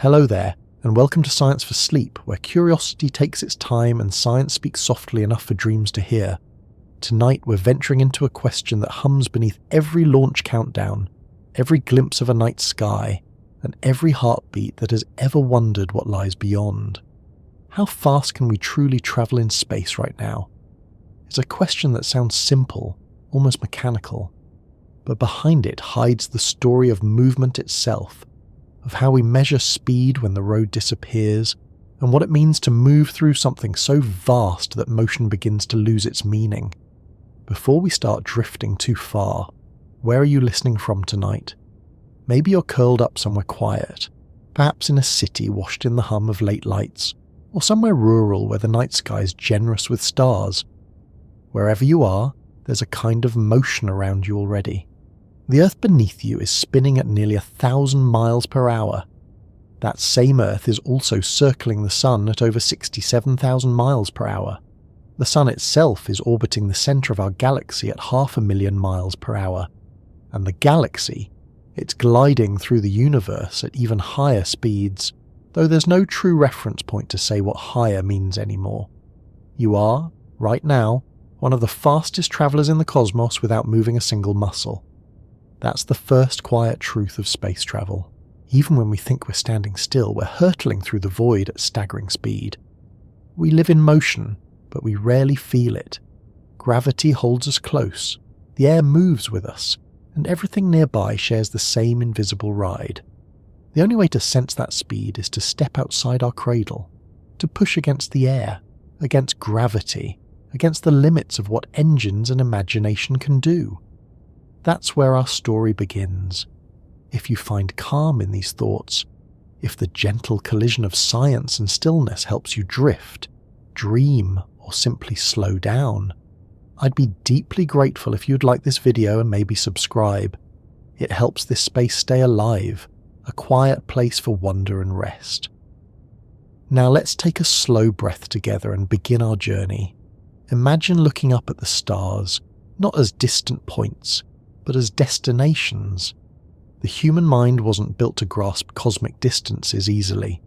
Hello there, and welcome to Science for Sleep, where curiosity takes its time and science speaks softly enough for dreams to hear. Tonight we're venturing into a question that hums beneath every launch countdown, every glimpse of a night sky, and every heartbeat that has ever wondered what lies beyond. How fast can we truly travel in space right now? It's a question that sounds simple, almost mechanical, but behind it hides the story of movement itself, of how we measure speed when the road disappears, and what it means to move through something so vast that motion begins to lose its meaning. Before we start drifting too far, where are you listening from tonight? Maybe you're curled up somewhere quiet, perhaps in a city washed in the hum of late lights, or somewhere rural where the night sky is generous with stars. Wherever you are, there's a kind of motion around you already. The Earth beneath you is spinning at nearly 1,000 miles per hour. That same Earth is also circling the Sun at over 67,000 miles per hour. The Sun itself is orbiting the centre of our galaxy at 500,000 miles per hour. And the galaxy, it's gliding through the universe at even higher speeds, though there's no true reference point to say what higher means anymore. You are, right now, one of the fastest travellers in the cosmos without moving a single muscle. That's the first quiet truth of space travel. Even when we think we're standing still, we're hurtling through the void at staggering speed. We live in motion, but we rarely feel it. Gravity holds us close, the air moves with us, and everything nearby shares the same invisible ride. The only way to sense that speed is to step outside our cradle, to push against the air, against gravity, against the limits of what engines and imagination can do. That's where our story begins. If you find calm in these thoughts, if the gentle collision of science and stillness helps you drift, dream, or simply slow down, I'd be deeply grateful if you'd like this video and maybe subscribe. It helps this space stay alive, a quiet place for wonder and rest. Now let's take a slow breath together and begin our journey. Imagine looking up at the stars, not as distant points, but as destinations. The human mind wasn't built to grasp cosmic distances easily.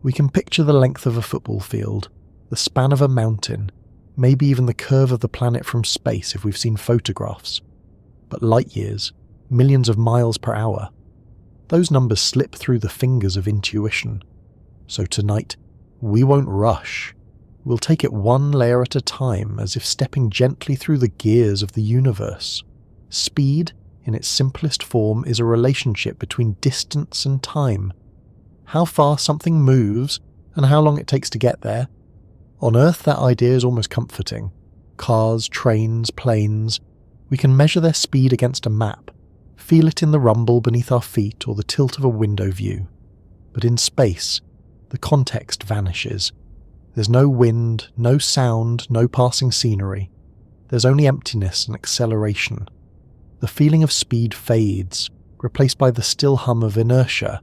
We can picture the length of a football field, the span of a mountain, maybe even the curve of the planet from space if we've seen photographs. But light years, millions of miles per hour, those numbers slip through the fingers of intuition. So tonight, we won't rush. We'll take it one layer at a time, as if stepping gently through the gears of the universe. Speed, in its simplest form, is a relationship between distance and time. How far something moves, and how long it takes to get there. On Earth, that idea is almost comforting. Cars, trains, planes, we can measure their speed against a map, feel it in the rumble beneath our feet or the tilt of a window view. But in space, the context vanishes. There's no wind, no sound, no passing scenery. There's only emptiness and acceleration. The feeling of speed fades, replaced by the still hum of inertia.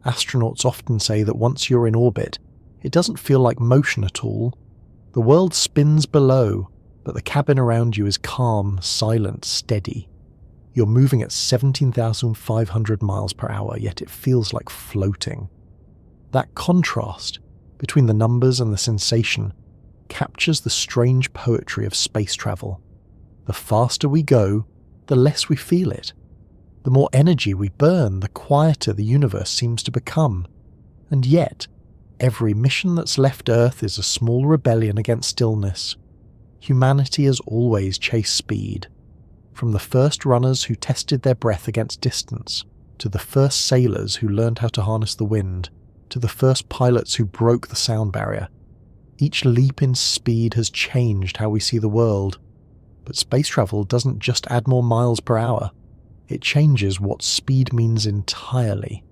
Astronauts often say that once you're in orbit, it doesn't feel like motion at all. The world spins below, but the cabin around you is calm, silent, steady. You're moving at 17,500 miles per hour, yet it feels like floating. That contrast between the numbers and the sensation captures the strange poetry of space travel. The faster we go, the less we feel it. The more energy we burn, the quieter the universe seems to become. And yet, every mission that's left Earth is a small rebellion against stillness. Humanity has always chased speed. From the first runners who tested their breath against distance, to the first sailors who learned how to harness the wind, to the first pilots who broke the sound barrier. Each leap in speed has changed how we see the world. But space travel doesn't just add more miles per hour. It changes what speed means entirely.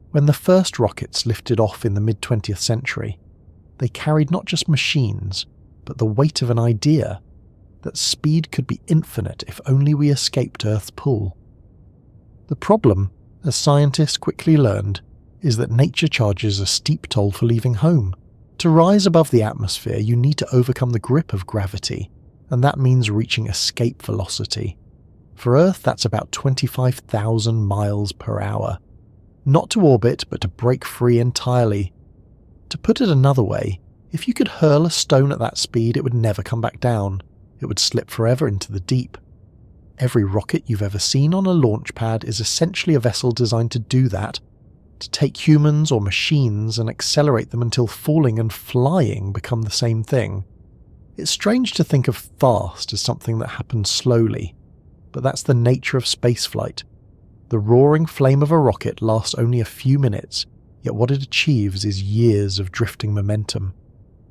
When the first rockets lifted off in the mid-20th century, they carried not just machines, but the weight of an idea that speed could be infinite if only we escaped Earth's pull. The problem, as scientists quickly learned, is that nature charges a steep toll for leaving home. To rise above the atmosphere, you need to overcome the grip of gravity, and that means reaching escape velocity. For Earth, that's about 25,000 miles per hour. Not to orbit, but to break free entirely. To put it another way, if you could hurl a stone at that speed, it would never come back down. It would slip forever into the deep. Every rocket you've ever seen on a launch pad is essentially a vessel designed to do that, to take humans or machines and accelerate them until falling and flying become the same thing. It's strange to think of fast as something that happens slowly, but that's the nature of spaceflight. The roaring flame of a rocket lasts only a few minutes, yet what it achieves is years of drifting momentum.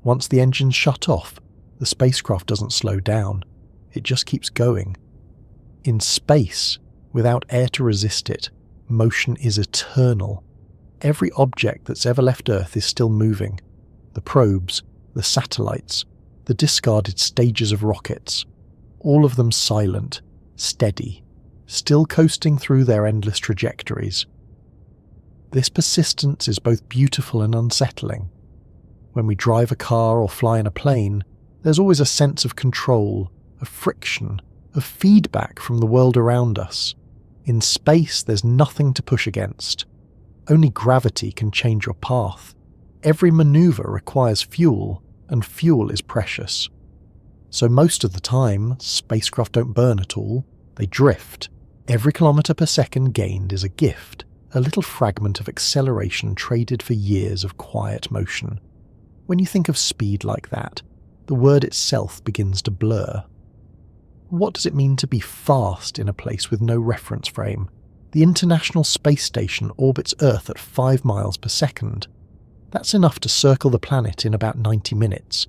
Once the engines shut off, the spacecraft doesn't slow down, it just keeps going. In space, without air to resist it, motion is eternal. Every object that's ever left Earth is still moving. The probes, the satellites, the discarded stages of rockets, all of them silent, steady, still coasting through their endless trajectories. This persistence is both beautiful and unsettling. When we drive a car or fly in a plane, there's always a sense of control, of friction, of feedback from the world around us. In space, there's nothing to push against. Only gravity can change your path. Every maneuver requires fuel, and fuel is precious. So most of the time, spacecraft don't burn at all. They drift. Every kilometre per second gained is a gift, a little fragment of acceleration traded for years of quiet motion. When you think of speed like that, the word itself begins to blur. What does it mean to be fast in a place with no reference frame? The International Space Station orbits Earth at 5 miles per second. That's enough to circle the planet in about 90 minutes.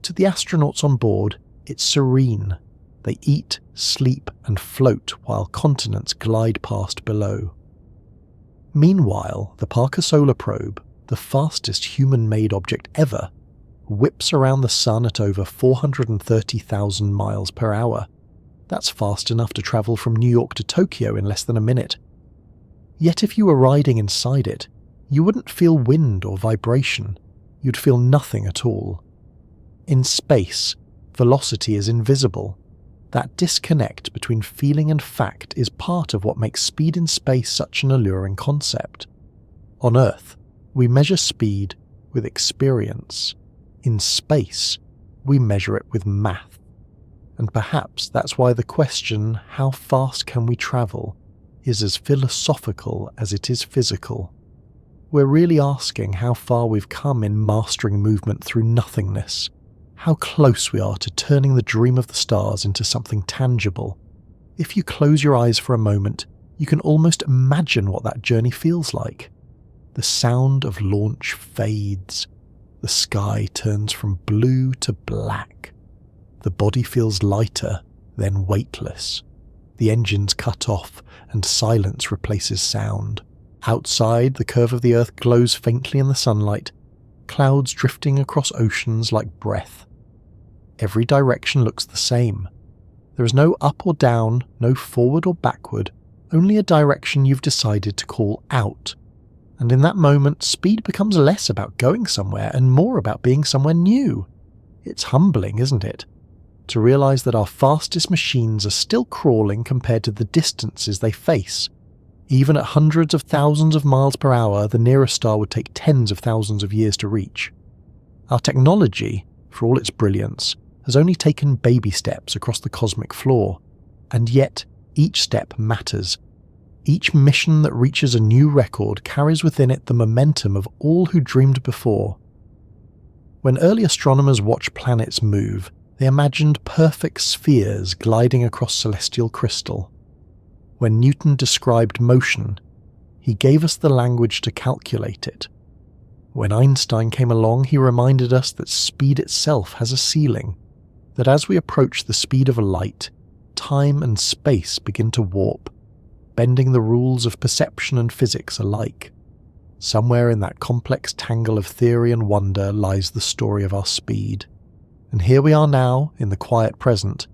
To the astronauts on board, it's serene. They eat, sleep, and float while continents glide past below. Meanwhile, the Parker Solar Probe, the fastest human-made object ever, whips around the Sun at over 430,000 miles per hour. That's fast enough to travel from New York to Tokyo in less than a minute. Yet if you were riding inside it, you wouldn't feel wind or vibration. You'd feel nothing at all. In space, velocity is invisible. That disconnect between feeling and fact is part of what makes speed in space such an alluring concept. On Earth, we measure speed with experience. In space, we measure it with math. And perhaps that's why the question, how fast can we travel, is as philosophical as it is physical. We're really asking how far we've come in mastering movement through nothingness, how close we are to turning the dream of the stars into something tangible. If you close your eyes for a moment, you can almost imagine what that journey feels like. The sound of launch fades. The sky turns from blue to black. The body feels lighter, then weightless. The engines cut off, and silence replaces sound. Outside, the curve of the Earth glows faintly in the sunlight, clouds drifting across oceans like breath. Every direction looks the same. There is no up or down, no forward or backward, only a direction you've decided to call out. And in that moment, speed becomes less about going somewhere and more about being somewhere new. It's humbling, isn't it? To realise that our fastest machines are still crawling compared to the distances they face. Even at hundreds of thousands of miles per hour, the nearest star would take tens of thousands of years to reach. Our technology, for all its brilliance, has only taken baby steps across the cosmic floor, and yet each step matters. Each mission that reaches a new record carries within it the momentum of all who dreamed before. When early astronomers watched planets move, they imagined perfect spheres gliding across celestial crystal. When Newton described motion, he gave us the language to calculate it. When Einstein came along, he reminded us that speed itself has a ceiling, that as we approach the speed of light, time and space begin to warp, bending the rules of perception and physics alike. Somewhere in that complex tangle of theory and wonder lies the story of our speed. And here we are now, in the quiet present,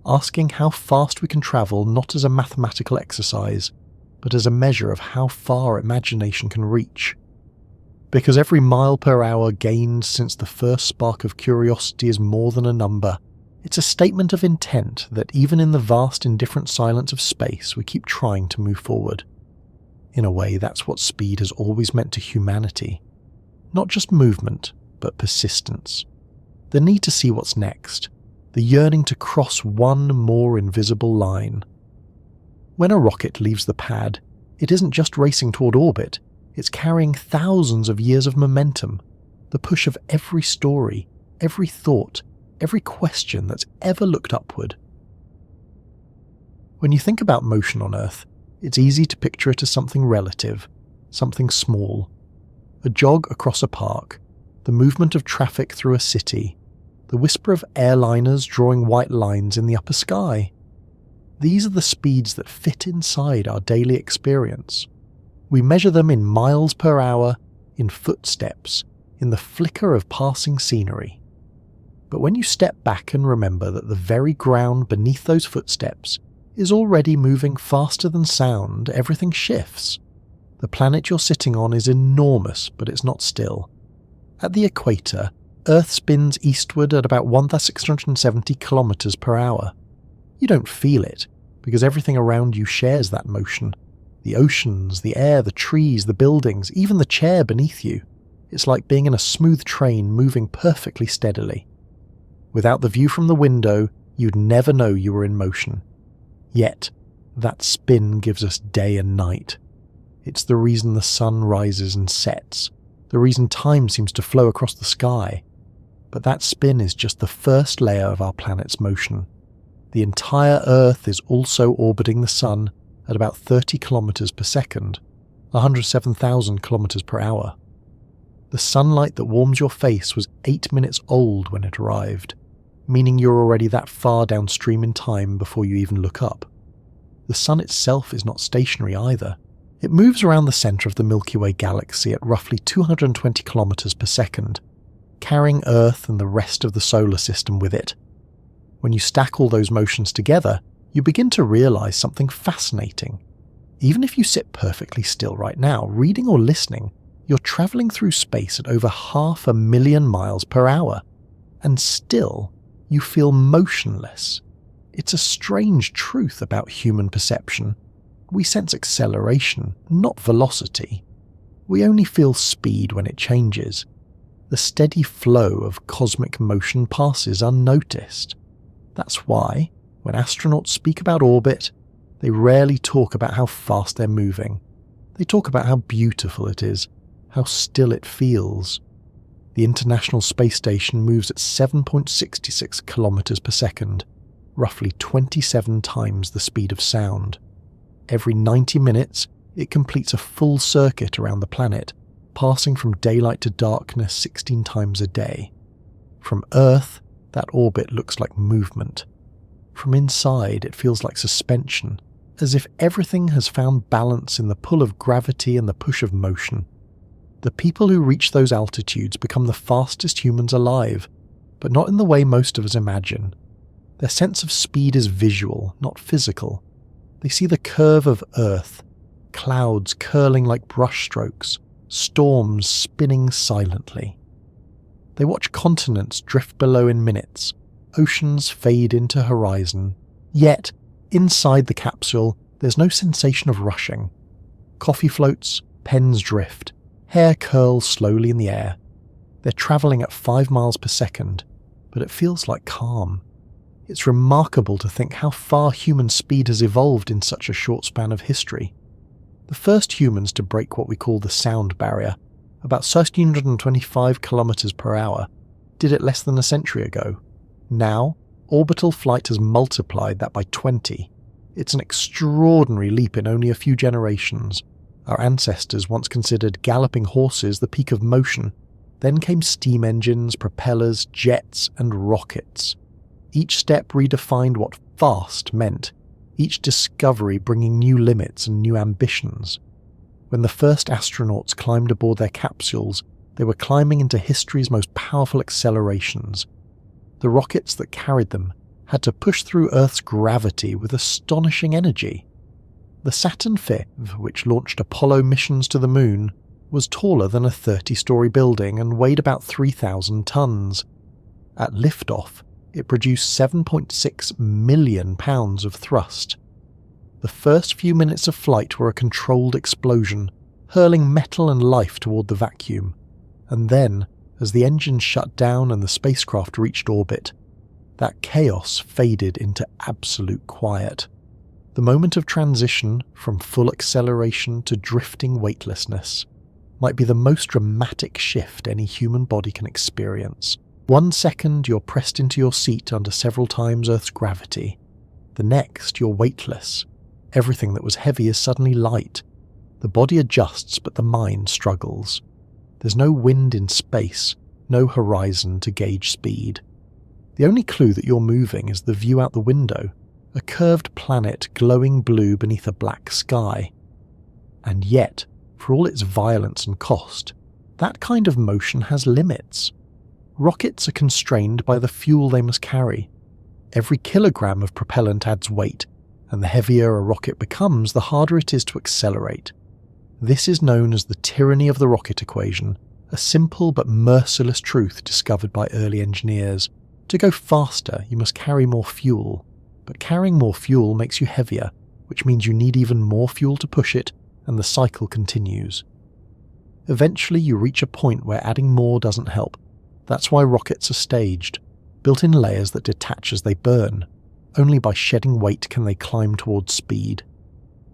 asking how fast we can travel not as a mathematical exercise, but as a measure of how far imagination can reach. Because every mile per hour gained since the first spark of curiosity is more than a number. It's a statement of intent that even in the vast indifferent silence of space we keep trying to move forward. In a way, that's what speed has always meant to humanity. Not just movement, but persistence. The need to see what's next. The yearning to cross one more invisible line. When a rocket leaves the pad, it isn't just racing toward orbit, it's carrying thousands of years of momentum, the push of every story, every thought, every question that's ever looked upward. When you think about motion on Earth, it's easy to picture it as something relative, something small. A jog across a park, the movement of traffic through a city, the whisper of airliners drawing white lines in the upper sky. These are the speeds that fit inside our daily experience. We measure them in miles per hour, in footsteps, in the flicker of passing scenery. But when you step back and remember that the very ground beneath those footsteps is already moving faster than sound, everything shifts. The planet you're sitting on is enormous, but it's not still. At the equator, Earth spins eastward at about 1,670 kilometers per hour. You don't feel it, because everything around you shares that motion. The oceans, the air, the trees, the buildings, even the chair beneath you. It's like being in a smooth train moving perfectly steadily. Without the view from the window, you'd never know you were in motion. Yet, that spin gives us day and night. It's the reason the sun rises and sets, the reason time seems to flow across the sky. But that spin is just the first layer of our planet's motion. The entire Earth is also orbiting the sun at about 30 kilometers per second, 107,000 kilometers per hour. The sunlight that warms your face was 8 minutes old when it arrived, meaning you're already that far downstream in time before you even look up. The sun itself is not stationary either. It moves around the center of the Milky Way galaxy at roughly 220 kilometers per second, carrying Earth and the rest of the solar system with it. When you stack all those motions together, you begin to realize something fascinating. Even if you sit perfectly still right now, reading or listening, you're traveling through space at over 500,000 miles per hour, and still you feel motionless. It's a strange truth about human perception. We sense acceleration, not velocity. We only feel speed when it changes. The steady flow of cosmic motion passes unnoticed. That's why, when astronauts speak about orbit, they rarely talk about how fast they're moving. They talk about how beautiful it is, how still it feels. The International Space Station moves at 7.66 kilometers per second, roughly 27 times the speed of sound. Every 90 minutes, it completes a full circuit around the planet, passing from daylight to darkness 16 times a day. From Earth, that orbit looks like movement. From inside, it feels like suspension, as if everything has found balance in the pull of gravity and the push of motion. The people who reach those altitudes become the fastest humans alive, but not in the way most of us imagine. Their sense of speed is visual, not physical. They see the curve of Earth, clouds curling like brushstrokes, storms spinning silently. They watch continents drift below in minutes, oceans fade into horizon. Yet, inside the capsule, there's no sensation of rushing. Coffee floats, pens drift, hair curls slowly in the air. They're travelling at 5 miles per second, but it feels like calm. It's remarkable to think how far human speed has evolved in such a short span of history. The first humans to break what we call the sound barrier, about 1,325 kilometers per hour, did it less than a century ago. Now, orbital flight has multiplied that by 20. It's an extraordinary leap in only a few generations. Our ancestors once considered galloping horses the peak of motion. Then came steam engines, propellers, jets, and rockets. Each step redefined what fast meant, each discovery bringing new limits and new ambitions. When the first astronauts climbed aboard their capsules, they were climbing into history's most powerful accelerations. The rockets that carried them had to push through Earth's gravity with astonishing energy. The Saturn V, which launched Apollo missions to the Moon, was taller than a 30-story building and weighed about 3,000 tons. At liftoff, it produced 7.6 million pounds of thrust. The first few minutes of flight were a controlled explosion, hurling metal and life toward the vacuum. And then, as the engines shut down and the spacecraft reached orbit, that chaos faded into absolute quiet. The moment of transition from full acceleration to drifting weightlessness might be the most dramatic shift any human body can experience. 1 second you're pressed into your seat under several times Earth's gravity. The next you're weightless. Everything that was heavy is suddenly light. The body adjusts, but the mind struggles. There's no wind in space, no horizon to gauge speed. The only clue that you're moving is the view out the window, a curved planet glowing blue beneath a black sky. And yet, for all its violence and cost, that kind of motion has limits. Rockets are constrained by the fuel they must carry. Every kilogram of propellant adds weight, and the heavier a rocket becomes, the harder it is to accelerate. This is known as the tyranny of the rocket equation, a simple but merciless truth discovered by early engineers. To go faster, you must carry more fuel, but carrying more fuel makes you heavier, which means you need even more fuel to push it, and the cycle continues. Eventually you reach a point where adding more doesn't help. That's why rockets are staged, built in layers that detach as they burn. Only by shedding weight can they climb towards speed.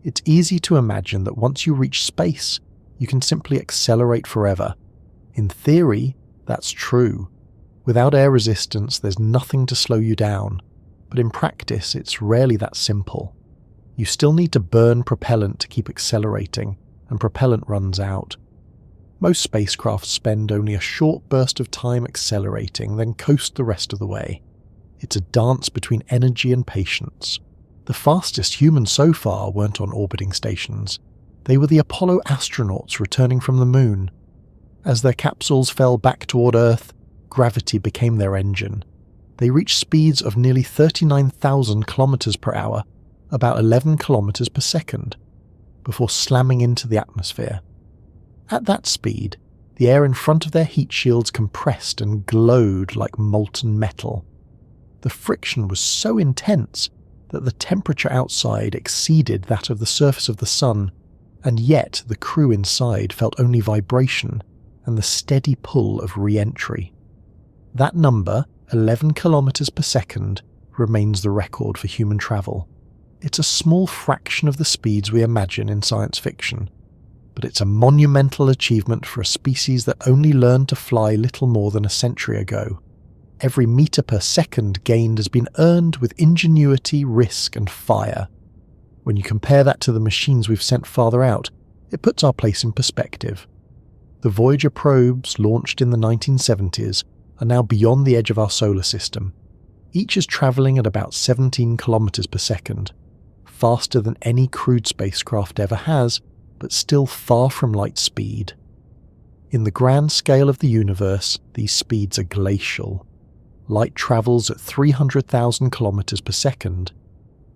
It's easy to imagine that once you reach space, you can simply accelerate forever. In theory, that's true. Without air resistance, there's nothing to slow you down. But in practice, it's rarely that simple. You still need to burn propellant to keep accelerating, and propellant runs out. Most spacecraft spend only a short burst of time accelerating, then coast the rest of the way. It's a dance between energy and patience. The fastest humans so far weren't on orbiting stations. They were the Apollo astronauts returning from the moon. As their capsules fell back toward Earth, gravity became their engine. They reached speeds of nearly 39,000 kilometers per hour, about 11 kilometers per second, before slamming into the atmosphere. At that speed, the air in front of their heat shields compressed and glowed like molten metal. The friction was so intense that the temperature outside exceeded that of the surface of the sun, and yet the crew inside felt only vibration and the steady pull of re-entry. That number, 11 kilometers per second, remains the record for human travel. It's a small fraction of the speeds we imagine in science fiction, but it's a monumental achievement for a species that only learned to fly little more than a century ago. Every meter per second gained has been earned with ingenuity, risk, and fire. When you compare that to the machines we've sent farther out, it puts our place in perspective. The Voyager probes, launched in the 1970s, are now beyond the edge of our solar system. Each is travelling at about 17 kilometers per second, faster than any crewed spacecraft ever has, but still far from light speed. In the grand scale of the universe, these speeds are glacial. Light travels at 300,000 kilometers per second.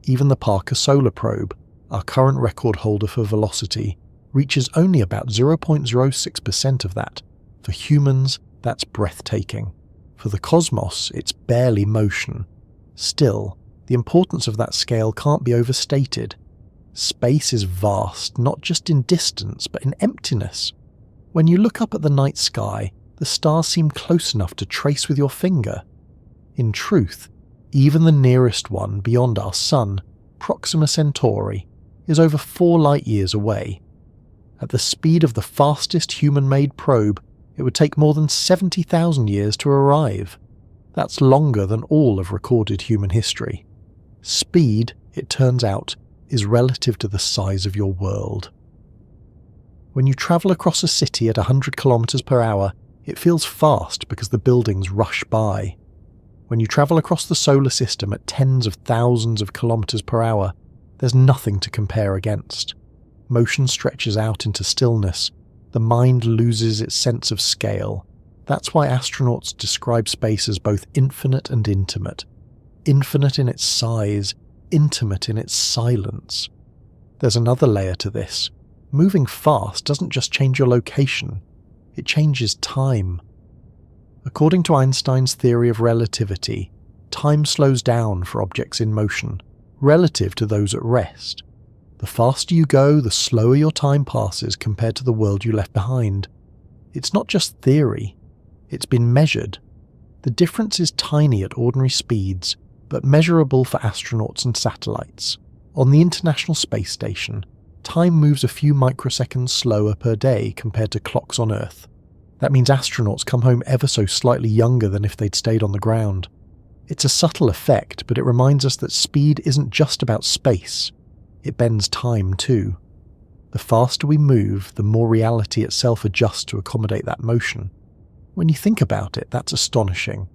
Even the Parker Solar Probe, our current record holder for velocity, reaches only about 0.06% of that. For humans, that's breathtaking. For the cosmos, it's barely motion. Still, the importance of that scale can't be overstated. Space is vast, not just in distance, but in emptiness. When you look up at the night sky, the stars seem close enough to trace with your finger. In truth, even the nearest one beyond our Sun, Proxima Centauri, is over 4 light-years away. At the speed of the fastest human-made probe, it would take more than 70,000 years to arrive. That's longer than all of recorded human history. Speed, it turns out, is relative to the size of your world. When you travel across a city at 100 kilometers per hour, it feels fast because the buildings rush by. When you travel across the solar system at tens of thousands of kilometers per hour, there's nothing to compare against. Motion stretches out into stillness. The mind loses its sense of scale. That's why astronauts describe space as both infinite and intimate. Infinite in its size, intimate in its silence. There's another layer to this. Moving fast doesn't just change your location, it changes time. According to Einstein's theory of relativity, time slows down for objects in motion, relative to those at rest. The faster you go, the slower your time passes compared to the world you left behind. It's not just theory, it's been measured. The difference is tiny at ordinary speeds, but measurable for astronauts and satellites. On the International Space Station, time moves a few microseconds slower per day compared to clocks on Earth. That means astronauts come home ever so slightly younger than if they'd stayed on the ground. It's a subtle effect, but it reminds us that speed isn't just about space. It bends time too. The faster we move, the more reality itself adjusts to accommodate that motion. When you think about it, that's astonishing.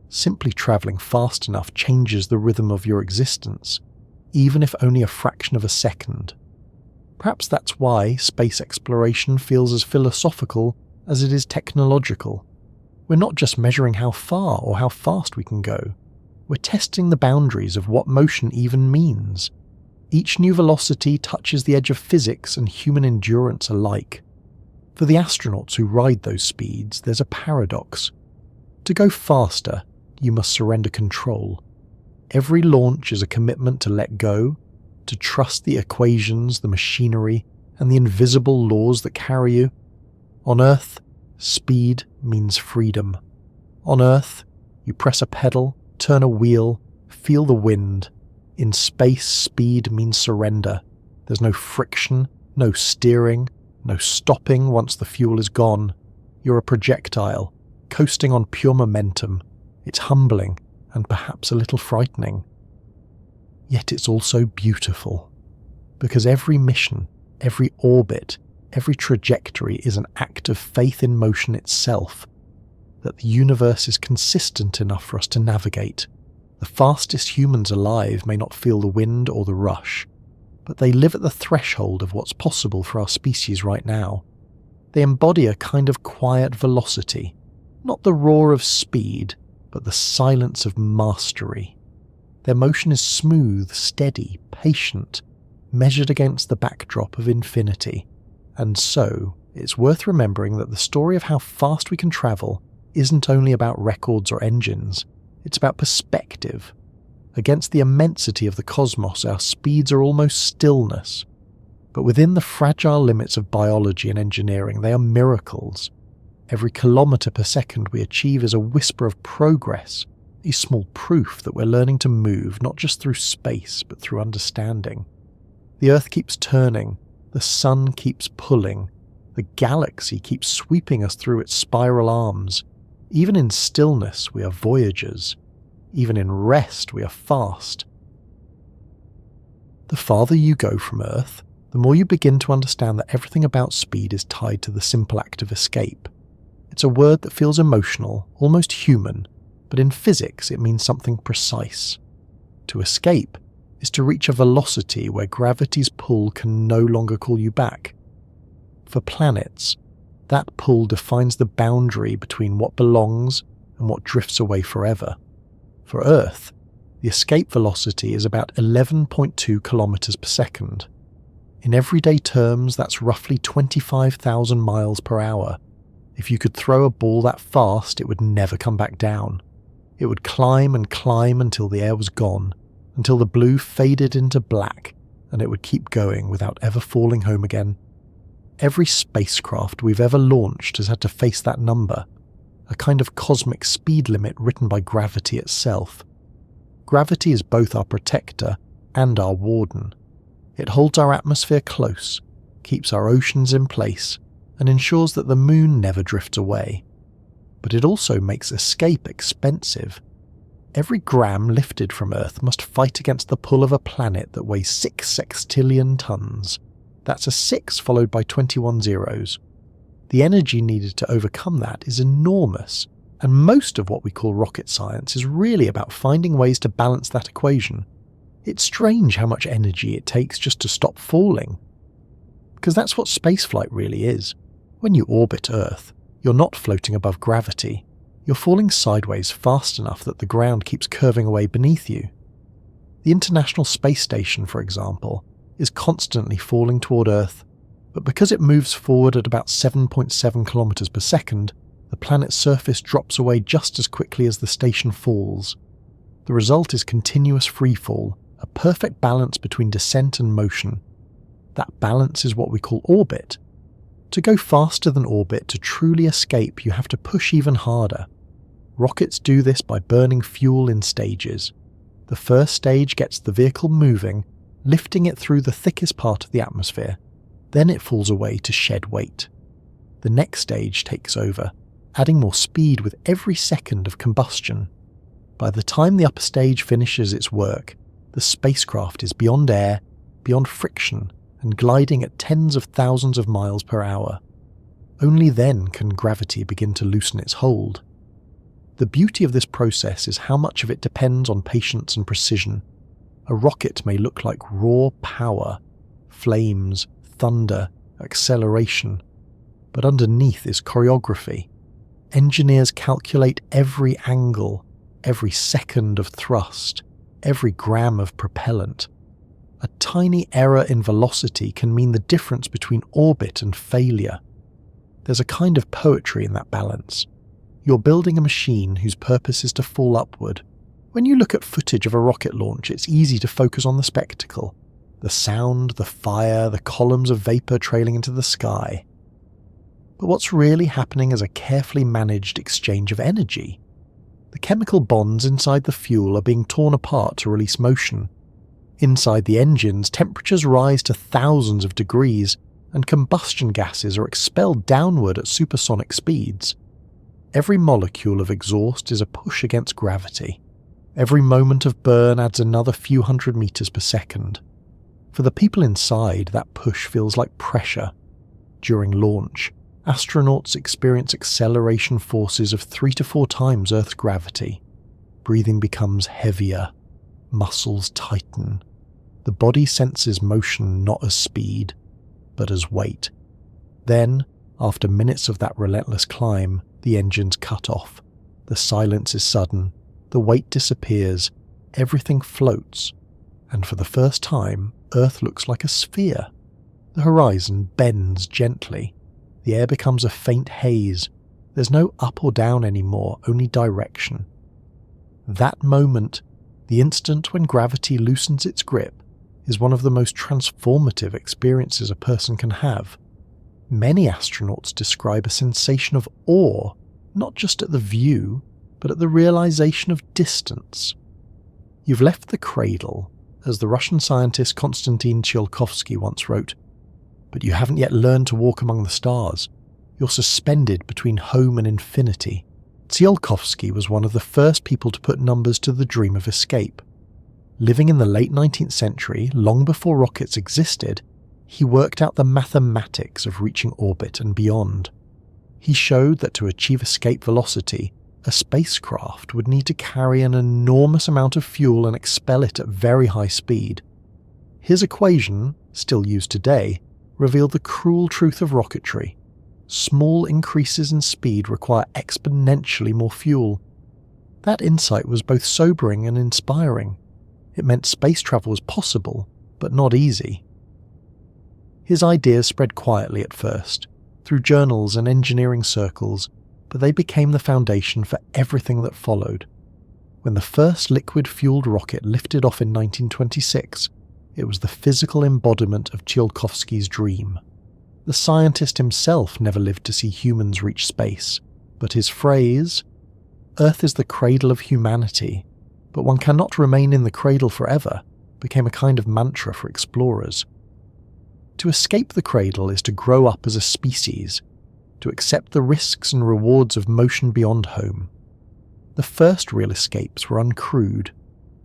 Simply travelling fast enough changes the rhythm of your existence, even if only a fraction of a second. Perhaps that's why space exploration feels as philosophical as it is technological. We're not just measuring how far or how fast we can go. We're testing the boundaries of what motion even means. Each new velocity touches the edge of physics and human endurance alike. For the astronauts who ride those speeds, there's a paradox. To go faster, you must surrender control. Every launch is a commitment to let go, to trust the equations, the machinery, and the invisible laws that carry you. On Earth, speed means freedom. On Earth, you press a pedal, turn a wheel, feel the wind. In space, speed means surrender. There's no friction, no steering, no stopping once the fuel is gone. You're a projectile, coasting on pure momentum. It's humbling and perhaps a little frightening. Yet it's also beautiful, because every mission, every orbit, every trajectory is an act of faith in motion itself, that the universe is consistent enough for us to navigate. The fastest humans alive may not feel the wind or the rush, but they live at the threshold of what's possible for our species right now. They embody a kind of quiet velocity, not the roar of speed, but the silence of mastery. Their motion is smooth, steady, patient, measured against the backdrop of infinity. And so, it's worth remembering that the story of how fast we can travel isn't only about records or engines, it's about perspective. Against the immensity of the cosmos, our speeds are almost stillness. But within the fragile limits of biology and engineering, they are miracles. Every kilometre per second we achieve is a whisper of progress, a small proof that we're learning to move not just through space, but through understanding. The Earth keeps turning, the sun keeps pulling, the galaxy keeps sweeping us through its spiral arms. Even in stillness, we are voyagers. Even in rest, we are fast. The farther you go from Earth, the more you begin to understand that everything about speed is tied to the simple act of escape. It's a word that feels emotional, almost human, but in physics it means something precise. To escape is to reach a velocity where gravity's pull can no longer call you back. For planets, that pull defines the boundary between what belongs and what drifts away forever. For Earth, the escape velocity is about 11.2 kilometers per second. In everyday terms, that's roughly 25,000 miles per hour. If you could throw a ball that fast, it would never come back down. It would climb and climb until the air was gone, until the blue faded into black, and it would keep going without ever falling home again. Every spacecraft we've ever launched has had to face that number, a kind of cosmic speed limit written by gravity itself. Gravity is both our protector and our warden. It holds our atmosphere close, keeps our oceans in place, and ensures that the moon never drifts away. But it also makes escape expensive. Every gram lifted from Earth must fight against the pull of a planet that weighs 6 sextillion tons. That's a 6 followed by 21 zeros. The energy needed to overcome that is enormous, and most of what we call rocket science is really about finding ways to balance that equation. It's strange how much energy it takes just to stop falling. Because that's what spaceflight really is. When you orbit Earth, you're not floating above gravity. You're falling sideways fast enough that the ground keeps curving away beneath you. The International Space Station, for example, is constantly falling toward Earth, but because it moves forward at about 7.7 kilometers per second, the planet's surface drops away just as quickly as the station falls. The result is continuous freefall, a perfect balance between descent and motion. That balance is what we call orbit. To go faster than orbit, to truly escape, you have to push even harder. Rockets do this by burning fuel in stages. The first stage gets the vehicle moving, lifting it through the thickest part of the atmosphere. Then it falls away to shed weight. The next stage takes over, adding more speed with every second of combustion. By the time the upper stage finishes its work, the spacecraft is beyond air, beyond friction, and gliding at tens of thousands of miles per hour. Only then can gravity begin to loosen its hold. The beauty of this process is how much of it depends on patience and precision. A rocket may look like raw power, flames, thunder, acceleration, but underneath is choreography. Engineers calculate every angle, every second of thrust, every gram of propellant. A tiny error in velocity can mean the difference between orbit and failure. There's a kind of poetry in that balance. You're building a machine whose purpose is to fall upward. When you look at footage of a rocket launch, it's easy to focus on the spectacle. The sound, the fire, the columns of vapor trailing into the sky. But what's really happening is a carefully managed exchange of energy. The chemical bonds inside the fuel are being torn apart to release motion. Inside the engines, temperatures rise to thousands of degrees, and combustion gases are expelled downward at supersonic speeds. Every molecule of exhaust is a push against gravity. Every moment of burn adds another few hundred meters per second. For the people inside, that push feels like pressure. During launch, astronauts experience acceleration forces of 3 to 4 times Earth's gravity. Breathing becomes heavier. Muscles tighten. The body senses motion not as speed, but as weight. Then, after minutes of that relentless climb, the engines cut off. The silence is sudden. The weight disappears. Everything floats. And for the first time, Earth looks like a sphere. The horizon bends gently. The air becomes a faint haze. There's no up or down anymore, only direction. That moment, the instant when gravity loosens its grip, is one of the most transformative experiences a person can have. Many astronauts describe a sensation of awe, not just at the view, but at the realization of distance. You've left the cradle, as the Russian scientist Konstantin Tsiolkovsky once wrote, but you haven't yet learned to walk among the stars. You're suspended between home and infinity. Tsiolkovsky was one of the first people to put numbers to the dream of escape. Living in the late 19th century, long before rockets existed, he worked out the mathematics of reaching orbit and beyond. He showed that to achieve escape velocity, a spacecraft would need to carry an enormous amount of fuel and expel it at very high speed. His equation, still used today, revealed the cruel truth of rocketry. Small increases in speed require exponentially more fuel. That insight was both sobering and inspiring. It meant space travel was possible, but not easy. His ideas spread quietly at first, through journals and engineering circles, but they became the foundation for everything that followed. When the first liquid-fueled rocket lifted off in 1926, it was the physical embodiment of Tsiolkovsky's dream. The scientist himself never lived to see humans reach space, but his phrase, "Earth is the cradle of humanity, but one cannot remain in the cradle forever," became a kind of mantra for explorers. To escape the cradle is to grow up as a species, to accept the risks and rewards of motion beyond home. The first real escapes were uncrewed,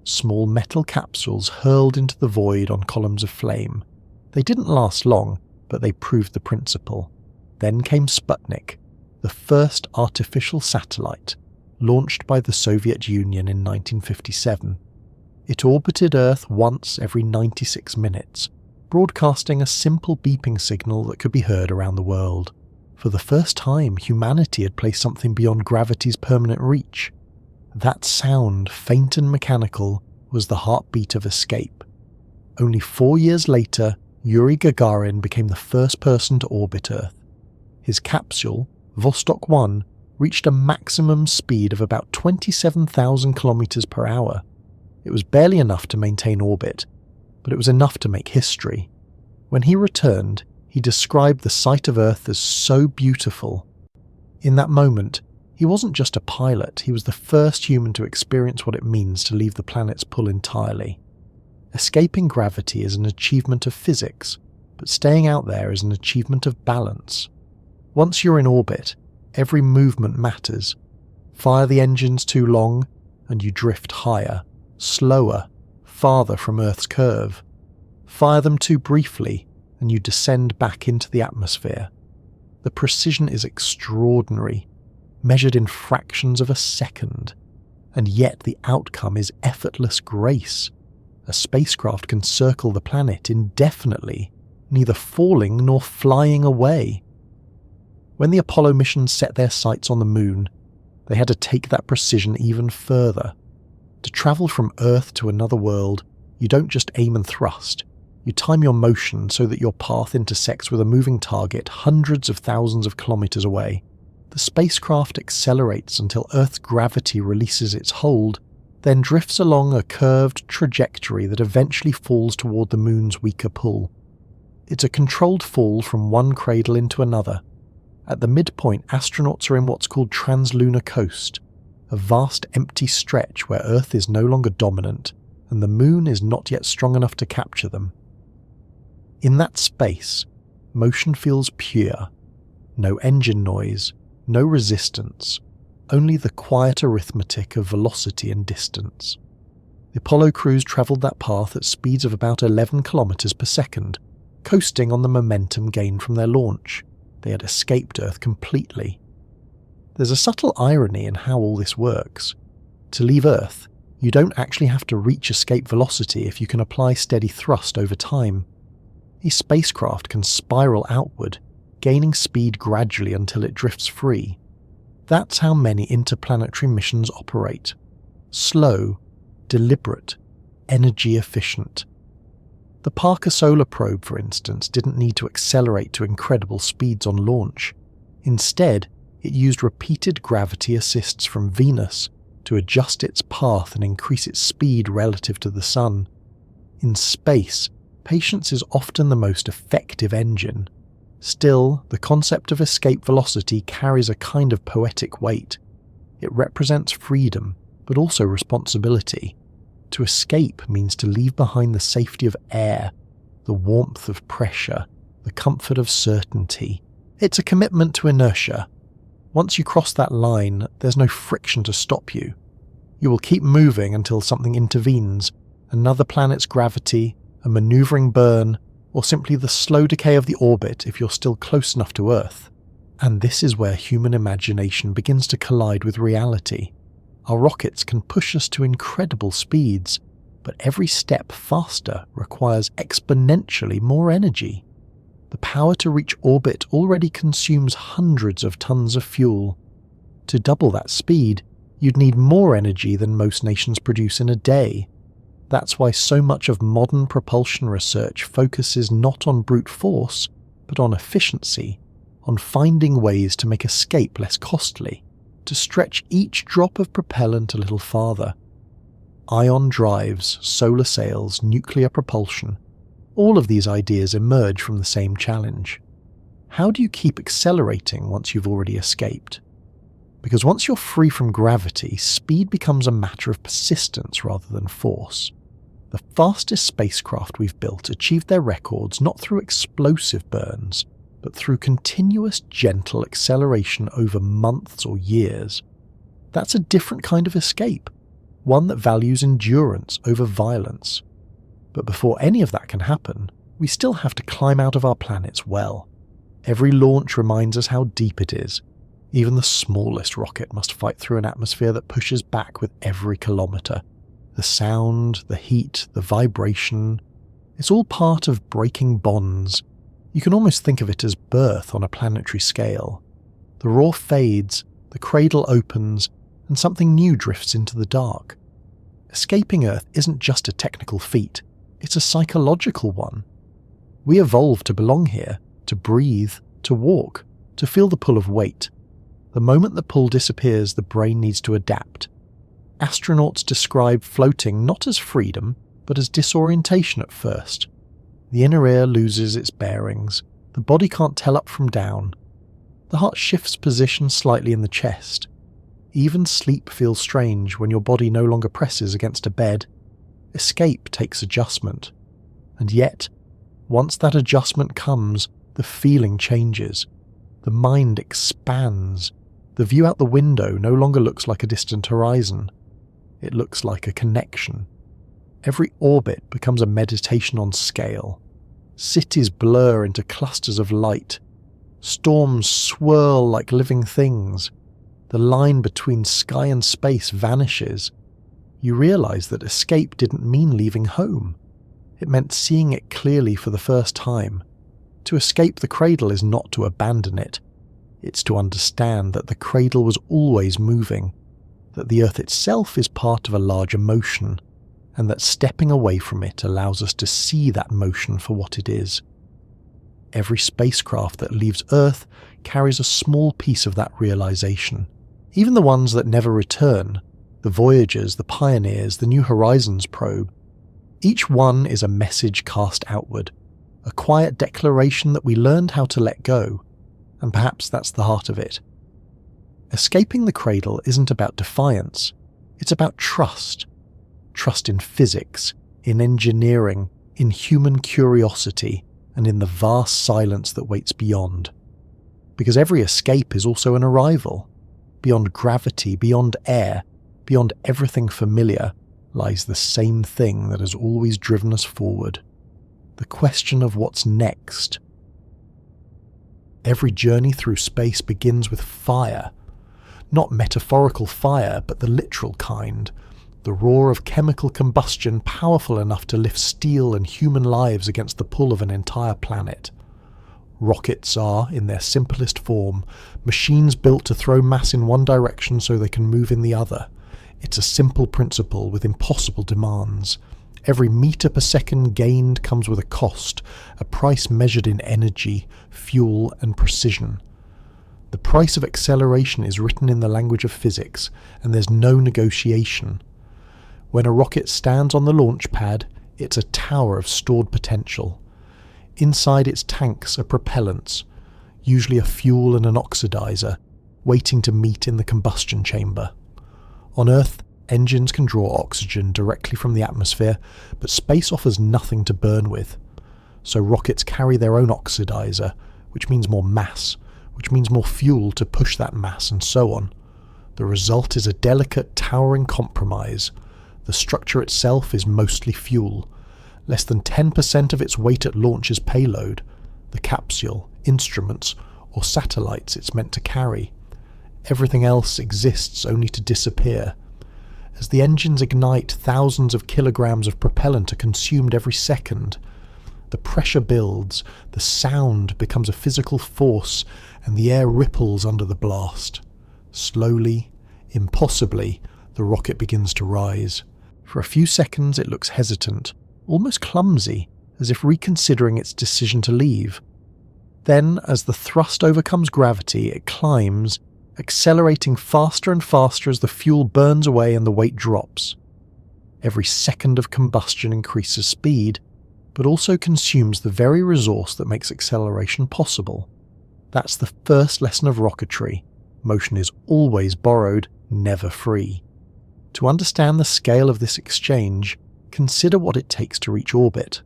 small metal capsules hurled into the void on columns of flame. They didn't last long, but they proved the principle. Then came Sputnik, the first artificial satellite, launched by the Soviet Union in 1957. It orbited Earth once every 96 minutes, broadcasting a simple beeping signal that could be heard around the world. For the first time, humanity had placed something beyond gravity's permanent reach. That sound, faint and mechanical, was the heartbeat of escape. Only 4 years later, Yuri Gagarin became the first person to orbit Earth. His capsule, Vostok 1, reached a maximum speed of about 27,000 kilometers per hour. It was barely enough to maintain orbit, but it was enough to make history. When he returned, he described the sight of Earth as so beautiful. In that moment, he wasn't just a pilot, he was the first human to experience what it means to leave the planet's pull entirely. Escaping gravity is an achievement of physics, but staying out there is an achievement of balance. Once you're in orbit, every movement matters. Fire the engines too long, and you drift higher, slower, farther from Earth's curve. Fire them too briefly, and you descend back into the atmosphere. The precision is extraordinary, measured in fractions of a second, and yet the outcome is effortless grace. A spacecraft can circle the planet indefinitely, neither falling nor flying away. When the Apollo missions set their sights on the moon, they had to take that precision even further. To travel from Earth to another world, you don't just aim and thrust. You time your motion so that your path intersects with a moving target hundreds of thousands of kilometers away. The spacecraft accelerates until Earth's gravity releases its hold, then drifts along a curved trajectory that eventually falls toward the moon's weaker pull. It's a controlled fall from one cradle into another. At the midpoint, astronauts are in what's called translunar coast, a vast empty stretch where Earth is no longer dominant and the moon is not yet strong enough to capture them. In that space, motion feels pure. No engine noise, no resistance, only the quiet arithmetic of velocity and distance. The Apollo crews travelled that path at speeds of about 11 kilometers per second, coasting on the momentum gained from their launch. They had escaped Earth completely. There's a subtle irony in how all this works. To leave Earth, you don't actually have to reach escape velocity if you can apply steady thrust over time. A spacecraft can spiral outward, gaining speed gradually until it drifts free. That's how many interplanetary missions operate. Slow, deliberate, energy efficient. The Parker Solar Probe, for instance, didn't need to accelerate to incredible speeds on launch. Instead, it used repeated gravity assists from Venus to adjust its path and increase its speed relative to the Sun. In space, patience is often the most effective engine. Still, the concept of escape velocity carries a kind of poetic weight. It represents freedom, but also responsibility. To escape means to leave behind the safety of air, the warmth of pressure, the comfort of certainty. It's a commitment to inertia. Once you cross that line, there's no friction to stop you. You will keep moving until something intervenes, another planet's gravity, a maneuvering burn, or simply the slow decay of the orbit if you're still close enough to Earth. And this is where human imagination begins to collide with reality. Our rockets can push us to incredible speeds, but every step faster requires exponentially more energy. The power to reach orbit already consumes hundreds of tons of fuel. To double that speed, you'd need more energy than most nations produce in a day. That's why so much of modern propulsion research focuses not on brute force, but on efficiency, on finding ways to make escape less costly, to stretch each drop of propellant a little farther. Ion drives, solar sails, nuclear propulsion, all of these ideas emerge from the same challenge. How do you keep accelerating once you've already escaped? Because once you're free from gravity, speed becomes a matter of persistence rather than force. The fastest spacecraft we've built achieved their records not through explosive burns, but through continuous gentle acceleration over months or years. That's a different kind of escape, one that values endurance over violence. But before any of that can happen, we still have to climb out of our planet's well. Every launch reminds us how deep it is. Even the smallest rocket must fight through an atmosphere that pushes back with every kilometer. The sound, the heat, the vibration, it's all part of breaking bonds. You can almost think of it as birth on a planetary scale. The roar fades, the cradle opens, and something new drifts into the dark. Escaping Earth isn't just a technical feat, it's a psychological one. We evolved to belong here, to breathe, to walk, to feel the pull of weight. The moment the pull disappears, the brain needs to adapt. Astronauts describe floating not as freedom, but as disorientation at first. The inner ear loses its bearings. The body can't tell up from down. The heart shifts position slightly in the chest. Even sleep feels strange when your body no longer presses against a bed. Escape takes adjustment. And yet, once that adjustment comes, the feeling changes. The mind expands. The view out the window no longer looks like a distant horizon. It looks like a connection. Every orbit becomes a meditation on scale. Cities blur into clusters of light. Storms swirl like living things. The line between sky and space vanishes. You realize that escape didn't mean leaving home. It meant seeing it clearly for the first time. To escape the cradle is not to abandon it. It's to understand that the cradle was always moving, that the earth itself is part of a larger motion, and that stepping away from it allows us to see that motion for what it is. Every spacecraft that leaves Earth carries a small piece of that realization. Even the ones that never return, the Voyagers, the Pioneers, the New Horizons probe, each one is a message cast outward, a quiet declaration that we learned how to let go, and perhaps that's the heart of it. Escaping the cradle isn't about defiance, it's about trust. Trust in physics, in engineering, in human curiosity, and in the vast silence that waits beyond. Because every escape is also an arrival. Beyond gravity, beyond air, beyond everything familiar, lies the same thing that has always driven us forward. The question of what's next. Every journey through space begins with fire. Not metaphorical fire, but the literal kind. The roar of chemical combustion powerful enough to lift steel and human lives against the pull of an entire planet. Rockets are, in their simplest form, machines built to throw mass in one direction so they can move in the other. It's a simple principle with impossible demands. Every meter per second gained comes with a cost, a price measured in energy, fuel, and precision. The price of acceleration is written in the language of physics, and there's no negotiation. When a rocket stands on the launch pad, it's a tower of stored potential. Inside its tanks are propellants, usually a fuel and an oxidizer, waiting to meet in the combustion chamber. On Earth, engines can draw oxygen directly from the atmosphere, but space offers nothing to burn with. So rockets carry their own oxidizer, which means more mass, which means more fuel to push that mass, and so on. The result is a delicate, towering compromise. The structure itself is mostly fuel. Less than 10% of its weight at launch is payload, the capsule, instruments, or satellites it's meant to carry. Everything else exists only to disappear. As the engines ignite, thousands of kilograms of propellant are consumed every second. The pressure builds, the sound becomes a physical force, and the air ripples under the blast. Slowly, impossibly, the rocket begins to rise. For a few seconds it looks hesitant, almost clumsy, as if reconsidering its decision to leave. Then, as the thrust overcomes gravity, it climbs, accelerating faster and faster as the fuel burns away and the weight drops. Every second of combustion increases speed, but also consumes the very resource that makes acceleration possible. That's the first lesson of rocketry. Motion is always borrowed, never free. To understand the scale of this exchange, consider what it takes to reach orbit.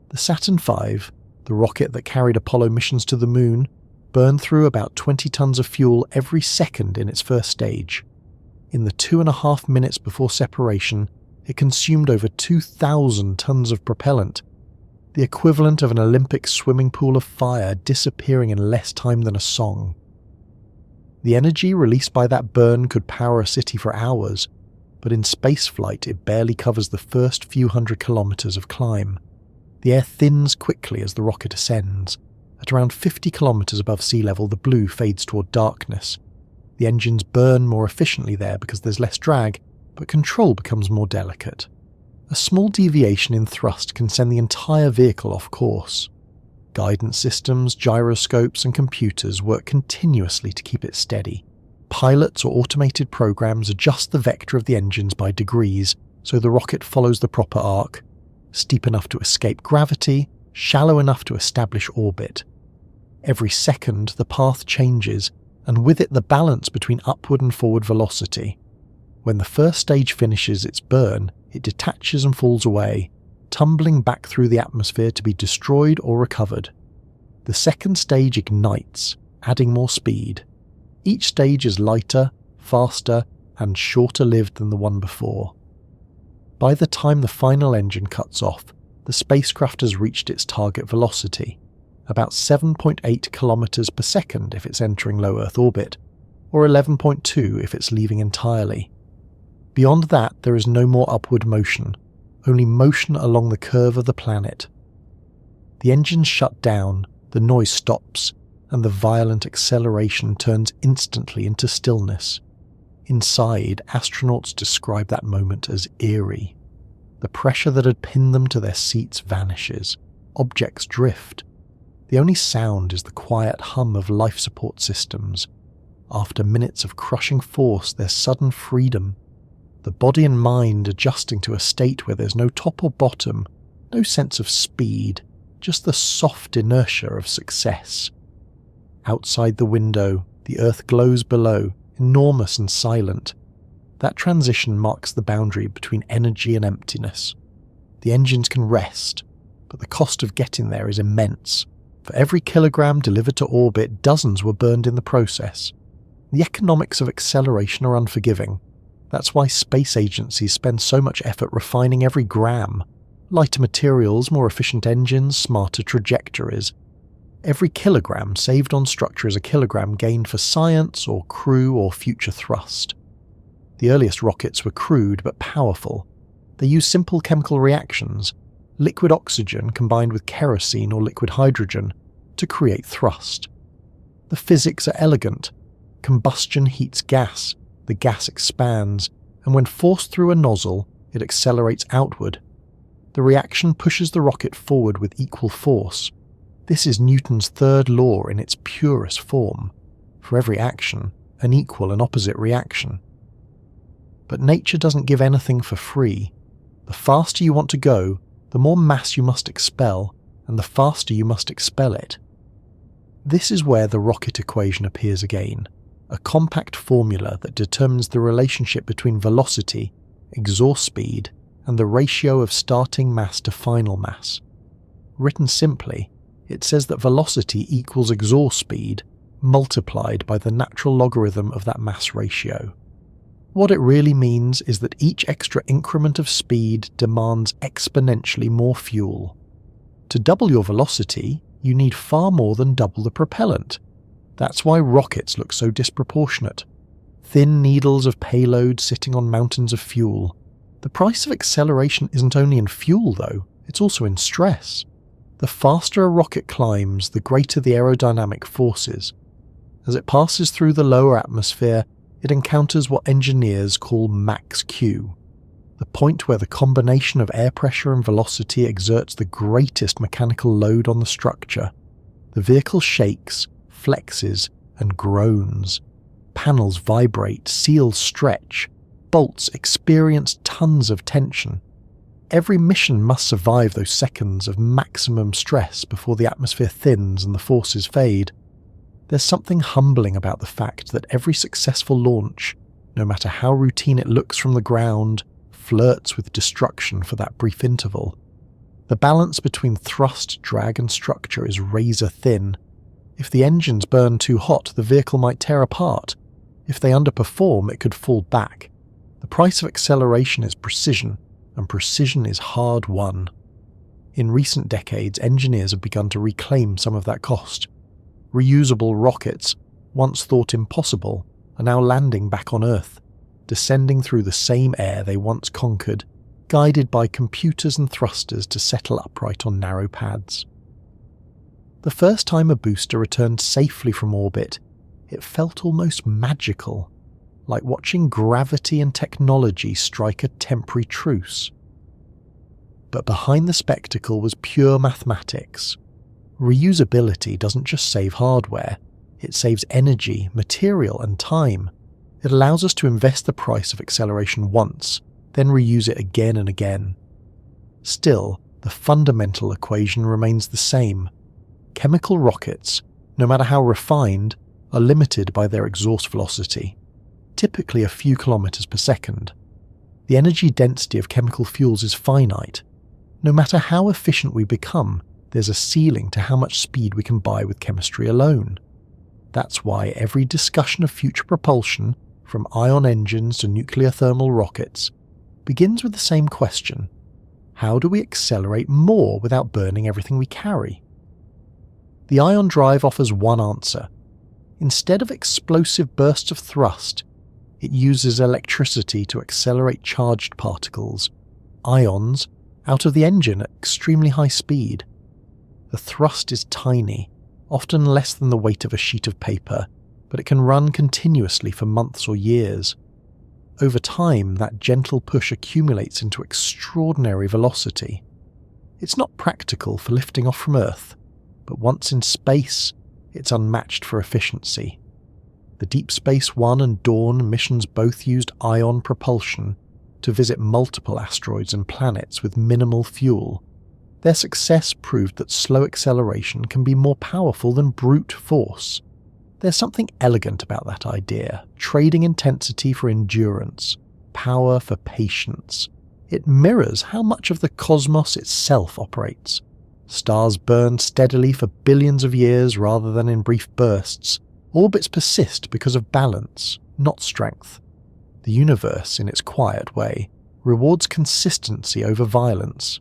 The Saturn V, the rocket that carried Apollo missions to the Moon, burned through about 20 tons of fuel every second in its first stage. In the 2.5 minutes before separation, it consumed over 2,000 tons of propellant, the equivalent of an Olympic swimming pool of fire disappearing in less time than a song. The energy released by that burn could power a city for hours, but in spaceflight it barely covers the first few hundred kilometers of climb. The air thins quickly as the rocket ascends. At around 50 kilometers above sea level, the blue fades toward darkness. The engines burn more efficiently there because there's less drag, but control becomes more delicate. A small deviation in thrust can send the entire vehicle off course. Guidance systems, gyroscopes, and computers work continuously to keep it steady. Pilots or automated programs adjust the vector of the engines by degrees, so the rocket follows the proper arc. steep enough to escape gravity, shallow enough to establish orbit. Every second the path changes, and with it the balance between upward and forward velocity. When the first stage finishes its burn, it detaches and falls away, tumbling back through the atmosphere to be destroyed or recovered. The second stage ignites, adding more speed. Each stage is lighter, faster, and shorter-lived than the one before. By the time the final engine cuts off, the spacecraft has reached its target velocity, about 7.8 kilometers per second if it's entering low Earth orbit, or 11.2 if it's leaving entirely. Beyond that, there is no more upward motion, only motion along the curve of the planet. The engines shut down, the noise stops, and the violent acceleration turns instantly into stillness. Inside, astronauts describe that moment as eerie. The pressure that had pinned them to their seats vanishes. Objects drift. The only sound is the quiet hum of life support systems. After minutes of crushing force, there's sudden freedom. The body and mind adjusting to a state where there's no top or bottom, no sense of speed, just the soft inertia of success. Outside the window, the Earth glows below, enormous and silent. That transition marks the boundary between energy and emptiness. The engines can rest, but the cost of getting there is immense. For every kilogram delivered to orbit, dozens were burned in the process. The economics of acceleration are unforgiving. That's why space agencies spend so much effort refining every gram. Lighter materials, more efficient engines, smarter trajectories. Every kilogram saved on structure is a kilogram gained for science or crew or future thrust. The earliest rockets were crude but powerful. They used simple chemical reactions, liquid oxygen combined with kerosene or liquid hydrogen, to create thrust. The physics are elegant. Combustion heats gas, the gas expands, and when forced through a nozzle, it accelerates outward. The reaction pushes the rocket forward with equal force. This is Newton's third law in its purest form. For every action, an equal and opposite reaction. But nature doesn't give anything for free. The faster you want to go, the more mass you must expel, and the faster you must expel it. This is where the rocket equation appears again, a compact formula that determines the relationship between velocity, exhaust speed, and the ratio of starting mass to final mass. Written simply, it says that velocity equals exhaust speed multiplied by the natural logarithm of that mass ratio. What it really means is that each extra increment of speed demands exponentially more fuel. To double your velocity, you need far more than double the propellant. That's why rockets look so disproportionate. Thin needles of payload sitting on mountains of fuel. The price of acceleration isn't only in fuel though, it's also in stress. The faster a rocket climbs, the greater the aerodynamic forces. As it passes through the lower atmosphere, it encounters what engineers call max Q, the point where the combination of air pressure and velocity exerts the greatest mechanical load on the structure. The vehicle shakes, flexes, and groans. Panels vibrate, seals stretch, bolts experience tons of tension. Every mission must survive those seconds of maximum stress before the atmosphere thins and the forces fade. There's something humbling about the fact that every successful launch, no matter how routine it looks from the ground, flirts with destruction for that brief interval. The balance between thrust, drag and structure is razor thin. If the engines burn too hot, the vehicle might tear apart. If they underperform, it could fall back. The price of acceleration is precision, and precision is hard won. In recent decades, engineers have begun to reclaim some of that cost. Reusable rockets, once thought impossible, are now landing back on Earth, descending through the same air they once conquered, guided by computers and thrusters to settle upright on narrow pads. The first time a booster returned safely from orbit, it felt almost magical, like watching gravity and technology strike a temporary truce. But behind the spectacle was pure mathematics. Reusability doesn't just save hardware, it saves energy, material, and time. It allows us to invest the price of acceleration once, then reuse it again and again. Still, the fundamental equation remains the same. Chemical rockets, no matter how refined, are limited by their exhaust velocity, typically a few kilometers per second. The energy density of chemical fuels is finite. No matter how efficient we become, there's a ceiling to how much speed we can buy with chemistry alone. That's why every discussion of future propulsion, from ion engines to nuclear thermal rockets, begins with the same question: how do we accelerate more without burning everything we carry? The ion drive offers one answer. Instead of explosive bursts of thrust, it uses electricity to accelerate charged particles, ions, out of the engine at extremely high speed. The thrust is tiny, often less than the weight of a sheet of paper, but it can run continuously for months or years. Over time, that gentle push accumulates into extraordinary velocity. It's not practical for lifting off from Earth, but once in space, it's unmatched for efficiency. The Deep Space One and Dawn missions both used ion propulsion to visit multiple asteroids and planets with minimal fuel. Their success proved that slow acceleration can be more powerful than brute force. There's something elegant about that idea, trading intensity for endurance, power for patience. It mirrors how much of the cosmos itself operates. Stars burn steadily for billions of years rather than in brief bursts. Orbits persist because of balance, not strength. The universe, in its quiet way, rewards consistency over violence.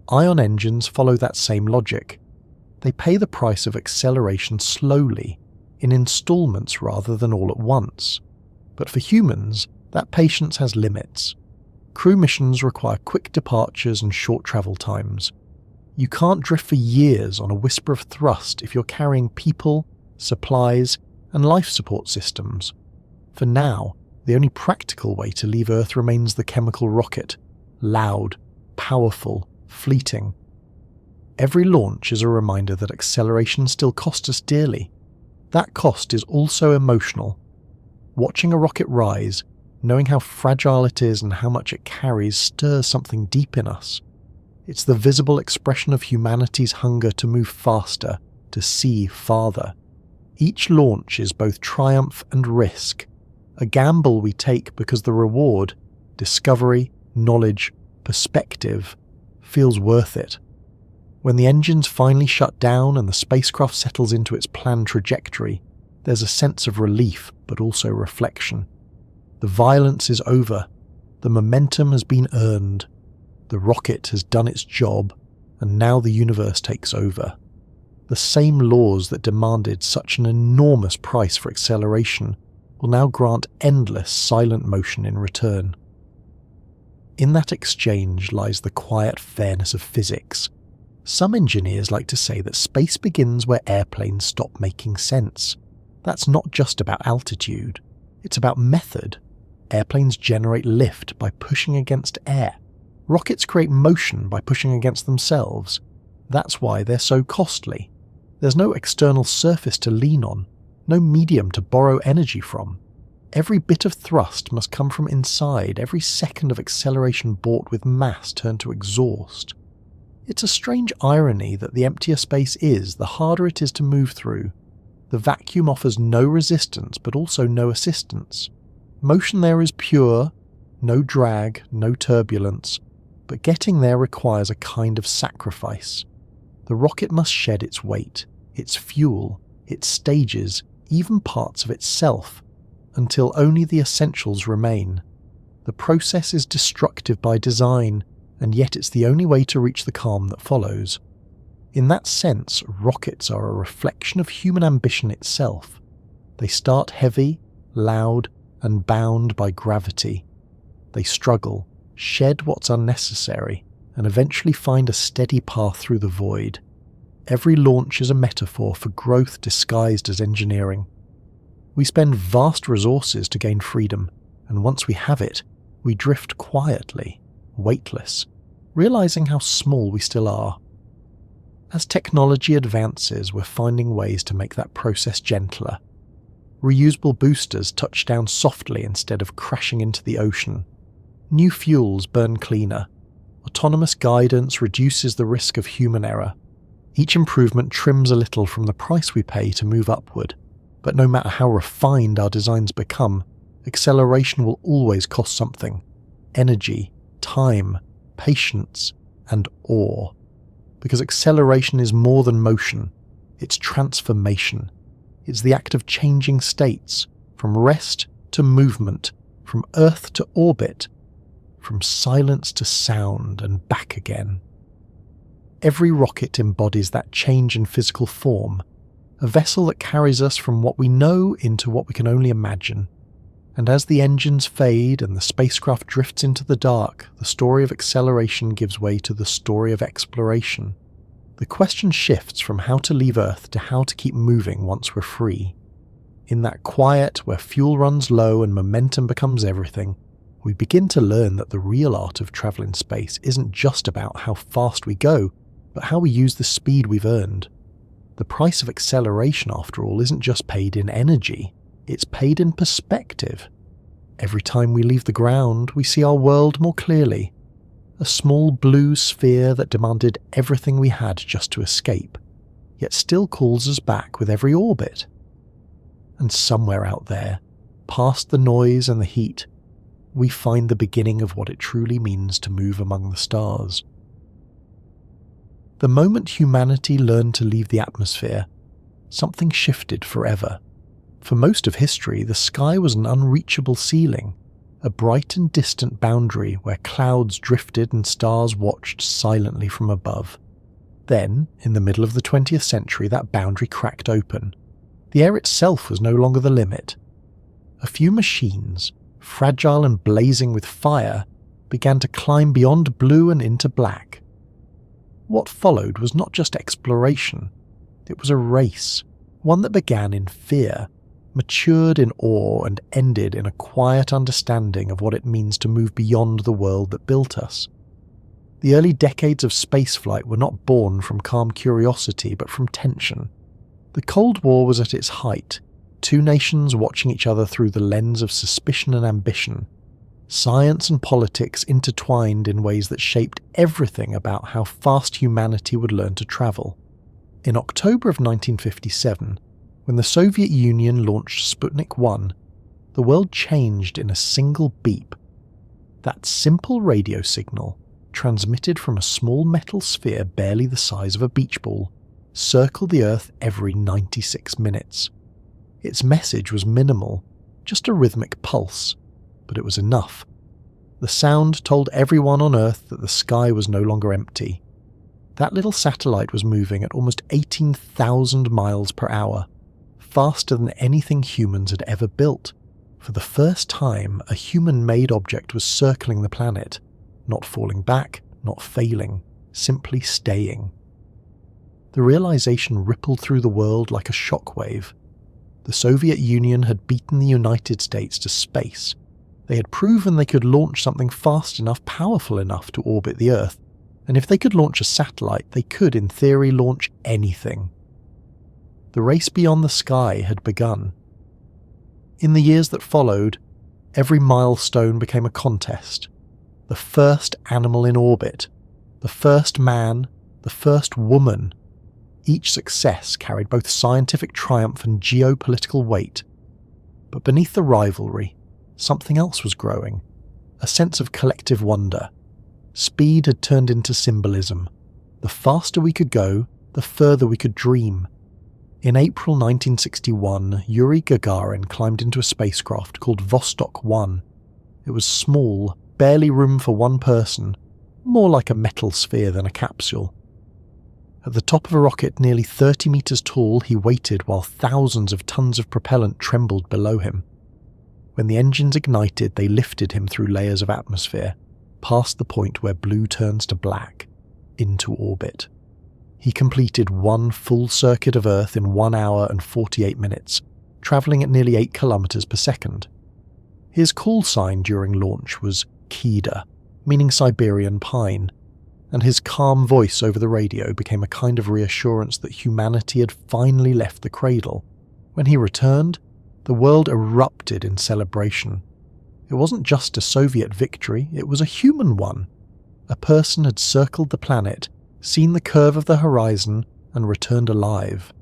Ion engines follow that same logic. They pay the price of acceleration slowly, in installments rather than all at once. But for humans, that patience has limits. Crew missions require quick departures and short travel times. You can't drift for years on a whisper of thrust if you're carrying people, supplies, and life support systems. For now, the only practical way to leave Earth remains the chemical rocket, loud, powerful, fleeting. Every launch is a reminder that acceleration still costs us dearly. That cost is also emotional. Watching a rocket rise, knowing how fragile it is and how much it carries, stirs something deep in us. It's the visible expression of humanity's hunger to move faster, to see farther. Each launch is both triumph and risk, a gamble we take because the reward, discovery, knowledge, perspective, feels worth it. When the engines finally shut down and the spacecraft settles into its planned trajectory, there's a sense of relief but also reflection. The violence is over, the momentum has been earned, the rocket has done its job, and now the universe takes over. The same laws that demanded such an enormous price for acceleration will now grant endless silent motion in return. In that exchange lies the quiet fairness of physics. Some engineers like to say that space begins where airplanes stop making sense. That's not just about altitude, it's about method. Airplanes generate lift by pushing against air. Rockets create motion by pushing against themselves. That's why they're so costly. There's no external surface to lean on, no medium to borrow energy from. Every bit of thrust must come from inside, every second of acceleration bought with mass turned to exhaust. It's a strange irony that the emptier space is, the harder it is to move through. The vacuum offers no resistance, but also no assistance. Motion there is pure, no drag, no turbulence, but getting there requires a kind of sacrifice. The rocket must shed its weight, its fuel, its stages, even parts of itself, until only the essentials remain. The process is destructive by design, and yet it's the only way to reach the calm that follows. In that sense, rockets are a reflection of human ambition itself. They start heavy, loud, and bound by gravity. They struggle, shed what's unnecessary, and eventually find a steady path through the void. Every launch is a metaphor for growth disguised as engineering. We spend vast resources to gain freedom, and once we have it, we drift quietly, weightless, realizing how small we still are. As technology advances, we're finding ways to make that process gentler. Reusable boosters touch down softly instead of crashing into the ocean. New fuels burn cleaner. autonomous guidance reduces the risk of human error. Each improvement trims a little from the price we pay to move upward, but no matter how refined our designs become, acceleration will always cost something: energy, time, patience, and awe. Because acceleration is more than motion, it's transformation. It's the act of changing states, from rest to movement, from Earth to orbit, from silence to sound and back again. Every rocket embodies that change in physical form, a vessel that carries us from what we know into what we can only imagine. And as the engines fade and the spacecraft drifts into the dark, the story of acceleration gives way to the story of exploration. The question shifts from how to leave Earth to how to keep moving once we're free. In that quiet where fuel runs low and momentum becomes everything, we begin to learn that the real art of travel in space isn't just about how fast we go, but how we use the speed we've earned. The price of acceleration, after all, isn't just paid in energy, it's paid in perspective. Every time we leave the ground, we see our world more clearly. A small blue sphere that demanded everything we had just to escape, yet still calls us back with every orbit. And somewhere out there, past the noise and the heat, we find the beginning of what it truly means to move among the stars. The moment humanity learned to leave the atmosphere, something shifted forever. For most of history, the sky was an unreachable ceiling, a bright and distant boundary where clouds drifted and stars watched silently from above. Then, in the middle of the 20th century, that boundary cracked open. The air itself was no longer the limit. A few machines, fragile and blazing with fire, began to climb beyond blue and into black. What followed was not just exploration, it was a race, one that began in fear, matured in awe, and ended in a quiet understanding of what it means to move beyond the world that built us. The early decades of spaceflight were not born from calm curiosity, but from tension. The Cold War was at its height, two nations watching each other through the lens of suspicion and ambition. Science and politics intertwined in ways that shaped everything about how fast humanity would learn to travel. In October of 1957, when the Soviet Union launched Sputnik 1, the world changed in a single beep. That simple radio signal, transmitted from a small metal sphere barely the size of a beach ball, circled the Earth every 96 minutes. Its message was minimal, just a rhythmic pulse, but it was enough. The sound told everyone on Earth that the sky was no longer empty. That little satellite was moving at almost 18,000 miles per hour, faster than anything humans had ever built. For the first time, a human-made object was circling the planet, not falling back, not failing, simply staying. The realization rippled through the world like a shockwave. The Soviet Union had beaten the United States to space. They had proven they could launch something fast enough, powerful enough to orbit the Earth, and if they could launch a satellite, they could, in theory, launch anything. The race beyond the sky had begun. In the years that followed, every milestone became a contest. The first animal in orbit, the first man, the first woman. Each success carried both scientific triumph and geopolitical weight. But beneath the rivalry, something else was growing, a sense of collective wonder. Speed had turned into symbolism. The faster we could go, the further we could dream. In April 1961, Yuri Gagarin climbed into a spacecraft called Vostok 1. It was small, barely room for one person, more like a metal sphere than a capsule. At the top of a rocket nearly 30 meters tall, he waited while thousands of tons of propellant trembled below him. When the engines ignited, they lifted him through layers of atmosphere, past the point where blue turns to black, into orbit. He completed one full circuit of Earth in 1 hour and 48 minutes, travelling at nearly 8 kilometers per second. His call sign during launch was Kida, meaning Siberian pine, and his calm voice over the radio became a kind of reassurance that humanity had finally left the cradle. When he returned, the world erupted in celebration. It wasn't just a Soviet victory, it was a human one. a person had circled the planet, seen the curve of the horizon, and returned alive.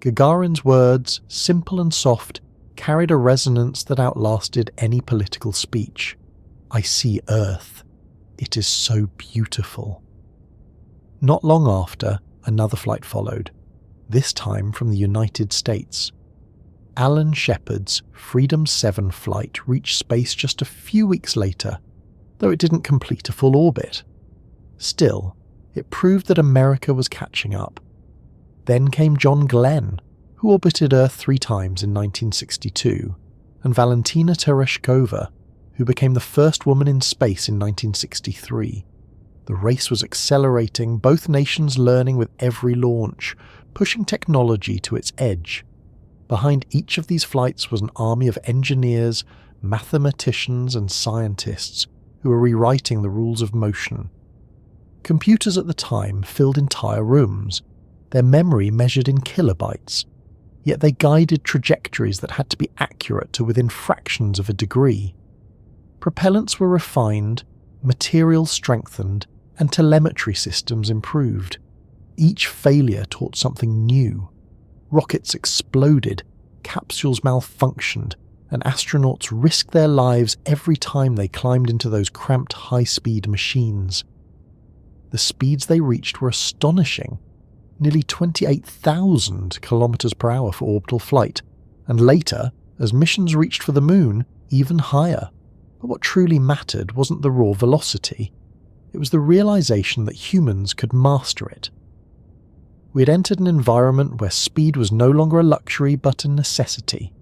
Gagarin's words, simple and soft, carried a resonance that outlasted any political speech. "I see Earth. It is so beautiful." Not long after, another flight followed, this time from the United States. Alan Shepard's Freedom 7 flight reached space just a few weeks later, though it didn't complete a full orbit. Still, it proved that America was catching up. Then came John Glenn, who orbited Earth 3 times in 1962, and Valentina Tereshkova, who became the first woman in space in 1963. The race was accelerating, both nations learning with every launch, pushing technology to its edge. Behind each of these flights was an army of engineers, mathematicians, and scientists who were rewriting the rules of motion. Computers at the time filled entire rooms, their memory measured in kilobytes, yet they guided trajectories that had to be accurate to within fractions of a degree. Propellants were refined, materials strengthened, and telemetry systems improved. Each failure taught something new. Rockets exploded, capsules malfunctioned, and astronauts risked their lives every time they climbed into those cramped high-speed machines. The speeds they reached were astonishing, nearly 28,000 kilometers per hour for orbital flight, and later, as missions reached for the moon, even higher. But what truly mattered wasn't the raw velocity. It was the realization that humans could master it. We had entered an environment where speed was no longer a luxury but a necessity.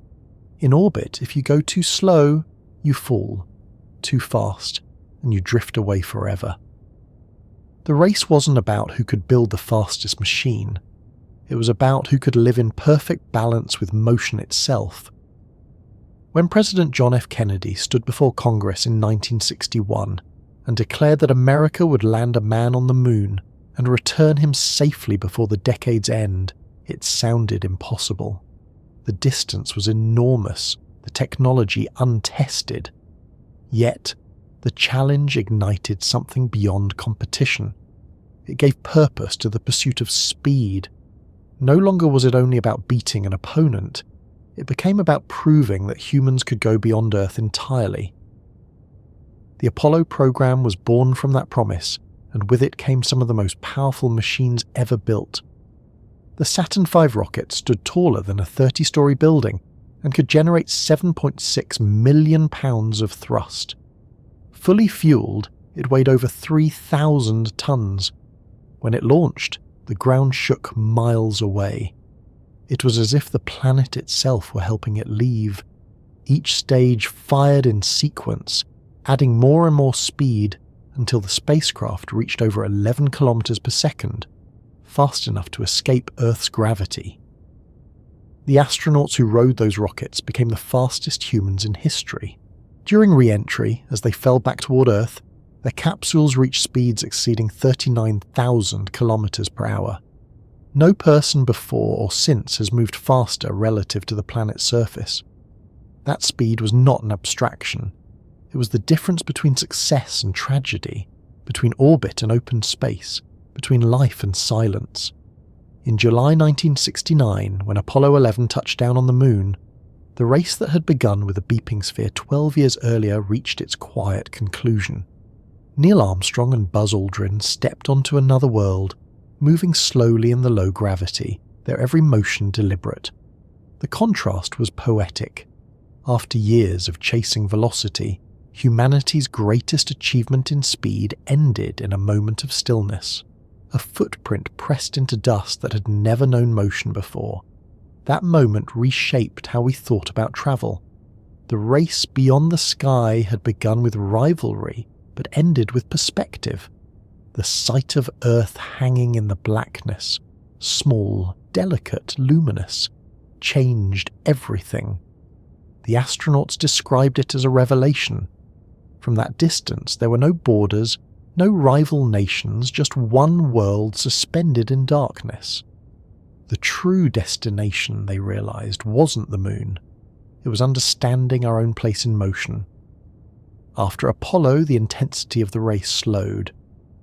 In orbit, if you go too slow, you fall. Too fast, and you drift away forever. The race wasn't about who could build the fastest machine. It was about who could live in perfect balance with motion itself. When President John F. Kennedy stood before Congress in 1961 and declared that America would land a man on the moon and return him safely before the decade's end, it sounded impossible. The distance was enormous, the technology untested. Yet, the challenge ignited something beyond competition. It gave purpose to the pursuit of speed. No longer was it only about beating an opponent. It became about proving that humans could go beyond Earth entirely. The Apollo program was born from that promise, and with it came some of the most powerful machines ever built. The Saturn V rocket stood taller than a 30-story building and could generate 7.6 million pounds of thrust. Fully fueled, it weighed over 3,000 tons. When it launched, the ground shook miles away. It was as if the planet itself were helping it leave. Each stage fired in sequence, adding more and more speed until the spacecraft reached over 11 kilometers per second, fast enough to escape Earth's gravity. The astronauts who rode those rockets became the fastest humans in history. During re-entry, as they fell back toward Earth, their capsules reached speeds exceeding 39,000 kilometers per hour. No person before or since has moved faster relative to the planet's surface. That speed was not an abstraction. It was the difference between success and tragedy, between orbit and open space, between life and silence. In July 1969, when Apollo 11 touched down on the moon, the race that had begun with a beeping sphere 12 years earlier reached its quiet conclusion. Neil Armstrong and Buzz Aldrin stepped onto another world, moving slowly in the low gravity, their every motion deliberate. The contrast was poetic. After years of chasing velocity, humanity's greatest achievement in speed ended in a moment of stillness. A footprint pressed into dust that had never known motion before. That moment reshaped how we thought about travel. The race beyond the sky had begun with rivalry, but ended with perspective. The sight of Earth hanging in the blackness, small, delicate, luminous, changed everything. The astronauts described it as a revelation. From that distance, there were no borders, no rival nations, just one world suspended in darkness. The true destination, they realized, wasn't the moon. It was understanding our own place in motion. After Apollo, the intensity of the race slowed.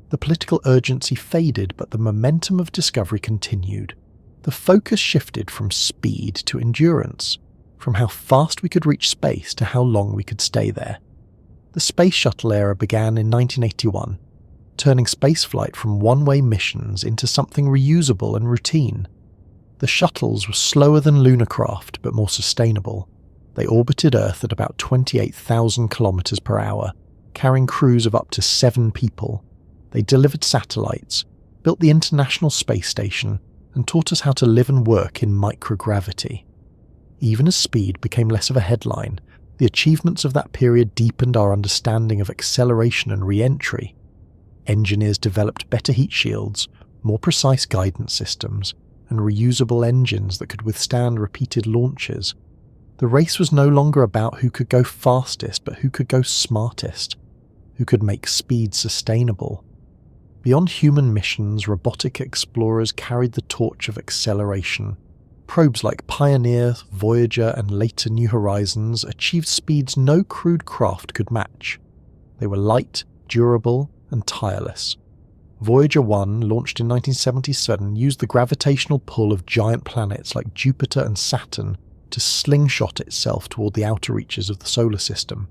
The political urgency faded, but the momentum of discovery continued. The focus shifted from speed to endurance, from how fast we could reach space to how long we could stay there. The space shuttle era began in 1981, turning spaceflight from one-way missions into something reusable and routine. The shuttles were slower than lunar craft, but more sustainable. They orbited Earth at about 28,000 kilometers per hour, carrying crews of up to 7 people. They delivered satellites, built the International Space Station, and taught us how to live and work in microgravity. Even as speed became less of a headline, the achievements of that period deepened our understanding of acceleration and re-entry. Engineers developed better heat shields, more precise guidance systems, and reusable engines that could withstand repeated launches. The race was no longer about who could go fastest, but who could go smartest, who could make speed sustainable. Beyond human missions, robotic explorers carried the torch of acceleration. Probes like Pioneer, Voyager, and later New Horizons achieved speeds no crude craft could match. They were light, durable, and tireless. Voyager 1, launched in 1977, used the gravitational pull of giant planets like Jupiter and Saturn to slingshot itself toward the outer reaches of the solar system.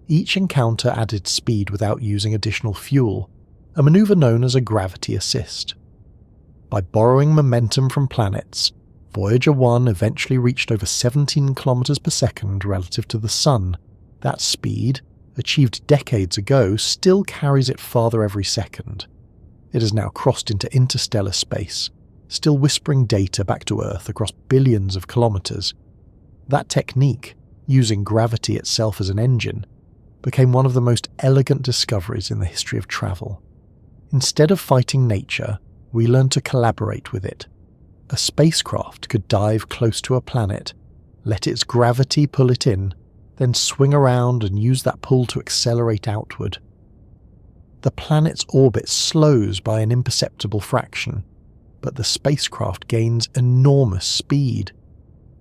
Each encounter added speed without using additional fuel, a maneuver known as a gravity assist. By borrowing momentum from planets, Voyager 1 eventually reached over 17 kilometers per second relative to the Sun. That speed, achieved decades ago, still carries it farther every second. It has now crossed into interstellar space, still whispering data back to Earth across billions of kilometers. That technique, using gravity itself as an engine, became one of the most elegant discoveries in the history of travel. Instead of fighting nature, we learned to collaborate with it. A spacecraft could dive close to a planet, let its gravity pull it in, then swing around and use that pull to accelerate outward. The planet's orbit slows by an imperceptible fraction, but the spacecraft gains enormous speed.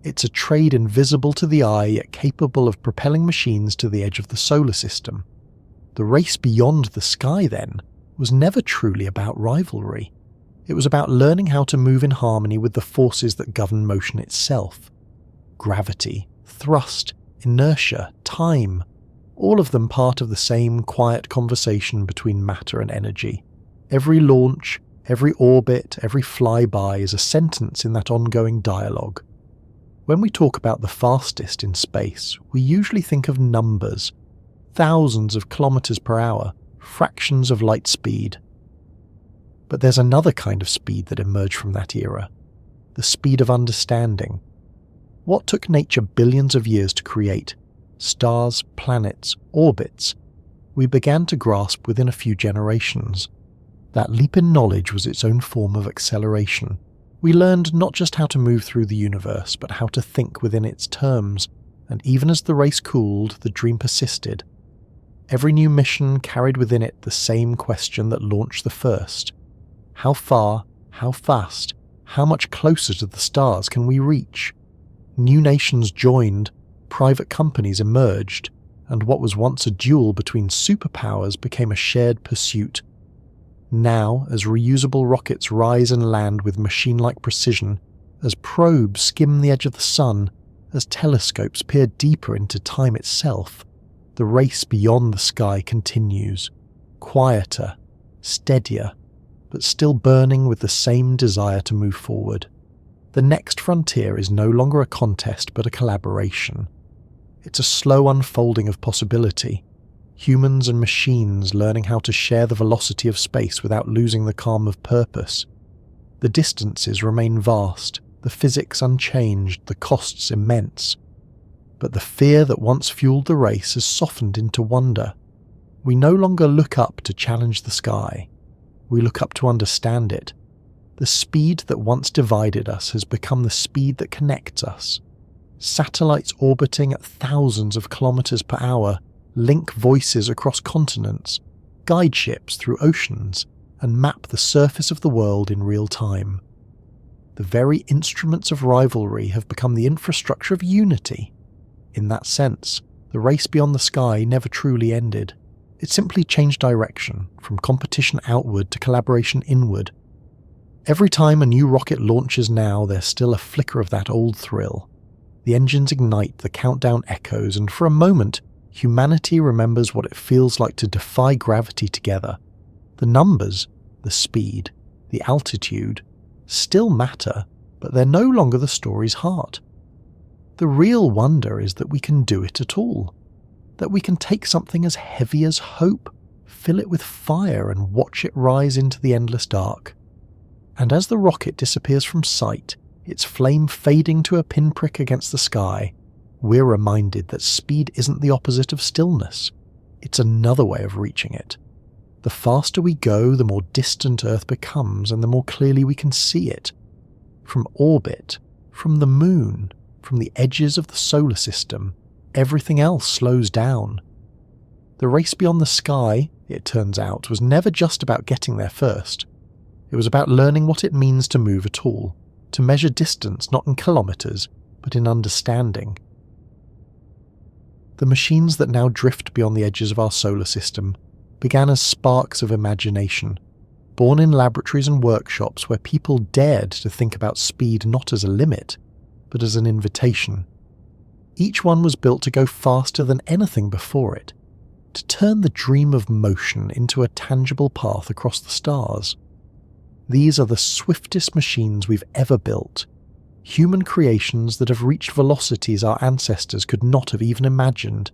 It's a trade invisible to the eye, yet capable of propelling machines to the edge of the solar system. The race beyond the sky, then, was never truly about rivalry. It was about learning how to move in harmony with the forces that govern motion itself. Gravity, thrust, inertia, time, all of them part of the same quiet conversation between matter and energy. Every launch, every orbit, every flyby is a sentence in that ongoing dialogue. When we talk about the fastest in space, we usually think of numbers, thousands of kilometers per hour, fractions of light speed. But there's another kind of speed that emerged from that era, the speed of understanding. What took nature billions of years to create, stars, planets, orbits, we began to grasp within a few generations. That leap in knowledge was its own form of acceleration. We learned not just how to move through the universe, but how to think within its terms, and even as the race cooled, the dream persisted. Every new mission carried within it the same question that launched the first. How far, how fast, how much closer to the stars can we reach? New nations joined, private companies emerged, and what was once a duel between superpowers became a shared pursuit. Now, as reusable rockets rise and land with machine-like precision, as probes skim the edge of the sun, as telescopes peer deeper into time itself, the race beyond the sky continues, quieter, steadier, but still burning with the same desire to move forward. The next frontier is no longer a contest but a collaboration. It's a slow unfolding of possibility, humans and machines learning how to share the velocity of space without losing the calm of purpose. The distances remain vast, the physics unchanged, the costs immense. But the fear that once fueled the race has softened into wonder. We no longer look up to challenge the sky. We look up to understand it. The speed that once divided us has become the speed that connects us. Satellites orbiting at thousands of kilometers per hour link voices across continents, guide ships through oceans, and map the surface of the world in real time. The very instruments of rivalry have become the infrastructure of unity. In that sense, the race beyond the sky never truly ended. It simply changed direction, from competition outward to collaboration inward. Every time a new rocket launches now, there's still a flicker of that old thrill. The engines ignite, the countdown echoes, and for a moment, humanity remembers what it feels like to defy gravity together. The numbers, the speed, the altitude, still matter, but they're no longer the story's heart. The real wonder is that we can do it at all. That we can take something as heavy as hope, fill it with fire and watch it rise into the endless dark. And as the rocket disappears from sight, its flame fading to a pinprick against the sky, we're reminded that speed isn't the opposite of stillness. It's another way of reaching it. The faster we go, the more distant Earth becomes and the more clearly we can see it. From orbit, from the moon, from the edges of the solar system, everything else slows down. The race beyond the sky, it turns out, was never just about getting there first. It was about learning what it means to move at all, to measure distance not in kilometers, but in understanding. The machines that now drift beyond the edges of our solar system began as sparks of imagination, born in laboratories and workshops where people dared to think about speed not as a limit, but as an invitation. Each one was built to go faster than anything before it, to turn the dream of motion into a tangible path across the stars. These are the swiftest machines we've ever built, human creations that have reached velocities our ancestors could not have even imagined,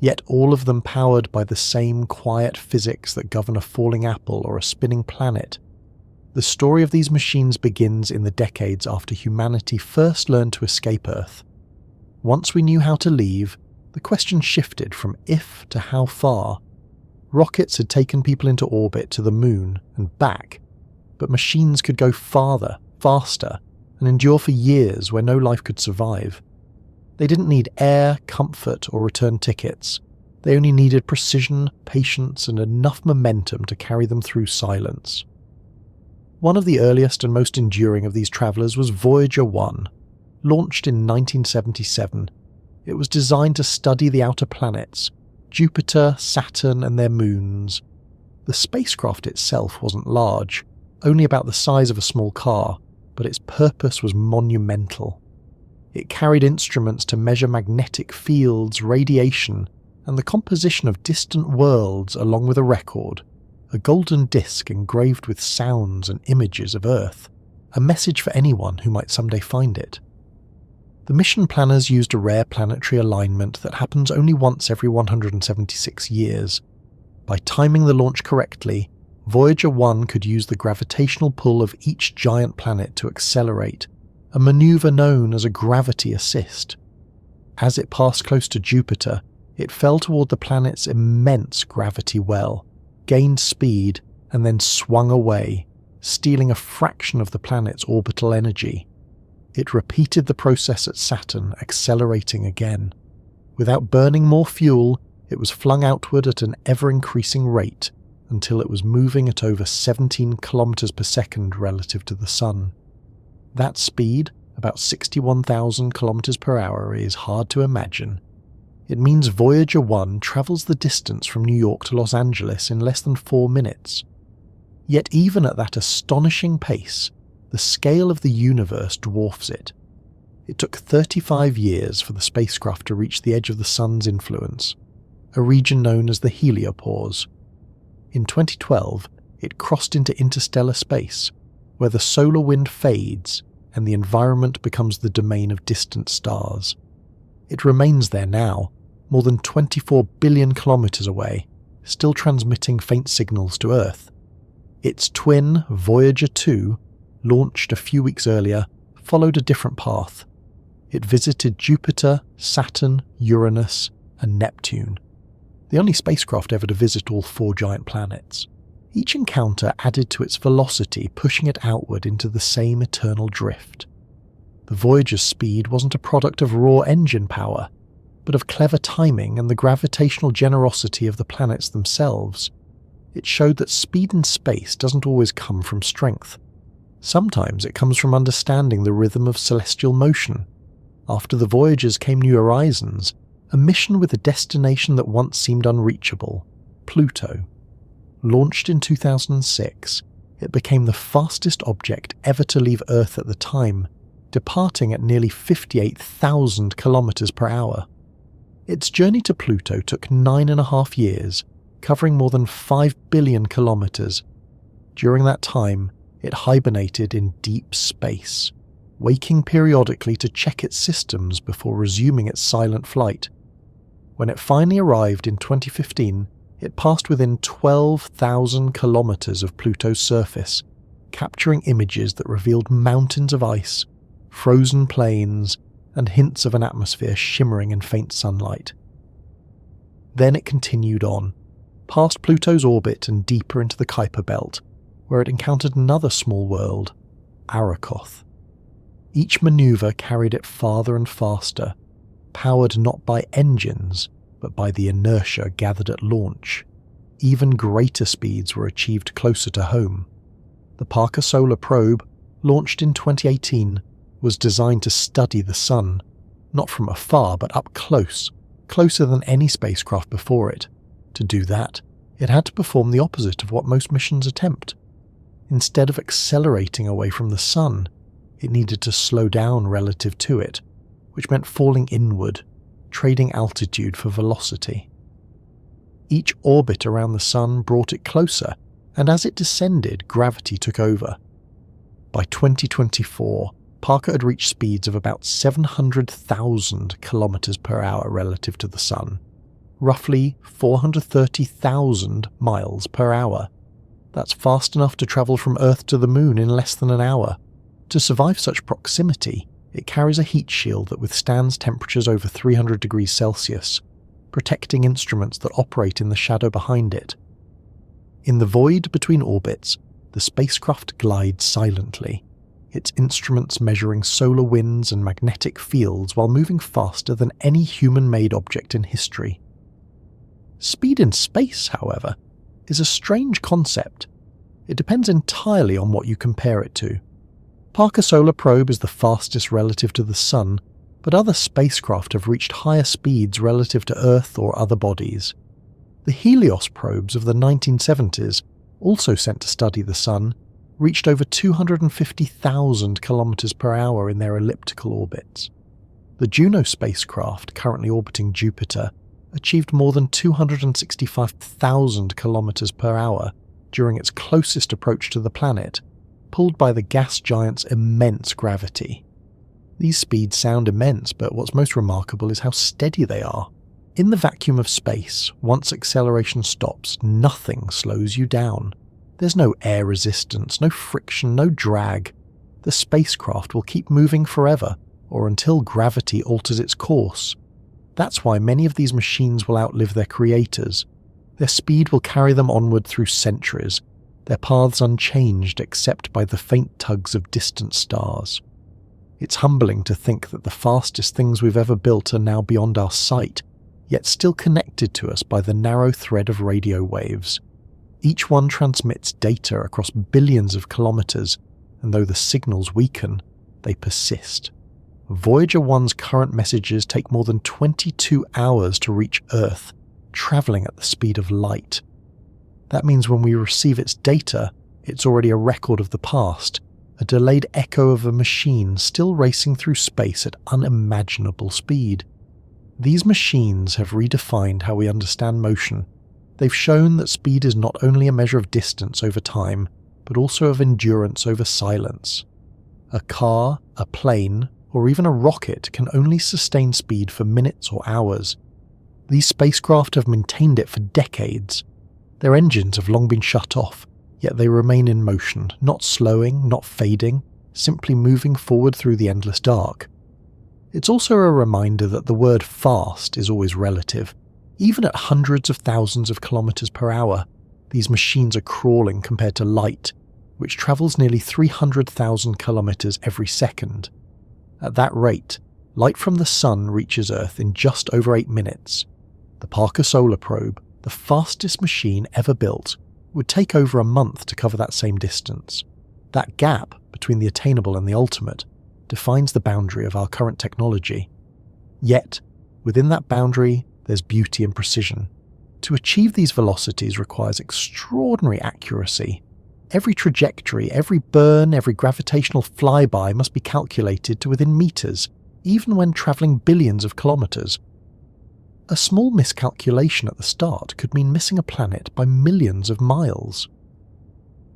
yet all of them powered by the same quiet physics that govern a falling apple or a spinning planet. The story of these machines begins in the decades after humanity first learned to escape Earth. Once we knew how to leave, the question shifted from if to how far. Rockets had taken people into orbit to the moon and back, but machines could go farther, faster, and endure for years where no life could survive. They didn't need air, comfort, or return tickets. They only needed precision, patience, and enough momentum to carry them through silence. One of the earliest and most enduring of these travellers was Voyager 1. Launched in 1977, it was designed to study the outer planets, Jupiter, Saturn, and their moons. The spacecraft itself wasn't large, only about the size of a small car, but its purpose was monumental. It carried instruments to measure magnetic fields, radiation, and the composition of distant worlds, along with a record, a golden disc engraved with sounds and images of Earth, a message for anyone who might someday find it. The mission planners used a rare planetary alignment that happens only once every 176 years. By timing the launch correctly, Voyager 1 could use the gravitational pull of each giant planet to accelerate, a maneuver known as a gravity assist. As it passed close to Jupiter, it fell toward the planet's immense gravity well, gained speed, and then swung away, stealing a fraction of the planet's orbital energy. It repeated the process at Saturn, accelerating again. Without burning more fuel, it was flung outward at an ever-increasing rate until it was moving at over 17 kilometers per second relative to the Sun. That speed, about 61,000 kilometers per hour, is hard to imagine. It means Voyager 1 travels the distance from New York to Los Angeles in less than 4 minutes. Yet even at that astonishing pace, the scale of the universe dwarfs it. It took 35 years for the spacecraft to reach the edge of the Sun's influence, a region known as the heliopause. In 2012, it crossed into interstellar space, where the solar wind fades and the environment becomes the domain of distant stars. It remains there now, more than 24 billion kilometers away, still transmitting faint signals to Earth. Its twin, Voyager 2, launched a few weeks earlier, followed a different path. It visited Jupiter, Saturn, Uranus, and Neptune, the only spacecraft ever to visit all 4 giant planets. Each encounter added to its velocity, pushing it outward into the same eternal drift. The Voyager's speed wasn't a product of raw engine power, but of clever timing and the gravitational generosity of the planets themselves. It showed that speed in space doesn't always come from strength. Sometimes it comes from understanding the rhythm of celestial motion. After the Voyagers came New Horizons, a mission with a destination that once seemed unreachable, Pluto. Launched in 2006, it became the fastest object ever to leave Earth at the time, departing at nearly 58,000 kilometers per hour. Its journey to Pluto took 9.5 years, covering more than 5 billion kilometers. During that time, it hibernated in deep space, waking periodically to check its systems before resuming its silent flight. When it finally arrived in 2015, it passed within 12,000 kilometers of Pluto's surface, capturing images that revealed mountains of ice, frozen plains, and hints of an atmosphere shimmering in faint sunlight. Then it continued on, past Pluto's orbit and deeper into the Kuiper belt, where it encountered another small world, Arrokoth. Each maneuver carried it farther and faster, powered not by engines, but by the inertia gathered at launch. Even greater speeds were achieved closer to home. The Parker Solar Probe, launched in 2018, was designed to study the Sun, not from afar but up close, closer than any spacecraft before it. To do that, it had to perform the opposite of what most missions attempt. Instead of accelerating away from the Sun, it needed to slow down relative to it, which meant falling inward, trading altitude for velocity. Each orbit around the Sun brought it closer, and as it descended, gravity took over. By 2024, Parker had reached speeds of about 700,000 kilometers per hour relative to the Sun, roughly 430,000 miles per hour. That's fast enough to travel from Earth to the Moon in less than an hour. To survive such proximity, it carries a heat shield that withstands temperatures over 300 degrees Celsius, protecting instruments that operate in the shadow behind it. In the void between orbits, the spacecraft glides silently, its instruments measuring solar winds and magnetic fields while moving faster than any human-made object in history. Speed in space, however, is a strange concept. It depends entirely on what you compare it to. Parker Solar Probe is the fastest relative to the Sun, but other spacecraft have reached higher speeds relative to Earth or other bodies. The Helios probes of the 1970s, also sent to study the Sun, reached over 250,000 kilometers per hour in their elliptical orbits. The Juno spacecraft, currently orbiting Jupiter, achieved more than 265,000 kilometers per hour during its closest approach to the planet, pulled by the gas giant's immense gravity. These speeds sound immense, but what's most remarkable is how steady they are. In the vacuum of space, once acceleration stops, nothing slows you down. There's no air resistance, no friction, no drag. The spacecraft will keep moving forever, or until gravity alters its course. That's why many of these machines will outlive their creators. Their speed will carry them onward through centuries, their paths unchanged except by the faint tugs of distant stars. It's humbling to think that the fastest things we've ever built are now beyond our sight, yet still connected to us by the narrow thread of radio waves. Each one transmits data across billions of kilometers, and though the signals weaken, they persist. Voyager 1's current messages take more than 22 hours to reach Earth, traveling at the speed of light. That means when we receive its data, it's already a record of the past, a delayed echo of a machine still racing through space at unimaginable speed. These machines have redefined how we understand motion. They've shown that speed is not only a measure of distance over time, but also of endurance over silence. A car, a plane, or even a rocket can only sustain speed for minutes or hours. These spacecraft have maintained it for decades. Their engines have long been shut off, yet they remain in motion, not slowing, not fading, simply moving forward through the endless dark. It's also a reminder that the word fast is always relative. Even at hundreds of thousands of kilometers per hour, these machines are crawling compared to light, which travels nearly 300,000 kilometers every second. At that rate, light from the Sun reaches Earth in just over 8 minutes. The Parker Solar Probe, the fastest machine ever built, would take over a month to cover that same distance. That gap between the attainable and the ultimate defines the boundary of our current technology. Yet, Within that boundary, there's beauty and precision. To achieve these velocities requires extraordinary accuracy. Every trajectory, every burn, every gravitational flyby must be calculated to within meters, even when travelling billions of kilometres. A small miscalculation at the start could mean missing a planet by millions of miles.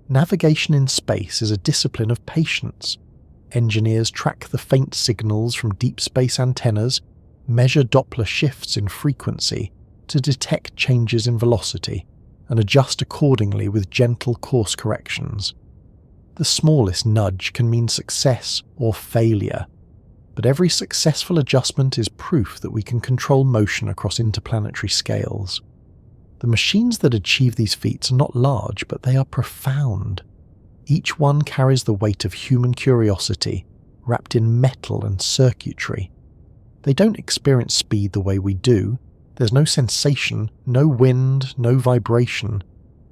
Navigation in space is a discipline of patience. Engineers track the faint signals from deep space antennas, measure Doppler shifts in frequency to detect changes in velocity, and adjust accordingly with gentle course corrections. The smallest nudge can mean success or failure, but every successful adjustment is proof that we can control motion across interplanetary scales. The machines that achieve these feats are not large, but they are profound. Each one carries the weight of human curiosity, wrapped in metal and circuitry. They don't experience speed the way we do. There's no sensation, no wind, no vibration,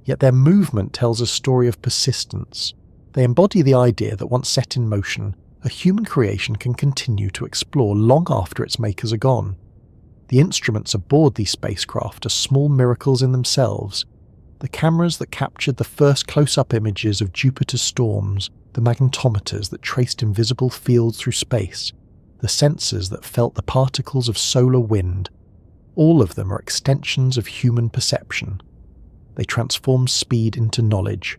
yet their movement tells a story of persistence. They embody the idea that once set in motion, a human creation can continue to explore long after its makers are gone. The instruments aboard these spacecraft are small miracles in themselves. The cameras that captured the first close-up images of Jupiter's storms, the magnetometers that traced invisible fields through space, the sensors that felt the particles of solar wind, all of them are extensions of human perception. They transform speed into knowledge.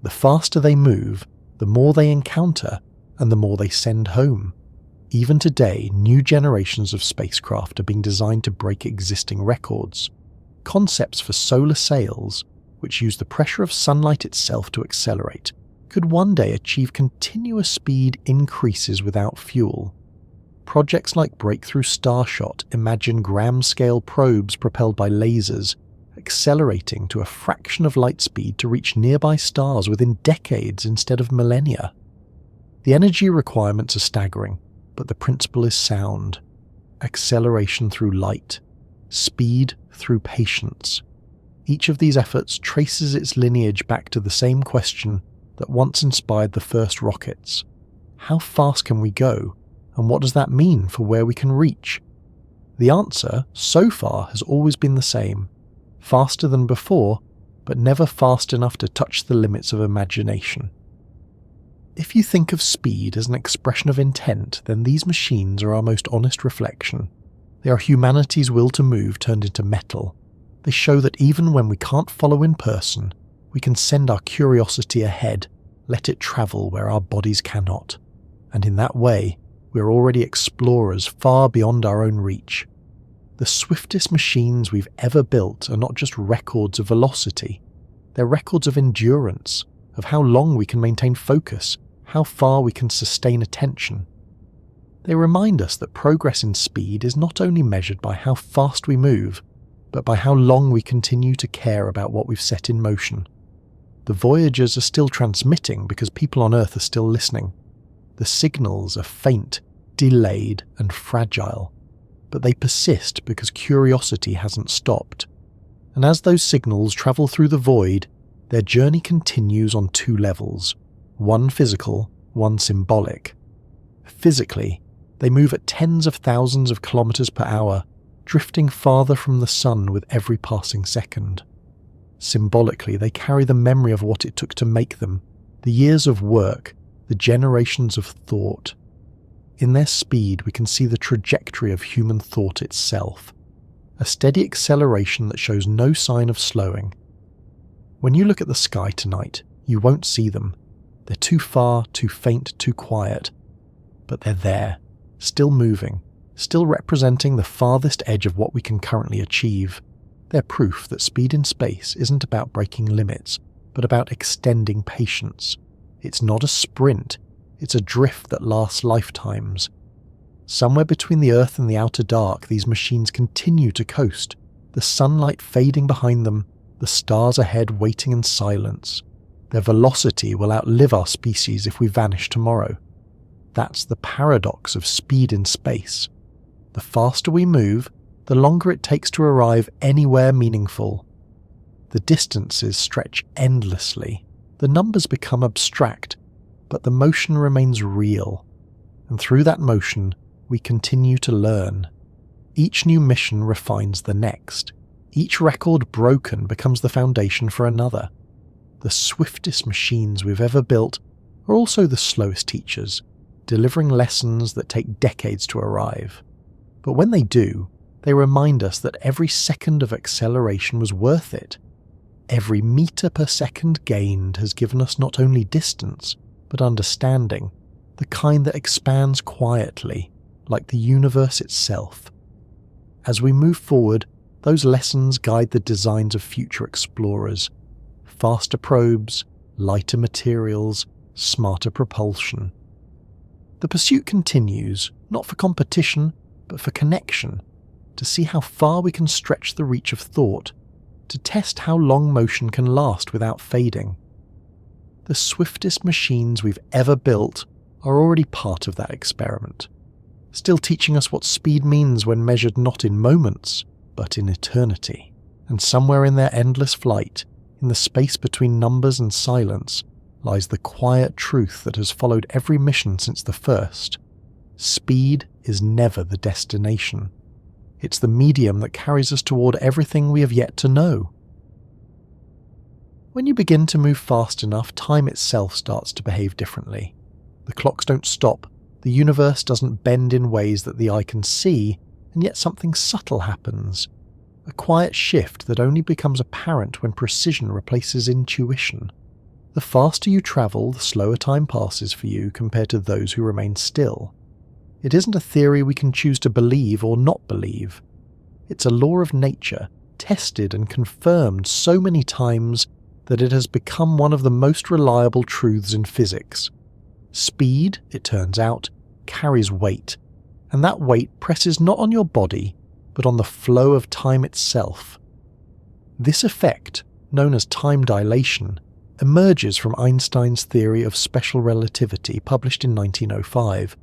The faster they move, the more they encounter, and the more they send home. Even today, new generations of spacecraft are being designed to break existing records. Concepts for solar sails, which use the pressure of sunlight itself to accelerate, could one day achieve continuous speed increases without fuel. Projects like Breakthrough Starshot imagine gram-scale probes propelled by lasers, accelerating to a fraction of light speed to reach nearby stars within decades instead of millennia. The energy requirements are staggering, but the principle is sound. Acceleration through light, speed through patience. Each of these efforts traces its lineage back to the same question that once inspired the first rockets. How fast can we go? And what does that mean for where we can reach? The answer, so far, has always been the same. Faster than before, but never fast enough to touch the limits of imagination. If you think of speed as an expression of intent, then these machines are our most honest reflection. They are humanity's will to move turned into metal. They show that even when we can't follow in person, we can send our curiosity ahead, let it travel where our bodies cannot. And in that way, we're already explorers far beyond our own reach. The swiftest machines we've ever built are not just records of velocity. They're records of endurance, of how long we can maintain focus, how far we can sustain attention. They remind us that progress in speed is not only measured by how fast we move, but by how long we continue to care about what we've set in motion. The Voyagers are still transmitting because people on Earth are still listening. The signals are faint, delayed, and fragile, but they persist because curiosity hasn't stopped. And as those signals travel through the void, their journey continues on two levels, one physical, one symbolic. Physically, they move at tens of thousands of kilometers per hour, drifting farther from the sun with every passing second. Symbolically, they carry the memory of what it took to make them, the years of work, the generations of thought. In their speed, we can see the trajectory of human thought itself, a steady acceleration that shows no sign of slowing. When you look at the sky tonight, you won't see them. They're too far, too faint, too quiet. But they're there, still moving, still representing the farthest edge of what we can currently achieve. They're proof that speed in space isn't about breaking limits, but about extending patience. It's not a sprint, it's a drift that lasts lifetimes. Somewhere between the Earth and the outer dark, these machines continue to coast, the sunlight fading behind them, the stars ahead waiting in silence. Their velocity will outlive our species if we vanish tomorrow. That's the paradox of speed in space. The faster we move, the longer it takes to arrive anywhere meaningful. The distances stretch endlessly, the numbers become abstract, but the motion remains real. And through that motion, we continue to learn. Each new mission refines the next. Each record broken becomes the foundation for another. The swiftest machines we've ever built are also the slowest teachers, delivering lessons that take decades to arrive. But when they do, they remind us that every second of acceleration was worth it. Every meter per second gained has given us not only distance, but understanding, the kind that expands quietly, like the universe itself. As we move forward, those lessons guide the designs of future explorers. Faster probes, lighter materials, smarter propulsion. The pursuit continues, not for competition, but for connection, to see how far we can stretch the reach of thought, to test how long motion can last without fading. The swiftest machines we've ever built are already part of that experiment, still teaching us what speed means when measured not in moments, but in eternity. And somewhere in their endless flight, in the space between numbers and silence, lies the quiet truth that has followed every mission since the first. Speed is never the destination. It's the medium that carries us toward everything we have yet to know. When you begin to move fast enough, time itself starts to behave differently. The clocks don't stop, the universe doesn't bend in ways that the eye can see, and yet something subtle happens. A quiet shift that only becomes apparent when precision replaces intuition. The faster you travel, the slower time passes for you compared to those who remain still. It isn't a theory we can choose to believe or not believe. It's a law of nature, tested and confirmed so many times that it has become one of the most reliable truths in physics. Speed, it turns out, carries weight, and that weight presses not on your body, but on the flow of time itself. This effect, known as time dilation, emerges from Einstein's theory of special relativity published in 1905.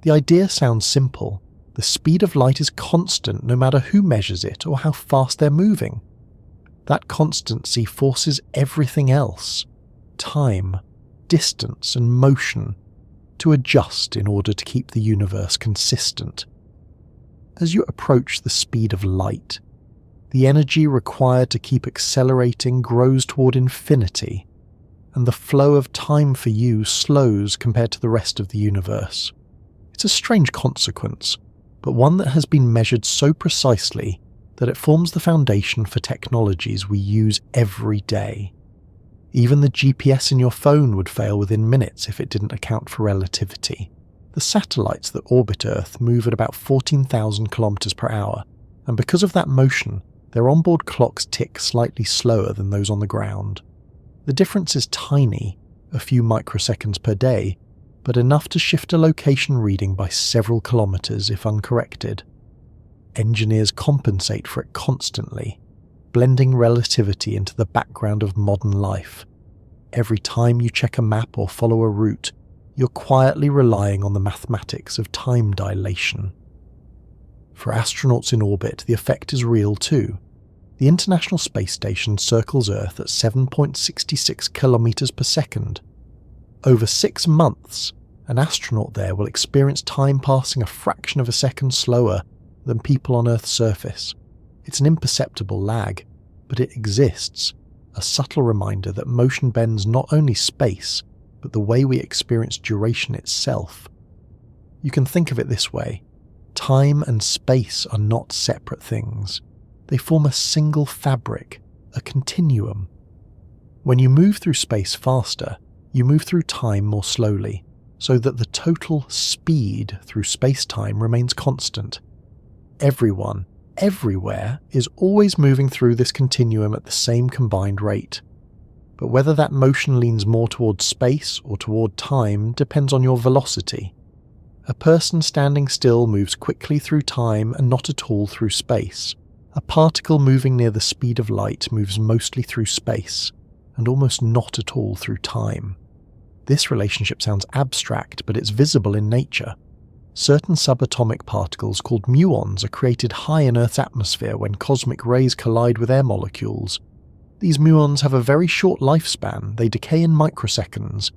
The idea sounds simple. The speed of light is constant no matter who measures it or how fast they're moving. That constancy forces everything else, time, distance and motion, to adjust in order to keep the universe consistent. As you approach the speed of light, the energy required to keep accelerating grows toward infinity, and the flow of time for you slows compared to the rest of the universe. It's a strange consequence, but one that has been measured so precisely that it forms the foundation for technologies we use every day. Even the GPS in your phone would fail within minutes if it didn't account for relativity. The satellites that orbit Earth move at about 14,000 kilometers per hour, and because of that motion, their onboard clocks tick slightly slower than those on the ground. The difference is tiny, a few microseconds per day, but enough to shift a location reading by several kilometers if uncorrected. Engineers compensate for it constantly, blending relativity into the background of modern life. Every time you check a map or follow a route, you're quietly relying on the mathematics of time dilation. For astronauts in orbit, the effect is real too. The International Space Station circles Earth at 7.66 kilometers per second. Over 6 months, an astronaut there will experience time passing a fraction of a second slower than people on Earth's surface. It's an imperceptible lag, but it exists, a subtle reminder that motion bends not only space, but the way we experience duration itself. You can think of it this way. Time and space are not separate things. They form a single fabric, a continuum. When you move through space faster, you move through time more slowly, so that the total speed through space-time remains constant. Everyone, everywhere, is always moving through this continuum at the same combined rate. But whether that motion leans more toward space or toward time depends on your velocity. A person standing still moves quickly through time and not at all through space. A particle moving near the speed of light moves mostly through space, and almost not at all through time. This relationship sounds abstract, but it's visible in nature. Certain subatomic particles called muons are created high in Earth's atmosphere when cosmic rays collide with air molecules. These muons have a very short lifespan, they decay in microseconds.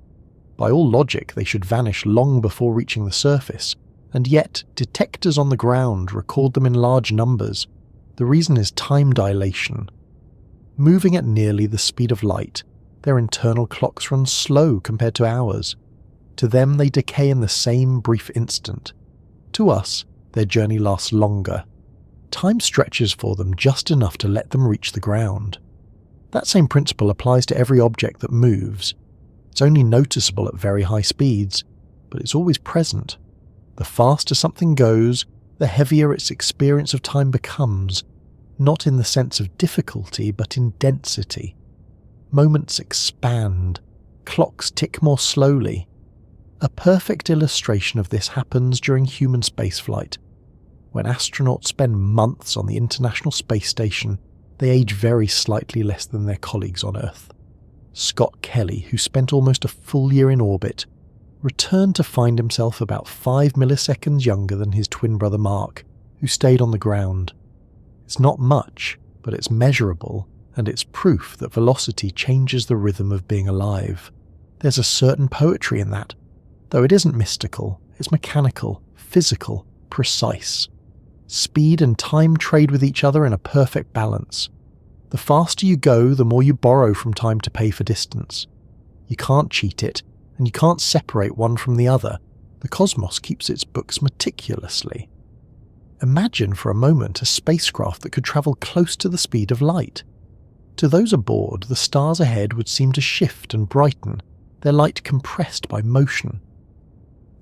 By all logic, they should vanish long before reaching the surface, and yet detectors on the ground record them in large numbers. The reason is time dilation. Moving at nearly the speed of light, their internal clocks run slow compared to ours. To them, they decay in the same brief instant. To us, their journey lasts longer. Time stretches for them just enough to let them reach the ground. That same principle applies to every object that moves. It's only noticeable at very high speeds, but it's always present. The faster something goes, the heavier its experience of time becomes, not in the sense of difficulty, but in density. Moments expand, clocks tick more slowly. A perfect illustration of this happens during human spaceflight. When astronauts spend months on the International Space Station, they age very slightly less than their colleagues on Earth. Scott Kelly, who spent almost a full year in orbit, returned to find himself about 5 milliseconds younger than his twin brother Mark, who stayed on the ground. It's not much, but it's measurable, and it's proof that velocity changes the rhythm of being alive. There's a certain poetry in that, though it isn't mystical, it's mechanical, physical, precise. Speed and time trade with each other in a perfect balance. The faster you go, the more you borrow from time to pay for distance. You can't cheat it, and you can't separate one from the other. The cosmos keeps its books meticulously. Imagine for a moment a spacecraft that could travel close to the speed of light. To those aboard, the stars ahead would seem to shift and brighten, their light compressed by motion.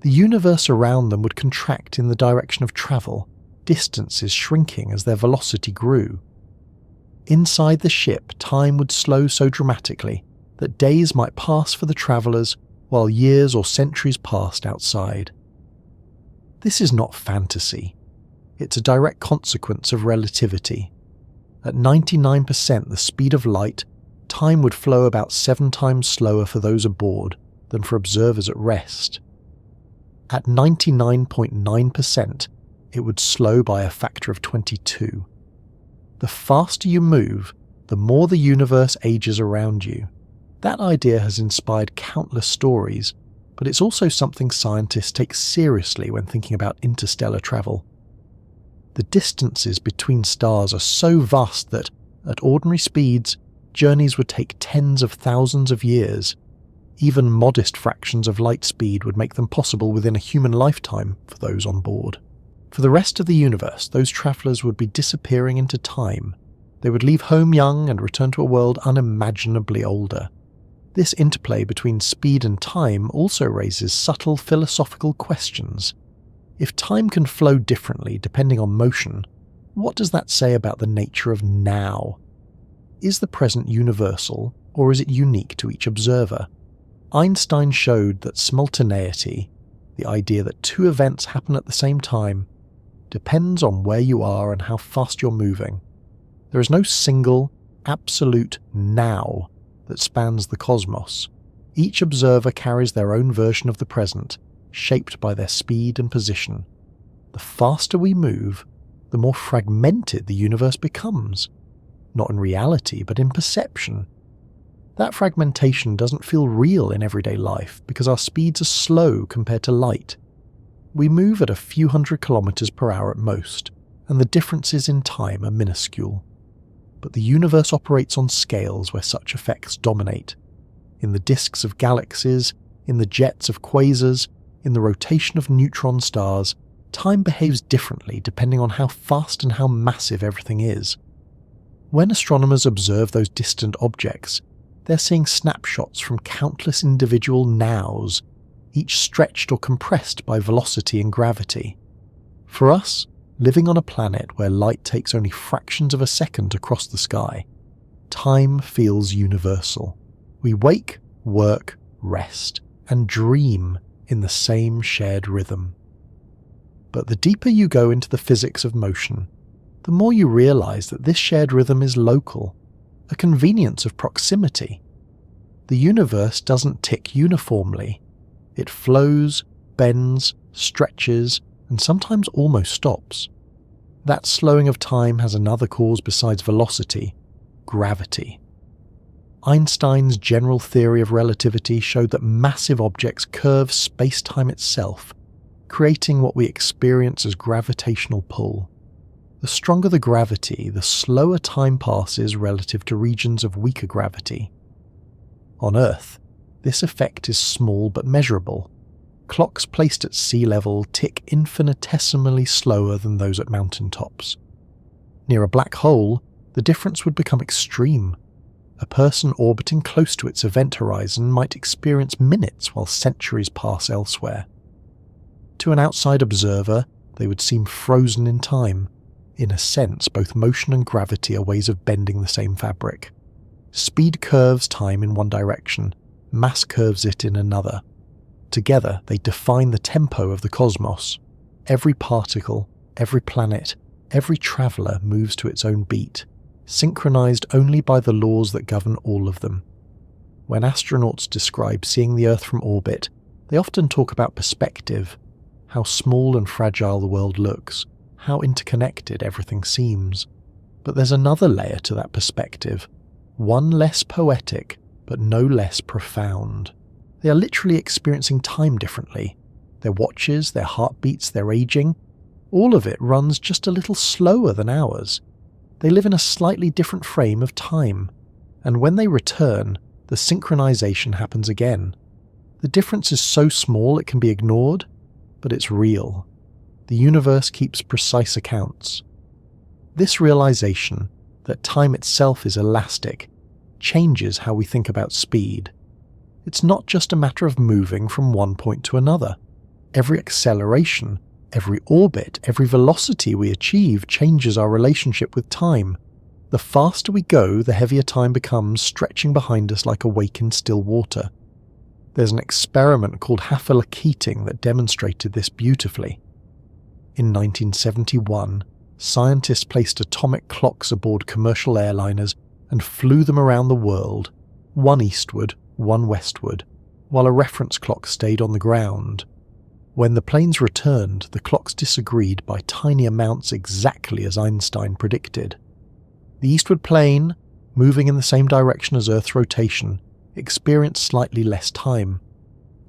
The universe around them would contract in the direction of travel, distances shrinking as their velocity grew. Inside the ship, time would slow so dramatically that days might pass for the travellers while years or centuries passed outside. This is not fantasy. It's a direct consequence of relativity. At 99% the speed of light, time would flow about 7 times slower for those aboard than for observers at rest. At 99.9%, it would slow by a factor of 22. The faster you move, the more the universe ages around you. That idea has inspired countless stories, but it's also something scientists take seriously when thinking about interstellar travel. The distances between stars are so vast that, at ordinary speeds, journeys would take tens of thousands of years. Even modest fractions of light speed would make them possible within a human lifetime for those on board. For the rest of the universe, those travellers would be disappearing into time. They would leave home young and return to a world unimaginably older. This interplay between speed and time also raises subtle philosophical questions. If time can flow differently depending on motion, what does that say about the nature of now? Is the present universal, or is it unique to each observer? Einstein showed that simultaneity, the idea that 2 events happen at the same time, depends on where you are and how fast you're moving. There is no single, absolute now that spans the cosmos. Each observer carries their own version of the present, shaped by their speed and position. The faster we move, the more fragmented the universe becomes. Not in reality, but in perception. That fragmentation doesn't feel real in everyday life because our speeds are slow compared to light. We move at a few hundred kilometers per hour at most, and the differences in time are minuscule. But the universe operates on scales where such effects dominate. In the disks of galaxies, in the jets of quasars, in the rotation of neutron stars, time behaves differently depending on how fast and how massive everything is. When astronomers observe those distant objects, they're seeing snapshots from countless individual nows, each stretched or compressed by velocity and gravity. For us, living on a planet where light takes only fractions of a second to cross the sky, time feels universal. We wake, work, rest, and dream in the same shared rhythm. But the deeper you go into the physics of motion, the more you realize that this shared rhythm is local, a convenience of proximity. The universe doesn't tick uniformly. It flows, bends, stretches, and sometimes almost stops. That slowing of time has another cause besides velocity: gravity. Einstein's general theory of relativity showed that massive objects curve space-time itself, creating what we experience as gravitational pull. The stronger the gravity, the slower time passes relative to regions of weaker gravity. On Earth, this effect is small but measurable. Clocks placed at sea level tick infinitesimally slower than those at mountaintops. Near a black hole, the difference would become extreme. A person orbiting close to its event horizon might experience minutes while centuries pass elsewhere. To an outside observer, they would seem frozen in time. In a sense, both motion and gravity are ways of bending the same fabric. Speed curves time in one direction, mass curves it in another. Together, they define the tempo of the cosmos. Every particle, every planet, every traveller moves to its own beat, synchronized only by the laws that govern all of them. When astronauts describe seeing the Earth from orbit, they often talk about perspective, how small and fragile the world looks, how interconnected everything seems. But there's another layer to that perspective, one less poetic, but no less profound. They are literally experiencing time differently. Their watches, their heartbeats, their aging, all of it runs just a little slower than ours. They live in a slightly different frame of time, and when they return, the synchronization happens again. The difference is so small it can be ignored, but it's real. The universe keeps precise accounts. This realization that time itself is elastic changes how we think about speed. It's not just a matter of moving from one point to another. Every acceleration, every orbit, every velocity we achieve changes our relationship with time. The faster we go, the heavier time becomes, stretching behind us like a wake in still water. There's an experiment called Haffler-Keating that demonstrated this beautifully. In 1971, scientists placed atomic clocks aboard commercial airliners and flew them around the world, one eastward, one westward, while a reference clock stayed on the ground. When the planes returned, the clocks disagreed by tiny amounts exactly as Einstein predicted. The eastward plane, moving in the same direction as Earth's rotation, experienced slightly less time.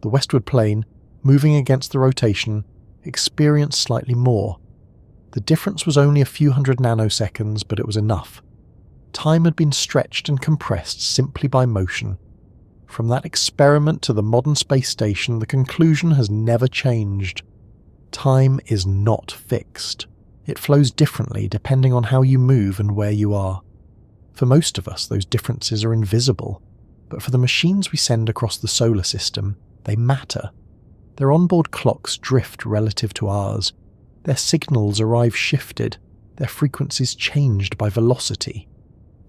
The westward plane, moving against the rotation, experienced slightly more. The difference was only a few hundred nanoseconds, but it was enough. Time had been stretched and compressed simply by motion. From that experiment to the modern space station, the conclusion has never changed. Time is not fixed. It flows differently depending on how you move and where you are. For most of us, those differences are invisible, but for the machines we send across the solar system, they matter. Their onboard clocks drift relative to ours. Their signals arrive shifted, their frequencies changed by velocity.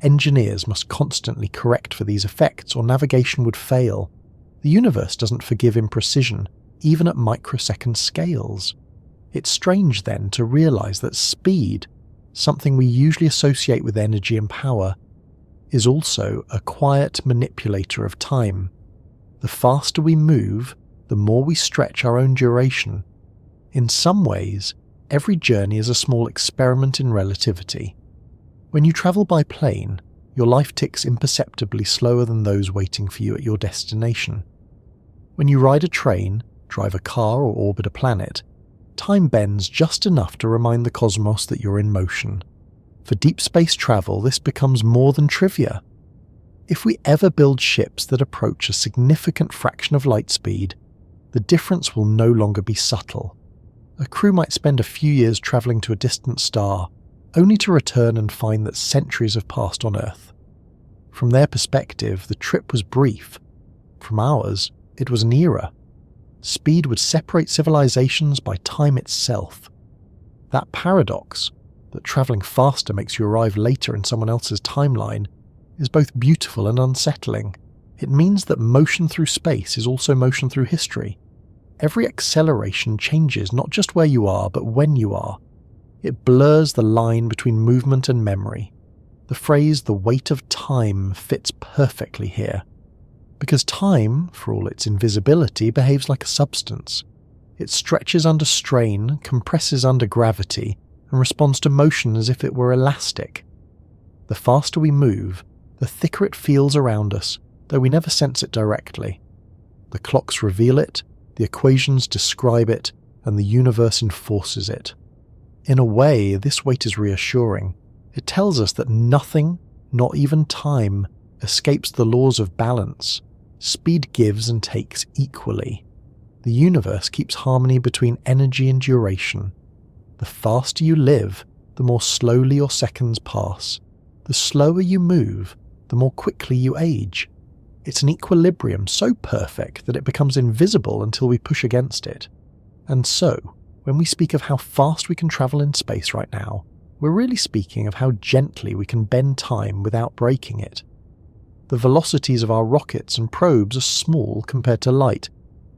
Engineers must constantly correct for these effects or navigation would fail. The universe doesn't forgive imprecision, even at microsecond scales. It's strange then to realize that speed, something we usually associate with energy and power, is also a quiet manipulator of time. The faster we move, the more we stretch our own duration. In some ways, every journey is a small experiment in relativity. When you travel by plane, your life ticks imperceptibly slower than those waiting for you at your destination. When you ride a train, drive a car or orbit a planet, time bends just enough to remind the cosmos that you're in motion. For deep space travel, this becomes more than trivia. If we ever build ships that approach a significant fraction of light speed, the difference will no longer be subtle. A crew might spend a few years travelling to a distant star, only to return and find that centuries have passed on Earth. From their perspective, the trip was brief. From ours, it was an era. Speed would separate civilizations by time itself. That paradox, that travelling faster makes you arrive later in someone else's timeline, is both beautiful and unsettling. It means that motion through space is also motion through history. Every acceleration changes not just where you are, but when you are. It blurs the line between movement and memory. The phrase "the weight of time" fits perfectly here. Because time, for all its invisibility, behaves like a substance. It stretches under strain, compresses under gravity, and responds to motion as if it were elastic. The faster we move, the thicker it feels around us, though we never sense it directly. The clocks reveal it, the equations describe it, and the universe enforces it. In a way, this weight is reassuring. It tells us that nothing, not even time, escapes the laws of balance. Speed gives and takes equally. The universe keeps harmony between energy and duration. The faster you live, the more slowly your seconds pass. The slower you move, the more quickly you age. It's an equilibrium so perfect that it becomes invisible until we push against it. And so, when we speak of how fast we can travel in space right now, we're really speaking of how gently we can bend time without breaking it. The velocities of our rockets and probes are small compared to light,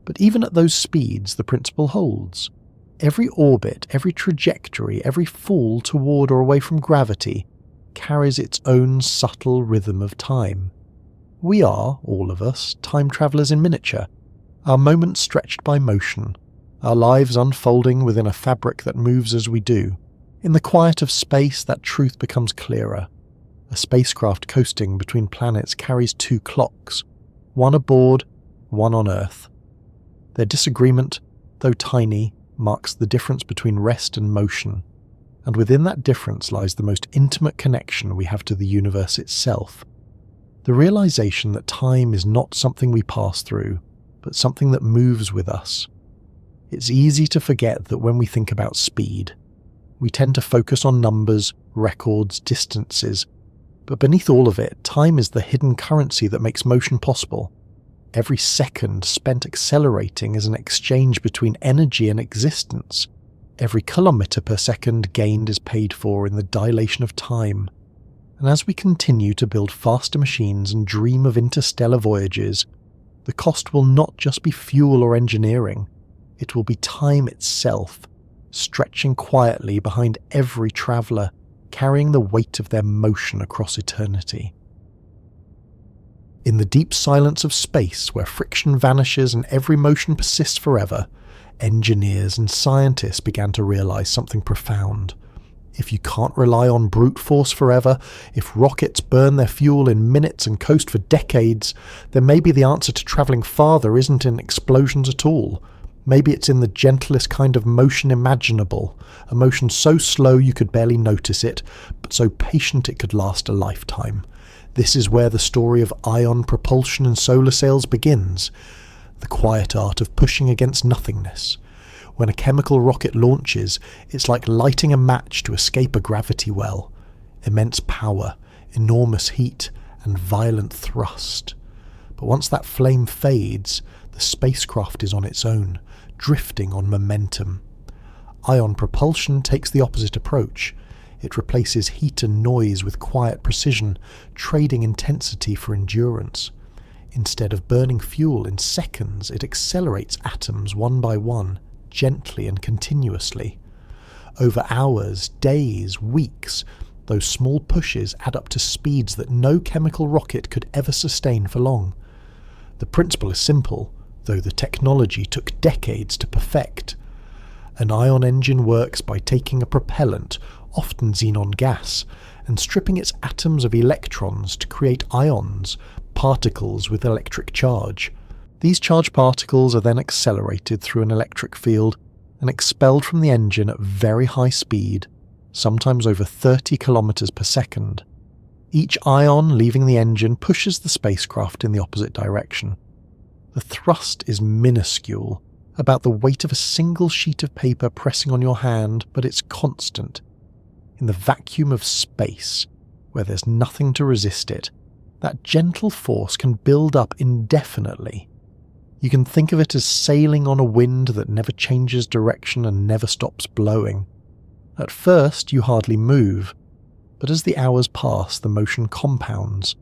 but even at those speeds the principle holds. Every orbit, every trajectory, every fall toward or away from gravity carries its own subtle rhythm of time. We are, all of us, time travellers in miniature, our moments stretched by motion, our lives unfolding within a fabric that moves as we do. In the quiet of space, that truth becomes clearer. A spacecraft coasting between planets carries two clocks, one aboard, one on Earth. Their disagreement, though tiny, marks the difference between rest and motion, and within that difference lies the most intimate connection we have to the universe itself. The realization that time is not something we pass through, but something that moves with us. It's easy to forget that when we think about speed, we tend to focus on numbers, records, distances, but beneath all of it, time is the hidden currency that makes motion possible. Every second spent accelerating is an exchange between energy and existence. Every kilometre per second gained is paid for in the dilation of time. And as we continue to build faster machines and dream of interstellar voyages, the cost will not just be fuel or engineering, it will be time itself, stretching quietly behind every traveller, carrying the weight of their motion across eternity. In the deep silence of space, where friction vanishes and every motion persists forever, engineers and scientists began to realise something profound. If you can't rely on brute force forever, if rockets burn their fuel in minutes and coast for decades, then maybe the answer to travelling farther isn't in explosions at all. Maybe it's in the gentlest kind of motion imaginable, a motion so slow you could barely notice it, but so patient it could last a lifetime. This is where the story of ion propulsion and solar sails begins, the quiet art of pushing against nothingness. When a chemical rocket launches, it's like lighting a match to escape a gravity well. Immense power, enormous heat, and violent thrust. But once that flame fades, the spacecraft is on its own, drifting on momentum. Ion propulsion takes the opposite approach. It replaces heat and noise with quiet precision, trading intensity for endurance. Instead of burning fuel in seconds, it accelerates atoms one by one, gently and continuously. Over hours, days, weeks, those small pushes add up to speeds that no chemical rocket could ever sustain for long. The principle is simple, though the technology took decades to perfect. An ion engine works by taking a propellant, often xenon gas, and stripping its atoms of electrons to create ions, particles with electric charge. These charged particles are then accelerated through an electric field and expelled from the engine at very high speed, sometimes over 30 kilometers per second. Each ion leaving the engine pushes the spacecraft in the opposite direction. The thrust is minuscule, about the weight of a single sheet of paper pressing on your hand, but it's constant. In the vacuum of space, where there's nothing to resist it, that gentle force can build up indefinitely. You can think of it as sailing on a wind that never changes direction and never stops blowing. At first, you hardly move, but as the hours pass, the motion compounds.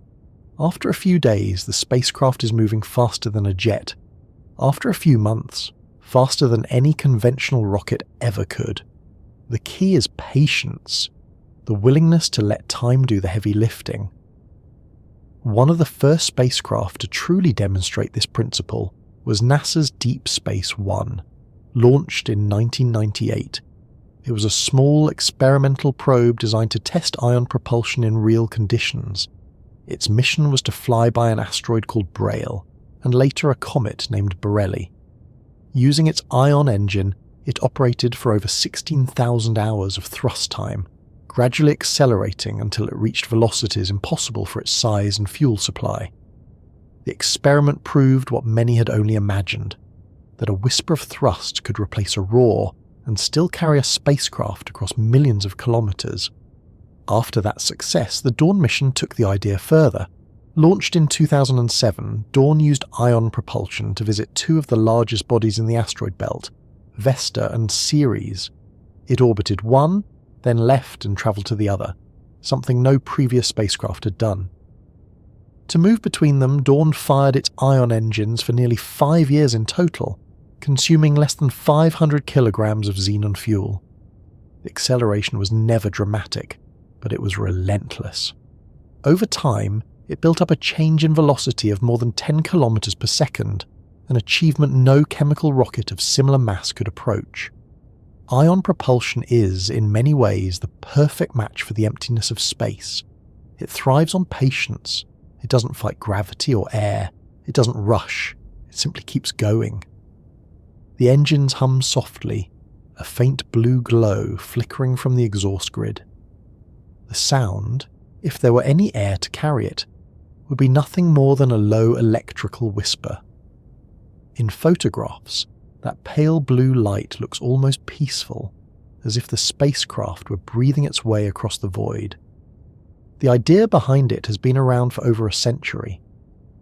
After a few days, the spacecraft is moving faster than a jet. After a few months, faster than any conventional rocket ever could. The key is patience, the willingness to let time do the heavy lifting. One of the first spacecraft to truly demonstrate this principle was NASA's Deep Space One, launched in 1998. It was a small experimental probe designed to test ion propulsion in real conditions. Its mission was to fly by an asteroid called Braille, and later a comet named Borrelly. Using its ion engine, It operated for over 16,000 hours of thrust time, gradually accelerating until it reached velocities impossible for its size and fuel supply. The experiment proved what many had only imagined, that a whisper of thrust could replace a roar and still carry a spacecraft across millions of kilometers. After that success, the Dawn mission took the idea further. Launched in 2007, Dawn used ion propulsion to visit two of the largest bodies in the asteroid belt, Vesta and Ceres. It orbited one, then left and travelled to the other, something no previous spacecraft had done. To move between them, Dawn fired its ion engines for nearly 5 years in total, consuming less than 500 kilograms of xenon fuel. The acceleration was never dramatic, but it was relentless. Over time, it built up a change in velocity of more than 10 kilometers per second, an achievement no chemical rocket of similar mass could approach. Ion propulsion is, in many ways, the perfect match for the emptiness of space. It thrives on patience. It doesn't fight gravity or air. It doesn't rush. It simply keeps going. The engines hum softly, a faint blue glow flickering from the exhaust grid. The sound, if there were any air to carry it, would be nothing more than a low electrical whisper. In photographs, that pale blue light looks almost peaceful, as if the spacecraft were breathing its way across the void. The idea behind it has been around for over a century.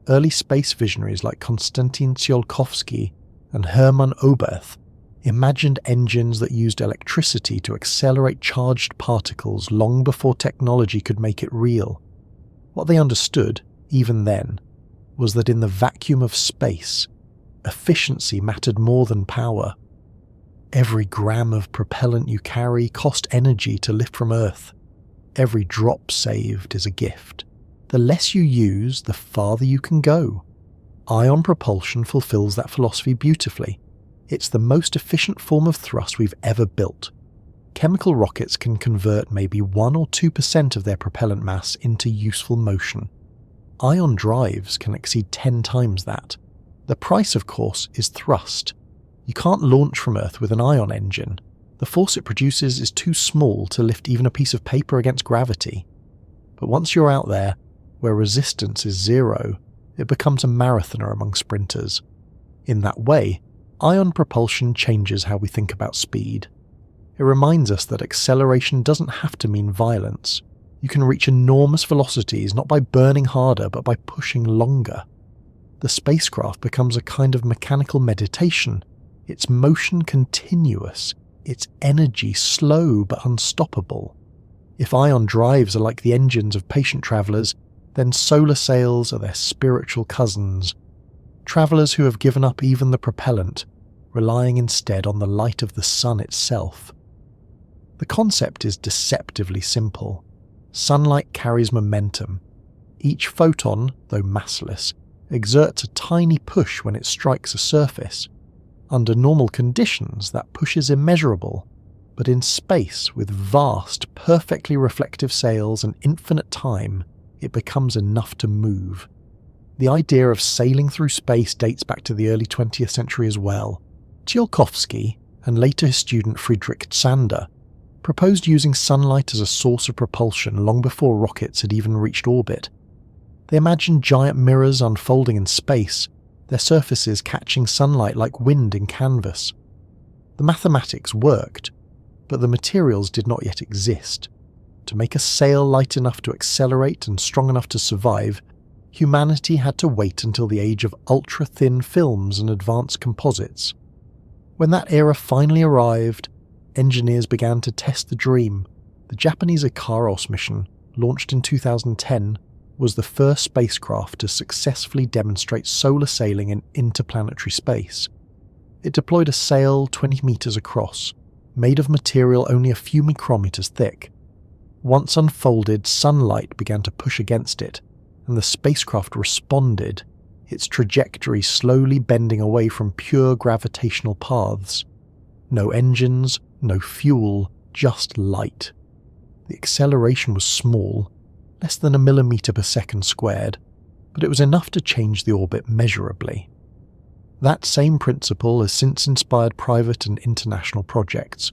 Early space visionaries like Konstantin Tsiolkovsky and Hermann Oberth imagined engines that used electricity to accelerate charged particles long before technology could make it real. What they understood, even then, was that in the vacuum of space, efficiency mattered more than power. Every gram of propellant you carry cost energy to lift from Earth. Every drop saved is a gift. The less you use, the farther you can go. Ion propulsion fulfills that philosophy beautifully. It's the most efficient form of thrust we've ever built. Chemical rockets can convert maybe 1 or 2% of their propellant mass into useful motion. Ion drives can exceed 10 times that. The price, of course, is thrust. You can't launch from Earth with an ion engine. The force it produces is too small to lift even a piece of paper against gravity. But once you're out there, where resistance is zero, it becomes a marathoner among sprinters. In that way, ion propulsion changes how we think about speed. It reminds us that acceleration doesn't have to mean violence. You can reach enormous velocities not by burning harder but by pushing longer. The spacecraft becomes a kind of mechanical meditation, its motion continuous, its energy slow but unstoppable. If ion drives are like the engines of patient travellers, then solar sails are their spiritual cousins. Travellers who have given up even the propellant, relying instead on the light of the sun itself. The concept is deceptively simple. Sunlight carries momentum. Each photon, though massless, exerts a tiny push when it strikes a surface. Under normal conditions, that push is immeasurable, but in space, with vast, perfectly reflective sails and infinite time, it becomes enough to move. The idea of sailing through space dates back to the early 20th century as well. Tsiolkovsky, and later his student Friedrich Zander, proposed using sunlight as a source of propulsion long before rockets had even reached orbit. They imagined giant mirrors unfolding in space, their surfaces catching sunlight like wind in canvas. The mathematics worked, but the materials did not yet exist. To make a sail light enough to accelerate and strong enough to survive, humanity had to wait until the age of ultra-thin films and advanced composites. When that era finally arrived, engineers began to test the dream. The Japanese Ikaros mission, launched in 2010, was the first spacecraft to successfully demonstrate solar sailing in interplanetary space. It deployed a sail 20 meters across, made of material only a few micrometers thick. Once unfolded, sunlight began to push against it, and the spacecraft responded, its trajectory slowly bending away from pure gravitational paths. No engines, no fuel, just light. The acceleration was small, less than 1 millimeter per second squared, but it was enough to change the orbit measurably. That same principle has since inspired private and international projects.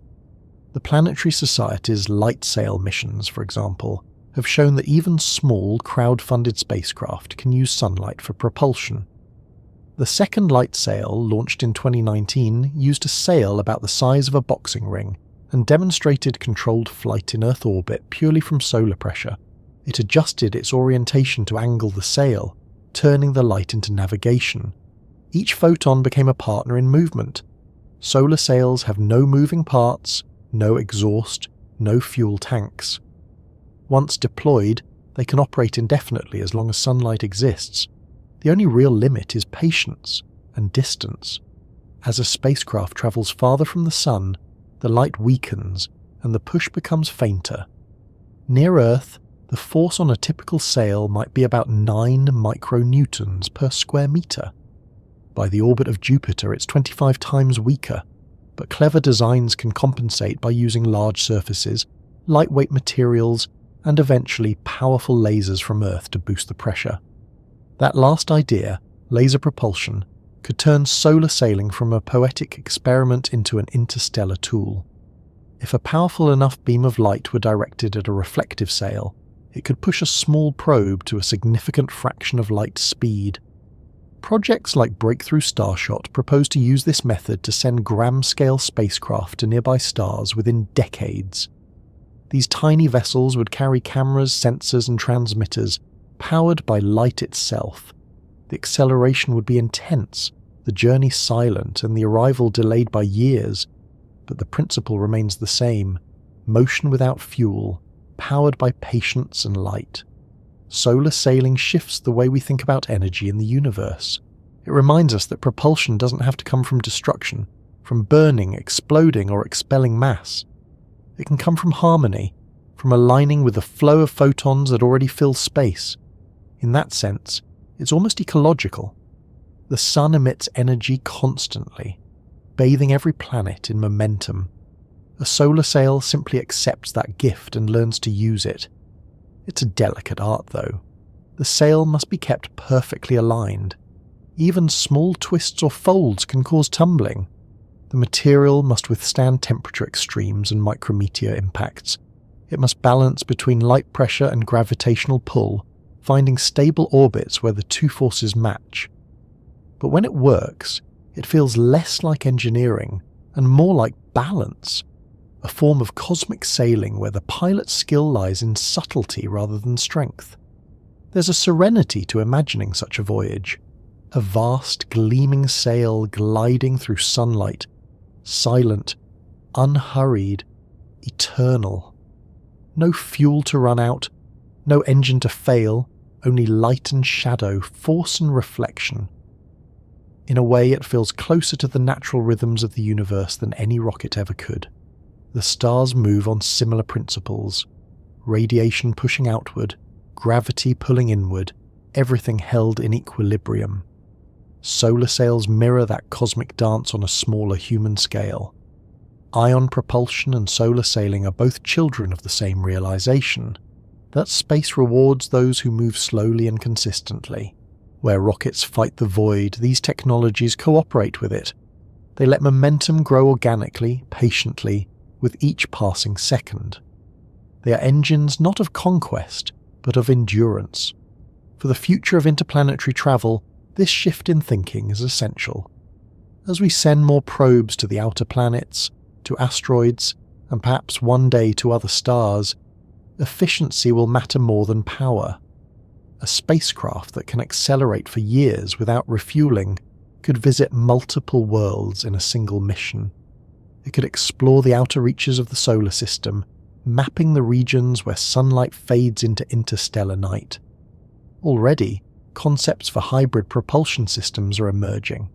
The planetary society's light sail missions, for example, have shown that even small, crowd-funded spacecraft can use sunlight for propulsion. The second light sail, launched in 2019, used a sail about the size of a boxing ring and demonstrated controlled flight in Earth orbit purely from solar pressure. It adjusted its orientation to angle the sail, turning the light into navigation. Each photon became a partner in movement. Solar sails have no moving parts, no exhaust, no fuel tanks. Once deployed, they can operate indefinitely as long as sunlight exists. The only real limit is patience and distance. As a spacecraft travels farther from the sun, the light weakens and the push becomes fainter. Near Earth, the force on a typical sail might be about 9 micronewtons per square meter. By the orbit of Jupiter, it's 25 times weaker, but clever designs can compensate by using large surfaces, lightweight materials, and eventually powerful lasers from Earth to boost the pressure. That last idea, laser propulsion, could turn solar sailing from a poetic experiment into an interstellar tool. If a powerful enough beam of light were directed at a reflective sail, it could push a small probe to a significant fraction of light speed. Projects like Breakthrough Starshot propose to use this method to send gram-scale spacecraft to nearby stars within decades. These tiny vessels would carry cameras, sensors, and transmitters, powered by light itself. The acceleration would be intense, the journey silent, and the arrival delayed by years. But the principle remains the same: motion without fuel, powered by patience and light. Solar sailing shifts the way we think about energy in the universe. It reminds us that propulsion doesn't have to come from destruction, from burning, exploding, or expelling mass. It can come from harmony, from aligning with the flow of photons that already fill space. In that sense, it's almost ecological. The sun emits energy constantly, bathing every planet in momentum. A solar sail simply accepts that gift and learns to use it. It's a delicate art, though. The sail must be kept perfectly aligned. Even small twists or folds can cause tumbling. The material must withstand temperature extremes and micrometeor impacts. It must balance between light pressure and gravitational pull, finding stable orbits where the two forces match. But when it works, it feels less like engineering and more like balance, a form of cosmic sailing where the pilot's skill lies in subtlety rather than strength. There's a serenity to imagining such a voyage, a vast, gleaming sail gliding through sunlight, silent, unhurried, eternal. No fuel to run out, no engine to fail, only light and shadow, force and reflection. In a way, it feels closer to the natural rhythms of the universe than any rocket ever could. The stars move on similar principles: radiation pushing outward, gravity pulling inward, everything held in equilibrium. Solar sails mirror that cosmic dance on a smaller human scale. Ion propulsion and solar sailing are both children of the same realization, that space rewards those who move slowly and consistently. Where rockets fight the void, these technologies cooperate with it. They let momentum grow organically, patiently, with each passing second. They are engines not of conquest, but of endurance. For the future of interplanetary travel, this shift in thinking is essential. As we send more probes to the outer planets, to asteroids, and perhaps one day to other stars, efficiency will matter more than power. A spacecraft that can accelerate for years without refueling could visit multiple worlds in a single mission. It could explore the outer reaches of the solar system, mapping the regions where sunlight fades into interstellar night. Already, concepts for hybrid propulsion systems are emerging,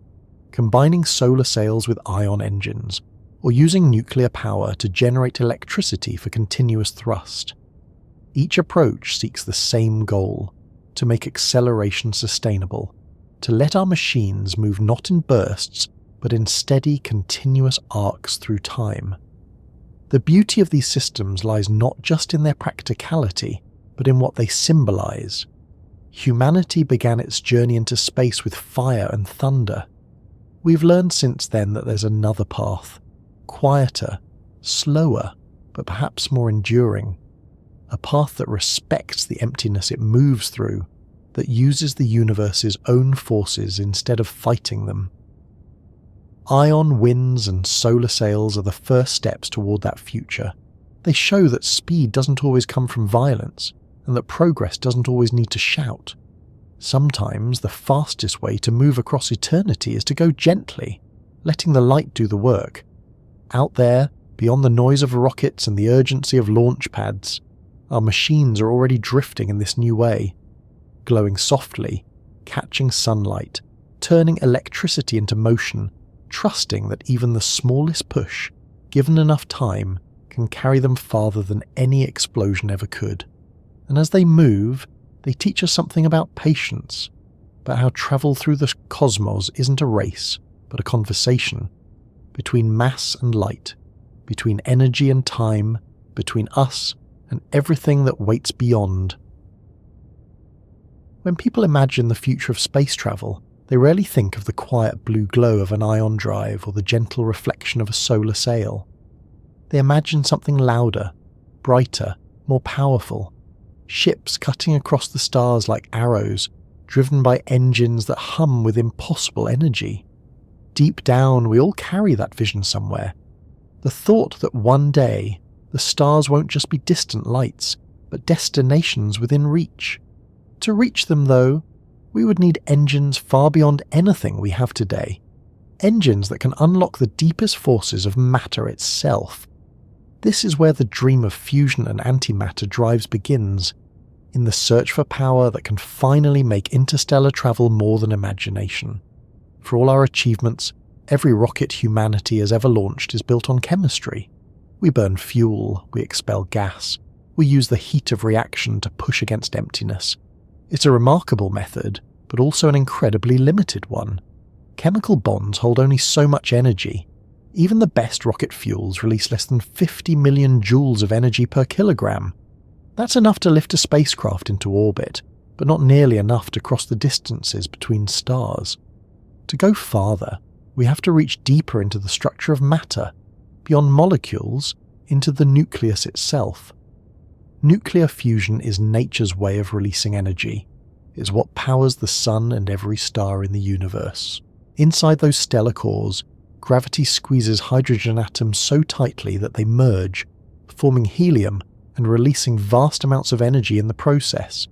combining solar sails with ion engines, or using nuclear power to generate electricity for continuous thrust. Each approach seeks the same goal: to make acceleration sustainable, to let our machines move not in bursts, but in steady, continuous arcs through time. The beauty of these systems lies not just in their practicality, but in what they symbolize. Humanity began its journey into space with fire and thunder. We've learned since then that there's another path, quieter, slower, but perhaps more enduring. A path that respects the emptiness it moves through, that uses the universe's own forces instead of fighting them. Ion winds and solar sails are the first steps toward that future. They show that speed doesn't always come from violence, and that progress doesn't always need to shout. Sometimes the fastest way to move across eternity is to go gently, letting the light do the work. Out there, beyond the noise of rockets and the urgency of launch pads, our machines are already drifting in this new way, glowing softly, catching sunlight, turning electricity into motion, trusting that even the smallest push, given enough time, can carry them farther than any explosion ever could. And as they move, they teach us something about patience, about how travel through the cosmos isn't a race, but a conversation, between mass and light, between energy and time, between us and everything that waits beyond. When people imagine the future of space travel, they rarely think of the quiet blue glow of an ion drive or the gentle reflection of a solar sail. They imagine something louder, brighter, more powerful. Ships cutting across the stars like arrows, driven by engines that hum with impossible energy. Deep down, we all carry that vision somewhere. The thought that one day, the stars won't just be distant lights, but destinations within reach. To reach them, though, we would need engines far beyond anything we have today. Engines that can unlock the deepest forces of matter itself. This is where the dream of fusion and antimatter drives begins, in the search for power that can finally make interstellar travel more than imagination. For all our achievements, every rocket humanity has ever launched is built on chemistry. We burn fuel, we expel gas, we use the heat of reaction to push against emptiness. It's a remarkable method, but also an incredibly limited one. Chemical bonds hold only so much energy. Even the best rocket fuels release less than 50 million joules of energy per kilogram. That's enough to lift a spacecraft into orbit, but not nearly enough to cross the distances between stars. To go farther, we have to reach deeper into the structure of matter, beyond molecules, into the nucleus itself. Nuclear fusion is nature's way of releasing energy. It's what powers the sun and every star in the universe. Inside those stellar cores, gravity squeezes hydrogen atoms so tightly that they merge, forming helium and releasing vast amounts of energy in the process.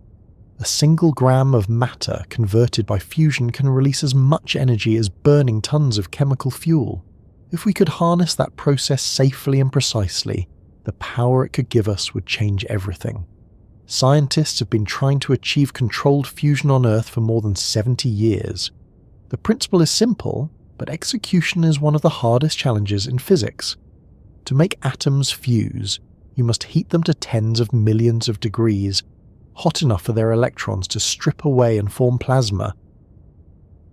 A single gram of matter converted by fusion can release as much energy as burning tons of chemical fuel. If we could harness that process safely and precisely, the power it could give us would change everything. Scientists have been trying to achieve controlled fusion on Earth for more than 70 years. The principle is simple, but execution is one of the hardest challenges in physics. To make atoms fuse, you must heat them to tens of millions of degrees, hot enough for their electrons to strip away and form plasma.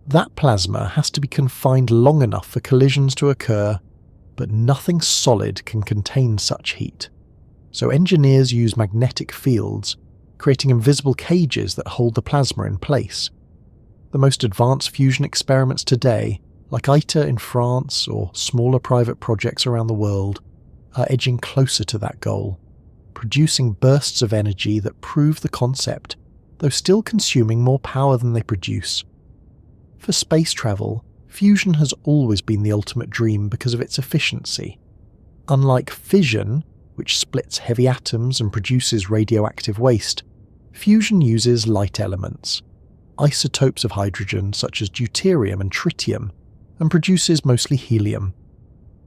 That plasma has to be confined long enough for collisions to occur, but nothing solid can contain such heat. So engineers use magnetic fields, creating invisible cages that hold the plasma in place. The most advanced fusion experiments today, like ITER in France or smaller private projects around the world, are edging closer to that goal, producing bursts of energy that prove the concept, though still consuming more power than they produce. For space travel, fusion has always been the ultimate dream because of its efficiency. Unlike fission, which splits heavy atoms and produces radioactive waste, fusion uses light elements, isotopes of hydrogen such as deuterium and tritium, and produces mostly helium.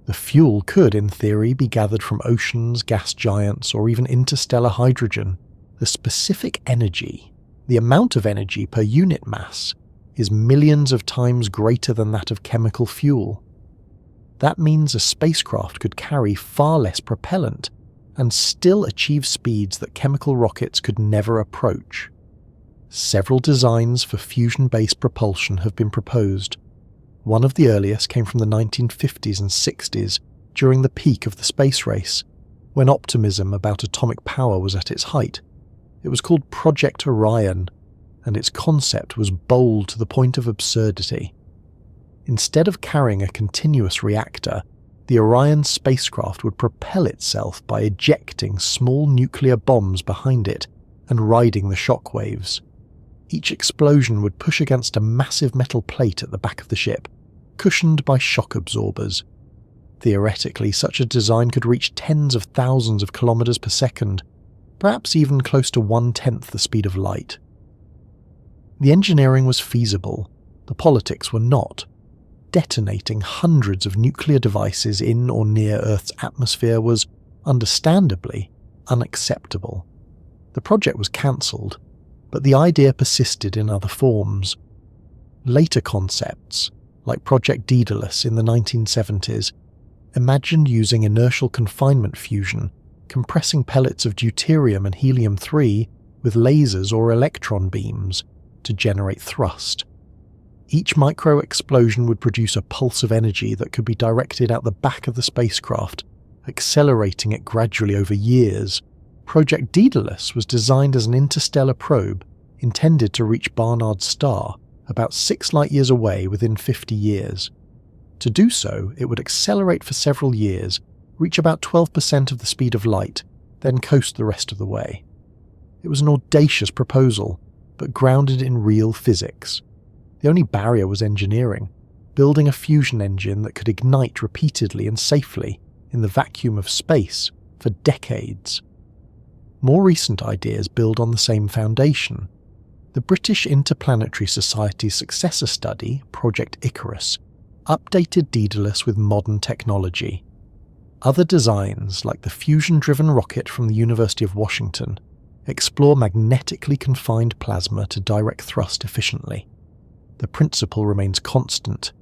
The fuel could, in theory, be gathered from oceans, gas giants, or even interstellar hydrogen. The specific energy, the amount of energy per unit mass, is millions of times greater than that of chemical fuel. That means a spacecraft could carry far less propellant and still achieve speeds that chemical rockets could never approach. Several designs for fusion-based propulsion have been proposed. One of the earliest came from the 1950s and 60s, during the peak of the space race, when optimism about atomic power was at its height. It was called Project Orion, and its concept was bold to the point of absurdity. Instead of carrying a continuous reactor, the Orion spacecraft would propel itself by ejecting small nuclear bombs behind it and riding the shockwaves. Each explosion would push against a massive metal plate at the back of the ship, cushioned by shock absorbers. Theoretically, such a design could reach tens of thousands of kilometers per second, perhaps even close to 1/10 the speed of light. The engineering was feasible, the politics were not. Detonating hundreds of nuclear devices in or near Earth's atmosphere was, understandably, unacceptable. The project was cancelled, but the idea persisted in other forms. Later concepts, like Project Daedalus in the 1970s, imagined using inertial confinement fusion, compressing pellets of deuterium and helium-3 with lasers or electron beams to generate thrust. Each micro-explosion would produce a pulse of energy that could be directed out the back of the spacecraft, accelerating it gradually over years. Project Daedalus was designed as an interstellar probe intended to reach Barnard's star, about 6 light-years away within 50 years. To do so, it would accelerate for several years, reach about 12% of the speed of light, then coast the rest of the way. It was an audacious proposal, but grounded in real physics. The only barrier was engineering, building a fusion engine that could ignite repeatedly and safely in the vacuum of space for decades. More recent ideas build on the same foundation. The British Interplanetary Society's successor study, Project Icarus, updated Daedalus with modern technology. Other designs, like the fusion-driven rocket from the University of Washington, explore magnetically confined plasma to direct thrust efficiently. The principle remains constant: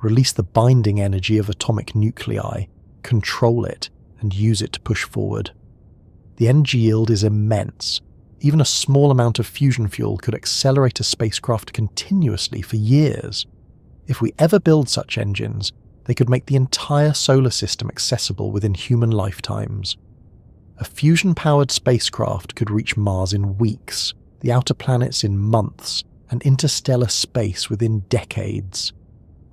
release the binding energy of atomic nuclei, control it, and use it to push forward. The energy yield is immense. Even a small amount of fusion fuel could accelerate a spacecraft continuously for years. If we ever build such engines, they could make the entire solar system accessible within human lifetimes. A fusion-powered spacecraft could reach Mars in weeks, the outer planets in months, and interstellar space within decades.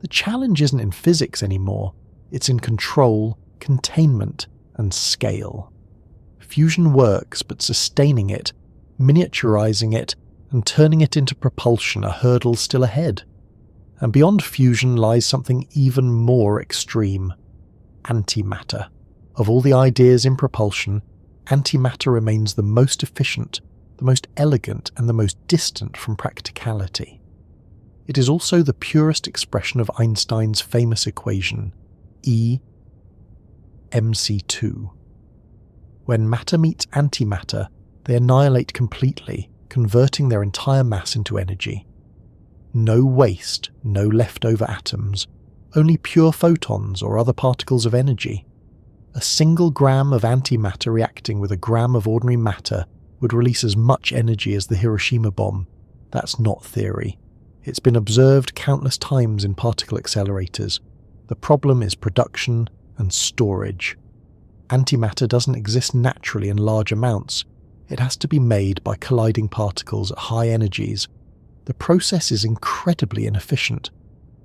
The challenge isn't in physics anymore, it's in control, containment, and scale. Fusion works, but sustaining it, miniaturizing it, and turning it into propulsion are hurdles still ahead. And beyond fusion lies something even more extreme: antimatter. Of all the ideas in propulsion, antimatter remains the most efficient, the most elegant, and the most distant from practicality. It is also the purest expression of Einstein's famous equation, E mc2. When matter meets antimatter, they annihilate completely, converting their entire mass into energy. No waste, no leftover atoms, only pure photons or other particles of energy. A single gram of antimatter reacting with a gram of ordinary matter would release as much energy as the Hiroshima bomb. That's not theory. It's been observed countless times in particle accelerators. The problem is production and storage. Antimatter doesn't exist naturally in large amounts. It has to be made by colliding particles at high energies. The process is incredibly inefficient.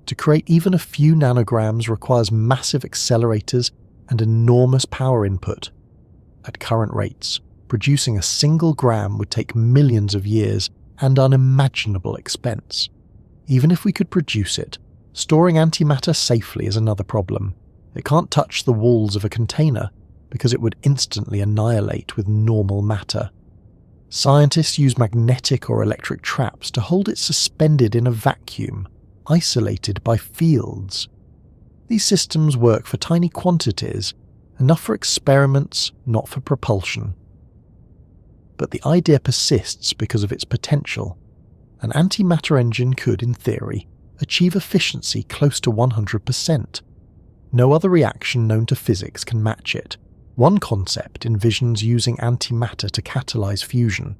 To create even a few nanograms requires massive accelerators and enormous power input. At current rates, producing a single gram would take millions of years and unimaginable expense. Even if we could produce it, storing antimatter safely is another problem. It can't touch the walls of a container because it would instantly annihilate with normal matter. Scientists use magnetic or electric traps to hold it suspended in a vacuum, isolated by fields. These systems work for tiny quantities, enough for experiments, not for propulsion. But the idea persists because of its potential. An antimatter engine could, in theory, achieve efficiency close to 100%. No other reaction known to physics can match it. One concept envisions using antimatter to catalyze fusion,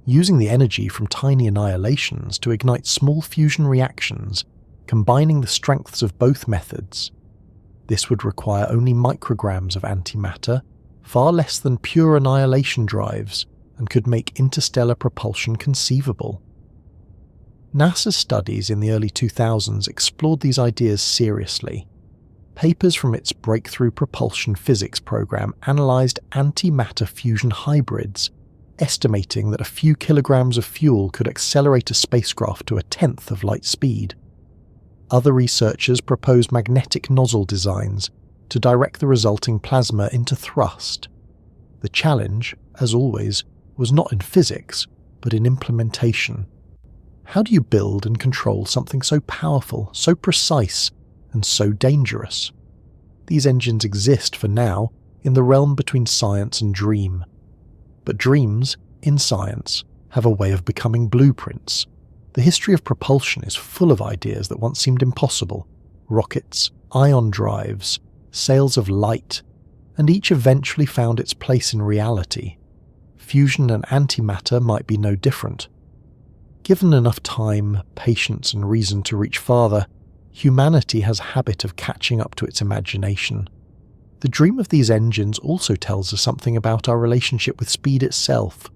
using the energy from tiny annihilations to ignite small fusion reactions, combining the strengths of both methods. This would require only micrograms of antimatter, far less than pure annihilation drives, and could make interstellar propulsion conceivable. NASA's studies in the early 2000s explored these ideas seriously. Papers from its Breakthrough Propulsion Physics program analysed antimatter fusion hybrids, estimating that a few kilograms of fuel could accelerate a spacecraft to 1/10 of light speed. Other researchers proposed magnetic nozzle designs to direct the resulting plasma into thrust. The challenge, as always, was not in physics, but in implementation. How do you build and control something so powerful, so precise, and so dangerous? These engines exist for now in the realm between science and dream. But dreams, in science, have a way of becoming blueprints. The history of propulsion is full of ideas that once seemed impossible: rockets, ion drives, sails of light, and each eventually found its place in reality. Fusion and antimatter might be no different. Given enough time, patience, and reason to reach farther, humanity has a habit of catching up to its imagination. The dream of these engines also tells us something about our relationship with speed itself.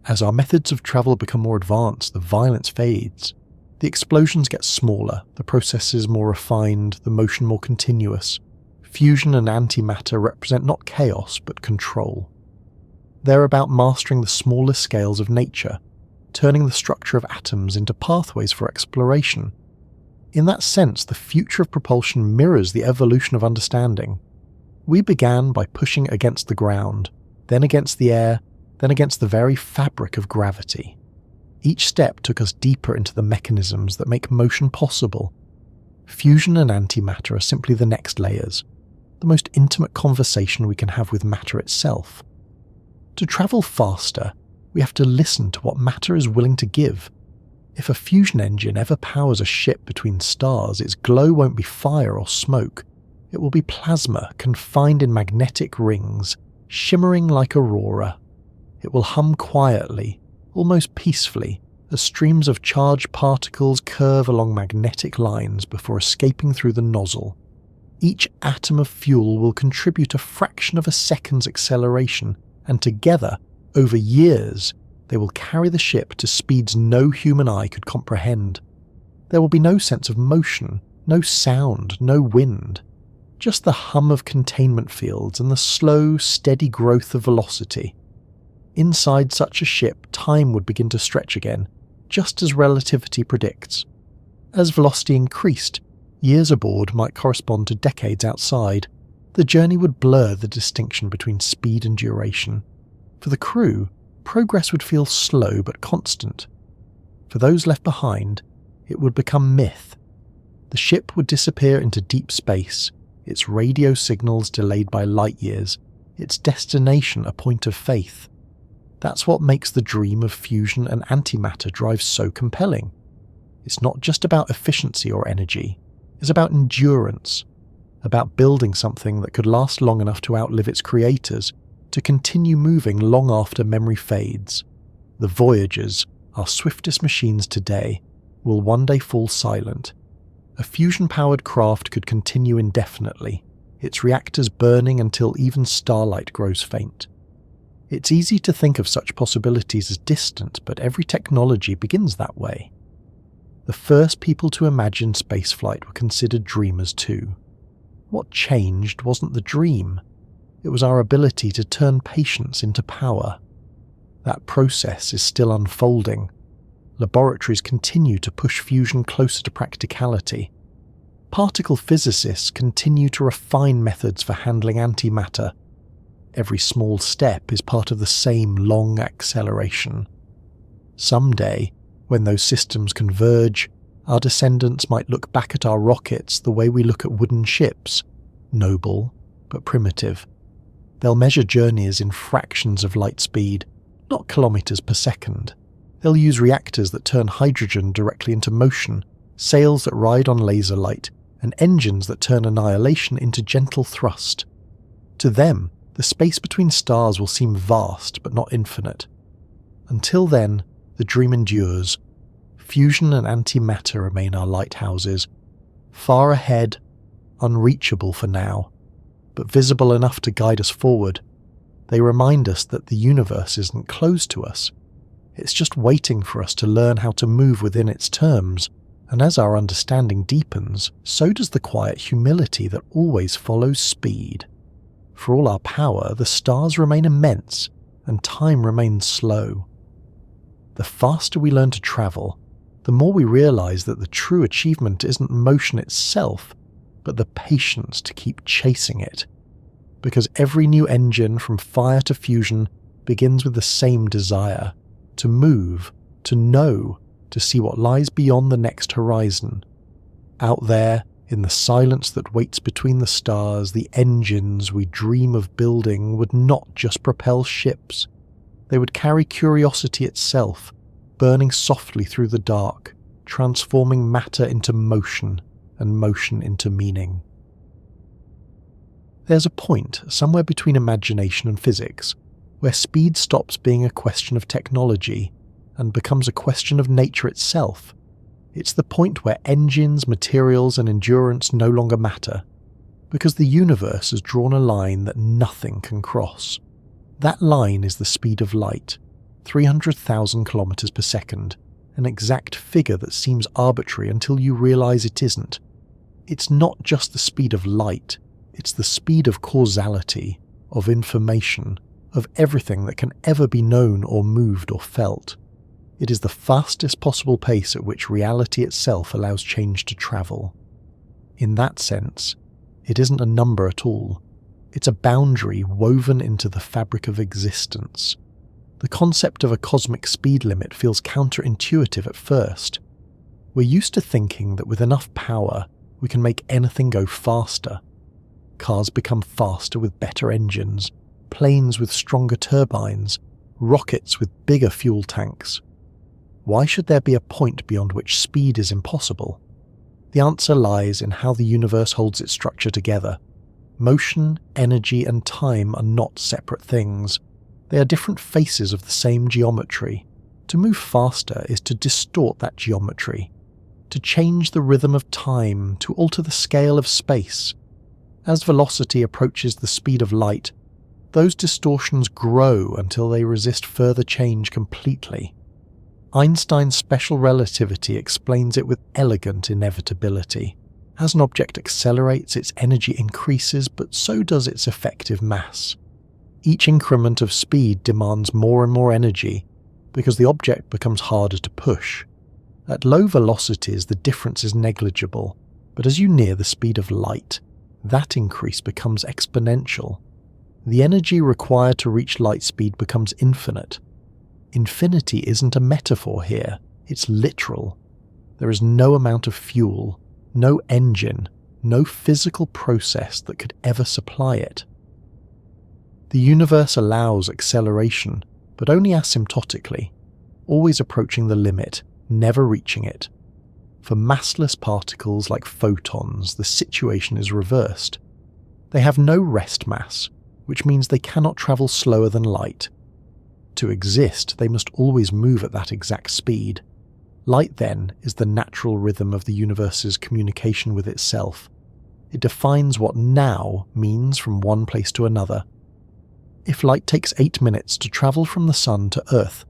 As our methods of travel become more advanced, the violence fades. The explosions get smaller, the processes more refined, the motion more continuous. Fusion and antimatter represent not chaos, but control. They're about mastering the smallest scales of nature, turning the structure of atoms into pathways for exploration. In that sense, the future of propulsion mirrors the evolution of understanding. We began by pushing against the ground, then against the air, then against the very fabric of gravity. Each step took us deeper into the mechanisms that make motion possible. Fusion and antimatter are simply the next layers, the most intimate conversation we can have with matter itself. To travel faster, we have to listen to what matter is willing to give. If a fusion engine ever powers a ship between stars, its glow won't be fire or smoke. It will be plasma confined in magnetic rings, shimmering like aurora. It will hum quietly, almost peacefully, as streams of charged particles curve along magnetic lines before escaping through the nozzle. Each atom of fuel will contribute a fraction of a second's acceleration, and together, over years, they will carry the ship to speeds no human eye could comprehend. There will be no sense of motion, no sound, no wind. Just the hum of containment fields and the slow, steady growth of velocity. Inside such a ship, time would begin to stretch again, just as relativity predicts. As velocity increased, years aboard might correspond to decades outside. The journey would blur the distinction between speed and duration. For the crew, progress would feel slow but constant. For those left behind, it would become myth. The ship would disappear into deep space, its radio signals delayed by light years, its destination a point of faith. That's what makes the dream of fusion and antimatter drive so compelling. It's not just about efficiency or energy, it's about endurance, about building something that could last long enough to outlive its creators, to continue moving long after memory fades. The Voyagers, our swiftest machines today, will one day fall silent. A fusion-powered craft could continue indefinitely, its reactors burning until even starlight grows faint. It's easy to think of such possibilities as distant, but every technology begins that way. The first people to imagine spaceflight were considered dreamers too. What changed wasn't the dream. It was our ability to turn patience into power. That process is still unfolding. Laboratories continue to push fusion closer to practicality. Particle physicists continue to refine methods for handling antimatter. Every small step is part of the same long acceleration. Someday, when those systems converge, our descendants might look back at our rockets the way we look at wooden ships, noble but primitive. They'll measure journeys in fractions of light speed, not kilometers per second. They'll use reactors that turn hydrogen directly into motion, sails that ride on laser light, and engines that turn annihilation into gentle thrust. To them, the space between stars will seem vast but not infinite. Until then, the dream endures. Fusion and antimatter remain our lighthouses, far ahead, unreachable for now, but visible enough to guide us forward. They remind us that the universe isn't closed to us. It's just waiting for us to learn how to move within its terms, and as our understanding deepens, so does the quiet humility that always follows speed. For all our power, the stars remain immense, and time remains slow. The faster we learn to travel, the more we realize that the true achievement isn't motion itself, but the patience to keep chasing it. Because every new engine from fire to fusion begins with the same desire, to move, to know, to see what lies beyond the next horizon. Out there, in the silence that waits between the stars, the engines we dream of building would not just propel ships. They would carry curiosity itself, burning softly through the dark, transforming matter into motion and motion into meaning. There's a point somewhere between imagination and physics where speed stops being a question of technology and becomes a question of nature itself. It's the point where engines, materials, and endurance no longer matter, because the universe has drawn a line that nothing can cross. That line is the speed of light, 300,000 kilometers per second, an exact figure that seems arbitrary until you realize it isn't. It's not just the speed of light, it's the speed of causality, of information, of everything that can ever be known or moved or felt. It is the fastest possible pace at which reality itself allows change to travel. In that sense, it isn't a number at all. It's a boundary woven into the fabric of existence. The concept of a cosmic speed limit feels counterintuitive at first. We're used to thinking that with enough power, we can make anything go faster. Cars become faster with better engines, planes with stronger turbines, rockets with bigger fuel tanks. Why should there be a point beyond which speed is impossible? The answer lies in how the universe holds its structure together. Motion, energy, and time are not separate things. They are different faces of the same geometry. To move faster is to distort that geometry, to change the rhythm of time, to alter the scale of space. As velocity approaches the speed of light, those distortions grow until they resist further change completely. Einstein's special relativity explains it with elegant inevitability. As an object accelerates, its energy increases, but so does its effective mass. Each increment of speed demands more and more energy, because the object becomes harder to push. At low velocities, the difference is negligible, but as you near the speed of light, that increase becomes exponential. The energy required to reach light speed becomes infinite. Infinity isn't a metaphor here, it's literal. There is no amount of fuel, no engine, no physical process that could ever supply it. The universe allows acceleration, but only asymptotically, always approaching the limit, never reaching it. For massless particles like photons, the situation is reversed. They have no rest mass, which means they cannot travel slower than light. To exist, they must always move at that exact speed. Light, then, is the natural rhythm of the universe's communication with itself. It defines what now means from one place to another. If light takes 8 minutes to travel from the sun to Earth,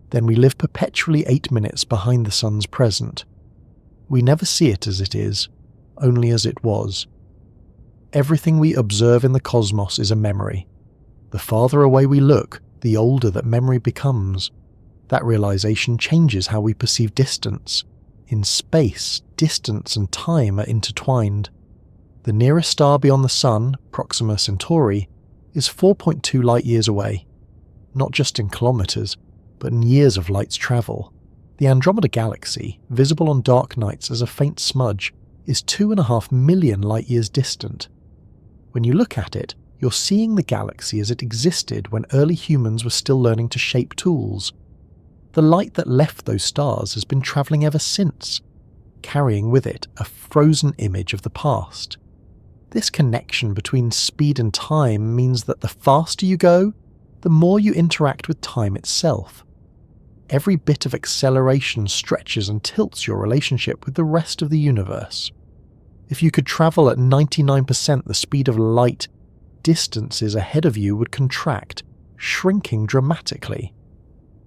then we live perpetually 8 minutes behind the sun's present. We never see it as it is, only as it was. Everything we observe in the cosmos is a memory. The farther away we look, the older that memory becomes. That realization changes how we perceive distance. In space, distance and time are intertwined. The nearest star beyond the Sun, Proxima Centauri, is 4.2 light-years away. Not just in kilometers, but in years of light's travel. The Andromeda Galaxy, visible on dark nights as a faint smudge, is 2.5 million light-years distant. When you look at it, you're seeing the galaxy as it existed when early humans were still learning to shape tools. The light that left those stars has been travelling ever since, carrying with it a frozen image of the past. This connection between speed and time means that the faster you go, the more you interact with time itself. Every bit of acceleration stretches and tilts your relationship with the rest of the universe. If you could travel at 99% the speed of light, distances ahead of you would contract, shrinking dramatically.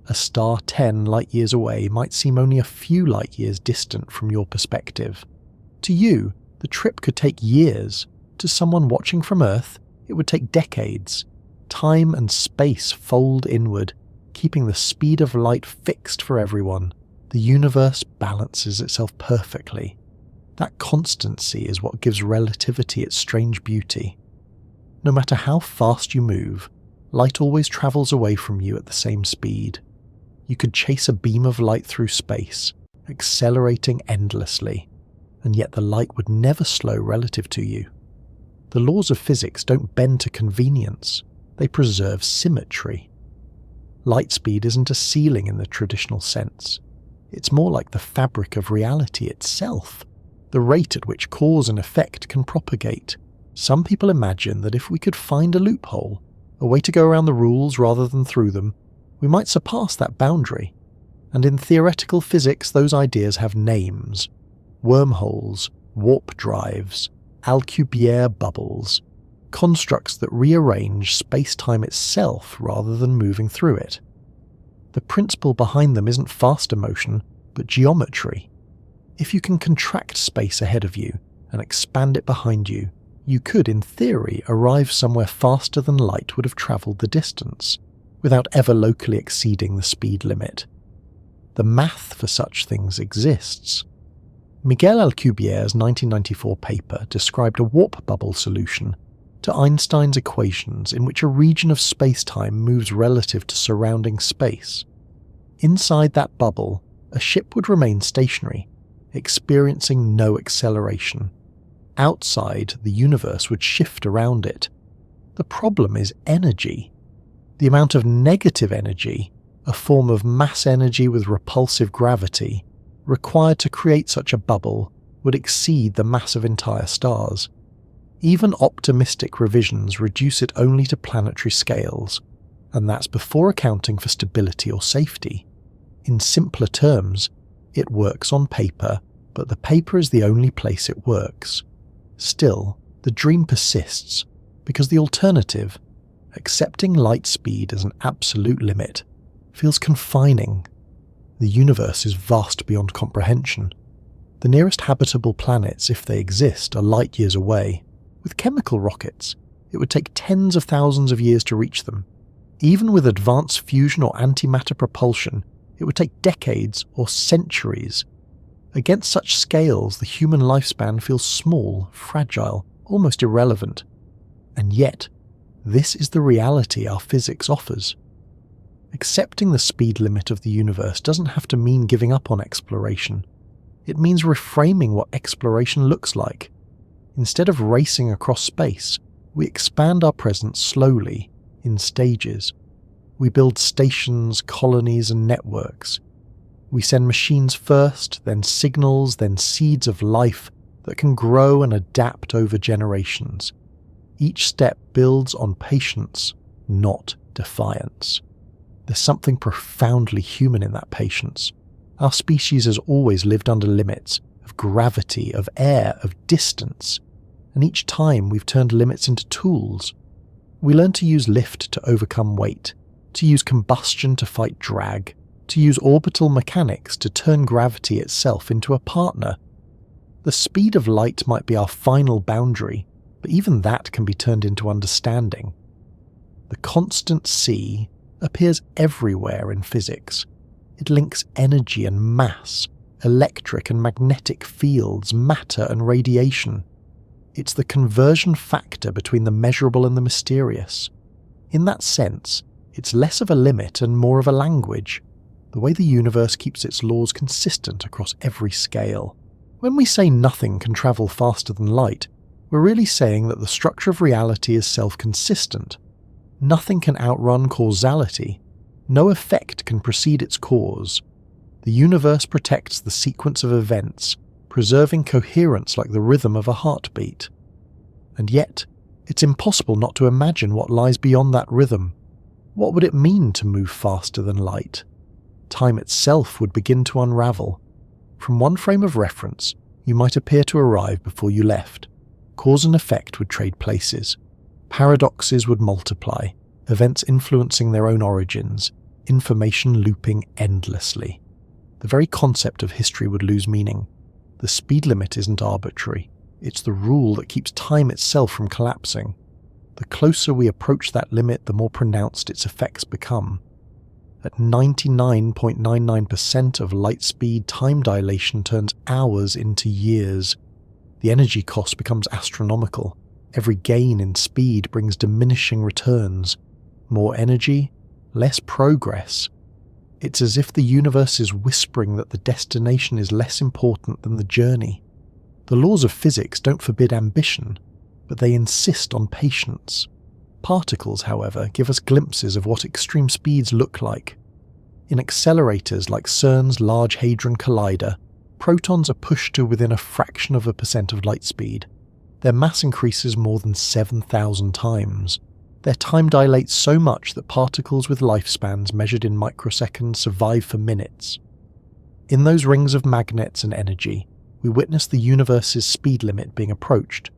A star 10 light-years away might seem only a few light-years distant from your perspective. To you, the trip could take years. To someone watching from Earth, it would take decades. Time and space fold inward, keeping the speed of light fixed for everyone. The universe balances itself perfectly. That constancy is what gives relativity its strange beauty. No matter how fast you move, light always travels away from you at the same speed. You could chase a beam of light through space, accelerating endlessly, and yet the light would never slow relative to you. The laws of physics don't bend to convenience, they preserve symmetry. Light speed isn't a ceiling in the traditional sense. It's more like the fabric of reality itself, the rate at which cause and effect can propagate. Some people imagine that if we could find a loophole, a way to go around the rules rather than through them, we might surpass that boundary. And in theoretical physics, those ideas have names: wormholes, warp drives, Alcubierre bubbles, constructs that rearrange space-time itself rather than moving through it. The principle behind them isn't faster motion, but geometry. If you can contract space ahead of you and expand it behind you, you could, in theory, arrive somewhere faster than light would have travelled the distance, without ever locally exceeding the speed limit. The math for such things exists. Miguel Alcubierre's 1994 paper described a warp bubble solution to Einstein's equations in which a region of space-time moves relative to surrounding space. Inside that bubble, a ship would remain stationary, experiencing no acceleration. Outside, the universe would shift around it. The problem is energy. The amount of negative energy, a form of mass energy with repulsive gravity, required to create such a bubble would exceed the mass of entire stars. Even optimistic revisions reduce it only to planetary scales, and that's before accounting for stability or safety. In simpler terms, it works on paper, but the paper is the only place it works. Still, the dream persists, because the alternative, accepting light speed as an absolute limit, feels confining. The universe is vast beyond comprehension. The nearest habitable planets, if they exist, are light years away. With chemical rockets, it would take tens of thousands of years to reach them. Even with advanced fusion or antimatter propulsion, it would take decades or centuries. Against such scales, the human lifespan feels small, fragile, almost irrelevant. And yet, this is the reality our physics offers. Accepting the speed limit of the universe doesn't have to mean giving up on exploration. It means reframing what exploration looks like. Instead of racing across space, we expand our presence slowly, in stages. We build stations, colonies, and networks. We send machines first, then signals, then seeds of life that can grow and adapt over generations. Each step builds on patience, not defiance. There's something profoundly human in that patience. Our species has always lived under limits of gravity, of air, of distance, and each time we've turned limits into tools. We learn to use lift to overcome weight, to use combustion to fight drag, to use orbital mechanics to turn gravity itself into a partner. The speed of light might be our final boundary, but even that can be turned into understanding. The constant C appears everywhere in physics. It links energy and mass, electric and magnetic fields, matter and radiation. It's the conversion factor between the measurable and the mysterious. In that sense, it's less of a limit and more of a language, the way the universe keeps its laws consistent across every scale. When we say nothing can travel faster than light, we're really saying that the structure of reality is self-consistent. Nothing can outrun causality. No effect can precede its cause. The universe protects the sequence of events, preserving coherence like the rhythm of a heartbeat. And yet, it's impossible not to imagine what lies beyond that rhythm. What would it mean to move faster than light? Time itself would begin to unravel. From one frame of reference, you might appear to arrive before you left. Cause and effect would trade places. Paradoxes would multiply, events influencing their own origins, information looping endlessly. The very concept of history would lose meaning. The speed limit isn't arbitrary. It's the rule that keeps time itself from collapsing. The closer we approach that limit, the more pronounced its effects become. At 99.99% of light speed, time dilation turns hours into years. The energy cost becomes astronomical. Every gain in speed brings diminishing returns. More energy, less progress. It's as if the universe is whispering that the destination is less important than the journey. The laws of physics don't forbid ambition, but they insist on patience. Particles, however, give us glimpses of what extreme speeds look like. In accelerators like CERN's Large Hadron Collider, protons are pushed to within a fraction of a percent of light speed. Their mass increases more than 7,000 times. Their time dilates so much that particles with lifespans measured in microseconds survive for minutes. In those rings of magnets and energy, we witness the universe's speed limit being approached,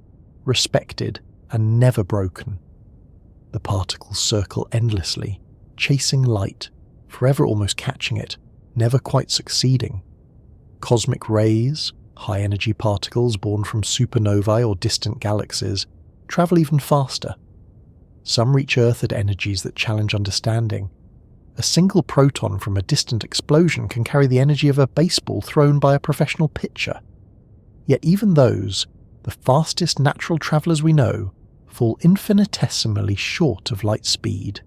respected, and never broken. The particles circle endlessly, chasing light, forever almost catching it, never quite succeeding. Cosmic rays, high-energy particles born from supernovae or distant galaxies, travel even faster. Some reach Earth at energies that challenge understanding. A single proton from a distant explosion can carry the energy of a baseball thrown by a professional pitcher. Yet even those, the fastest natural travellers we know, fall infinitesimally short of light speed.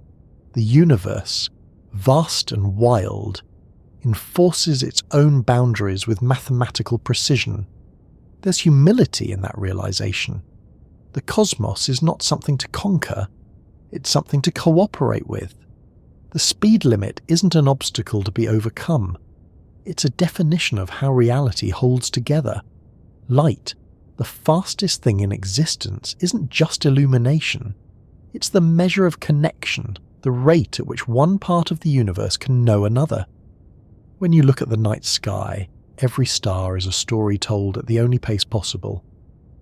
The universe, vast and wild, enforces its own boundaries with mathematical precision. There's humility in that realization. The cosmos is not something to conquer, it's something to cooperate with. The speed limit isn't an obstacle to be overcome. It's a definition of how reality holds together. Light, the fastest thing in existence, isn't just illumination. It's the measure of connection, the rate at which one part of the universe can know another. When you look at the night sky, every star is a story told at the only pace possible.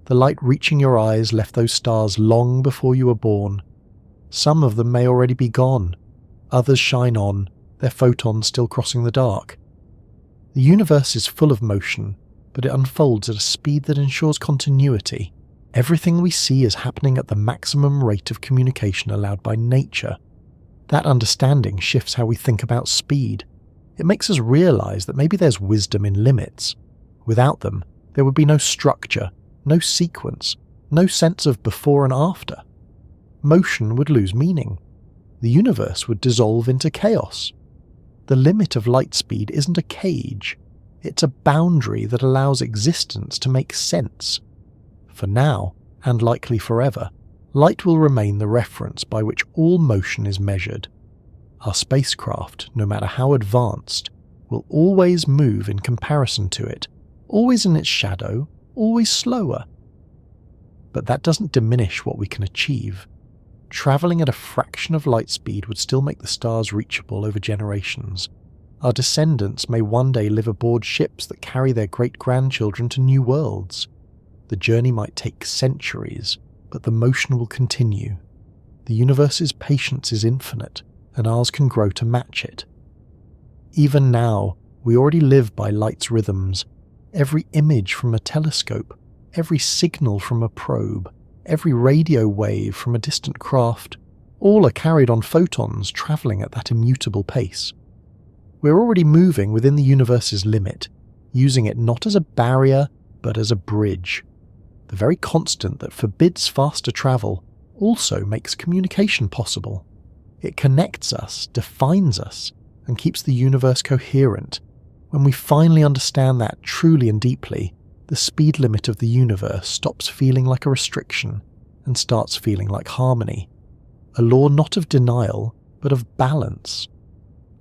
The light reaching your eyes left those stars long before you were born. Some of them may already be gone. Others shine on, their photons still crossing the dark. The universe is full of motion, but it unfolds at a speed that ensures continuity. Everything we see is happening at the maximum rate of communication allowed by nature. That understanding shifts how we think about speed. It makes us realize that maybe there's wisdom in limits. Without them, there would be no structure, no sequence, no sense of before and after. Motion would lose meaning. The universe would dissolve into chaos. The limit of light speed isn't a cage. It's a boundary that allows existence to make sense. For now, and likely forever, light will remain the reference by which all motion is measured. Our spacecraft, no matter how advanced, will always move in comparison to it, always in its shadow, always slower. But that doesn't diminish what we can achieve. Travelling at a fraction of light speed would still make the stars reachable over generations. Our descendants may one day live aboard ships that carry their great-grandchildren to new worlds. The journey might take centuries, but the motion will continue. The universe's patience is infinite, and ours can grow to match it. Even now, we already live by light's rhythms. Every image from a telescope, every signal from a probe, every radio wave from a distant craft, all are carried on photons travelling at that immutable pace. We're already moving within the universe's limit, using it not as a barrier, but as a bridge. The very constant that forbids faster travel also makes communication possible. It connects us, defines us, and keeps the universe coherent. When we finally understand that truly and deeply, the speed limit of the universe stops feeling like a restriction and starts feeling like harmony. A law not of denial, but of balance.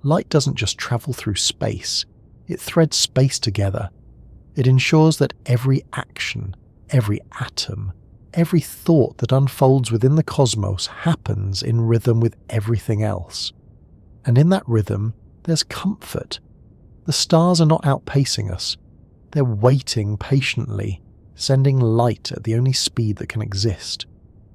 Light doesn't just travel through space, it threads space together. It ensures that every action, every atom, every thought that unfolds within the cosmos happens in rhythm with everything else. And in that rhythm, there's comfort. The stars are not outpacing us. They're waiting patiently, sending light at the only speed that can exist.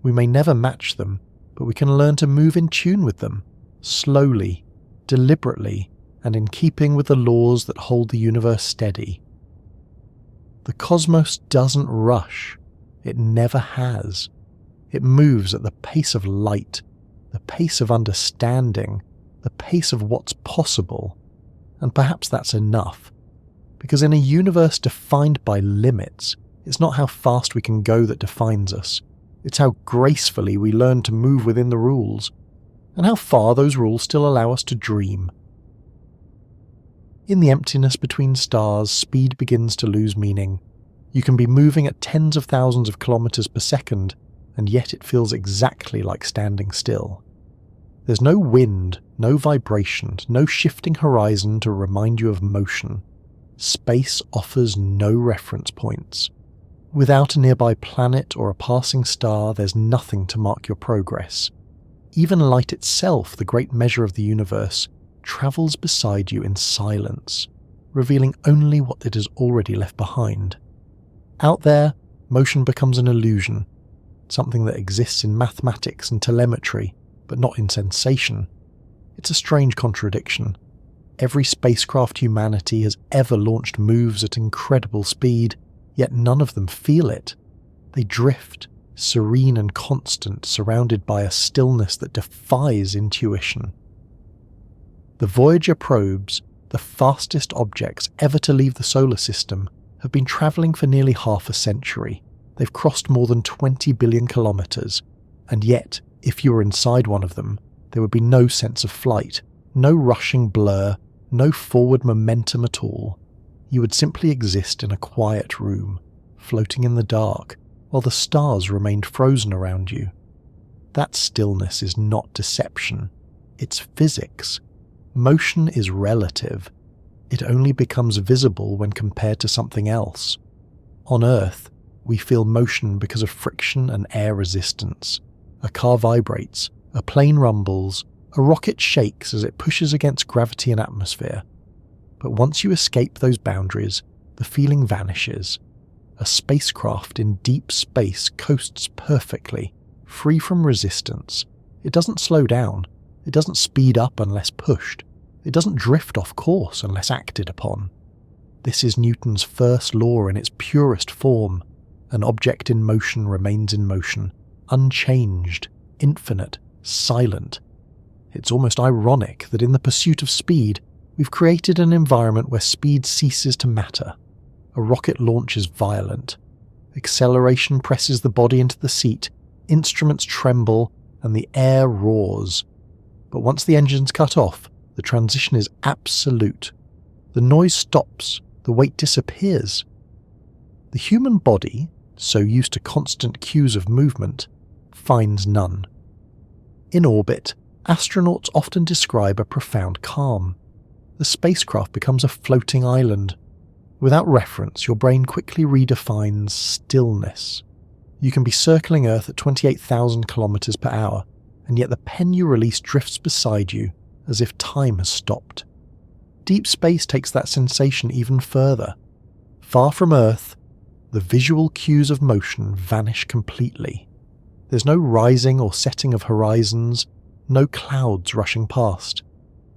We may never match them, but we can learn to move in tune with them, slowly, deliberately and in keeping with the laws that hold the universe steady. The cosmos doesn't rush. It never has. It moves at the pace of light, the pace of understanding, the pace of what's possible. And perhaps that's enough. Because in a universe defined by limits, it's not how fast we can go that defines us. It's how gracefully we learn to move within the rules, and how far those rules still allow us to dream. In the emptiness between stars, speed begins to lose meaning. You can be moving at tens of thousands of kilometers per second, and yet it feels exactly like standing still. There's no wind, no vibration, no shifting horizon to remind you of motion. Space offers no reference points. Without a nearby planet or a passing star, there's nothing to mark your progress. Even light itself, the great measure of the universe, travels beside you in silence, revealing only what it has already left behind. Out there, motion becomes an illusion, something that exists in mathematics and telemetry, but not in sensation. It's a strange contradiction. Every spacecraft humanity has ever launched moves at incredible speed, yet none of them feel it. They drift, serene and constant, surrounded by a stillness that defies intuition. The Voyager probes, the fastest objects ever to leave the solar system, have been travelling for nearly half a century. They've crossed more than 20 billion kilometres, and yet, if you were inside one of them, there would be no sense of flight, no rushing blur, no forward momentum at all. You would simply exist in a quiet room, floating in the dark, while the stars remained frozen around you. That stillness is not deception, it's physics. Motion is relative. It only becomes visible when compared to something else. On Earth, we feel motion because of friction and air resistance. A car vibrates, a plane rumbles, a rocket shakes as it pushes against gravity and atmosphere. But once you escape those boundaries, the feeling vanishes. A spacecraft in deep space coasts perfectly, free from resistance. It doesn't slow down. It doesn't speed up unless pushed. It doesn't drift off course unless acted upon. This is Newton's first law in its purest form. An object in motion remains in motion, unchanged, infinite, silent. It's almost ironic that in the pursuit of speed, we've created an environment where speed ceases to matter. A rocket launch is violent. Acceleration presses the body into the seat, instruments tremble, and the air roars. But once the engine's cut off, the transition is absolute. The noise stops, the weight disappears. The human body, so used to constant cues of movement, finds none. In orbit, astronauts often describe a profound calm. The spacecraft becomes a floating island. Without reference, your brain quickly redefines stillness. You can be circling Earth at 28,000 kilometers per hour, and yet the pen you release drifts beside you, as if time has stopped. Deep space takes that sensation even further. Far from Earth, the visual cues of motion vanish completely. There's no rising or setting of horizons, no clouds rushing past.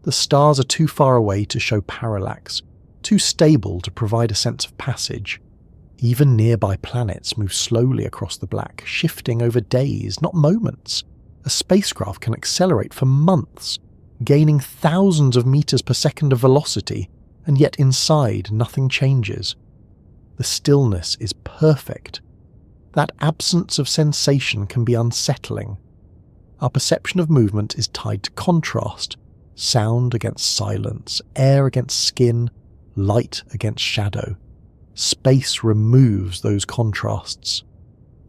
The stars are too far away to show parallax, too stable to provide a sense of passage. Even nearby planets move slowly across the black, shifting over days, not moments. A spacecraft can accelerate for months, gaining thousands of meters per second of velocity, and yet inside nothing changes. The stillness is perfect. That absence of sensation can be unsettling. Our perception of movement is tied to contrast, sound against silence, air against skin, light against shadow. Space removes those contrasts.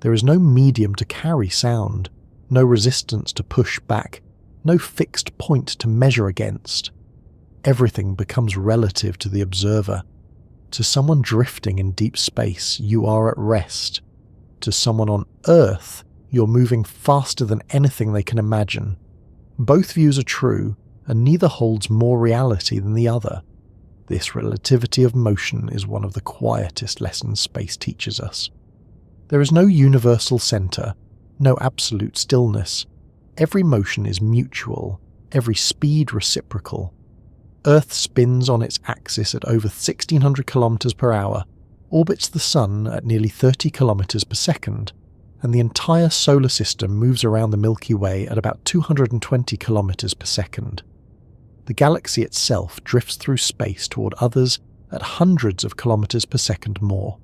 There is no medium to carry sound, no resistance to push back, no fixed point to measure against. Everything becomes relative to the observer. To someone drifting in deep space, you are at rest. To someone on Earth, you're moving faster than anything they can imagine. Both views are true, and neither holds more reality than the other. This relativity of motion is one of the quietest lessons space teaches us. There is no universal centre, no absolute stillness. Every motion is mutual, every speed reciprocal. Earth spins on its axis at over 1,600 kilometers per hour, orbits the Sun at nearly 30 kilometers per second, and the entire solar system moves around the Milky Way at about 220 kilometers per second. The galaxy itself drifts through space toward others at hundreds of kilometers per second more.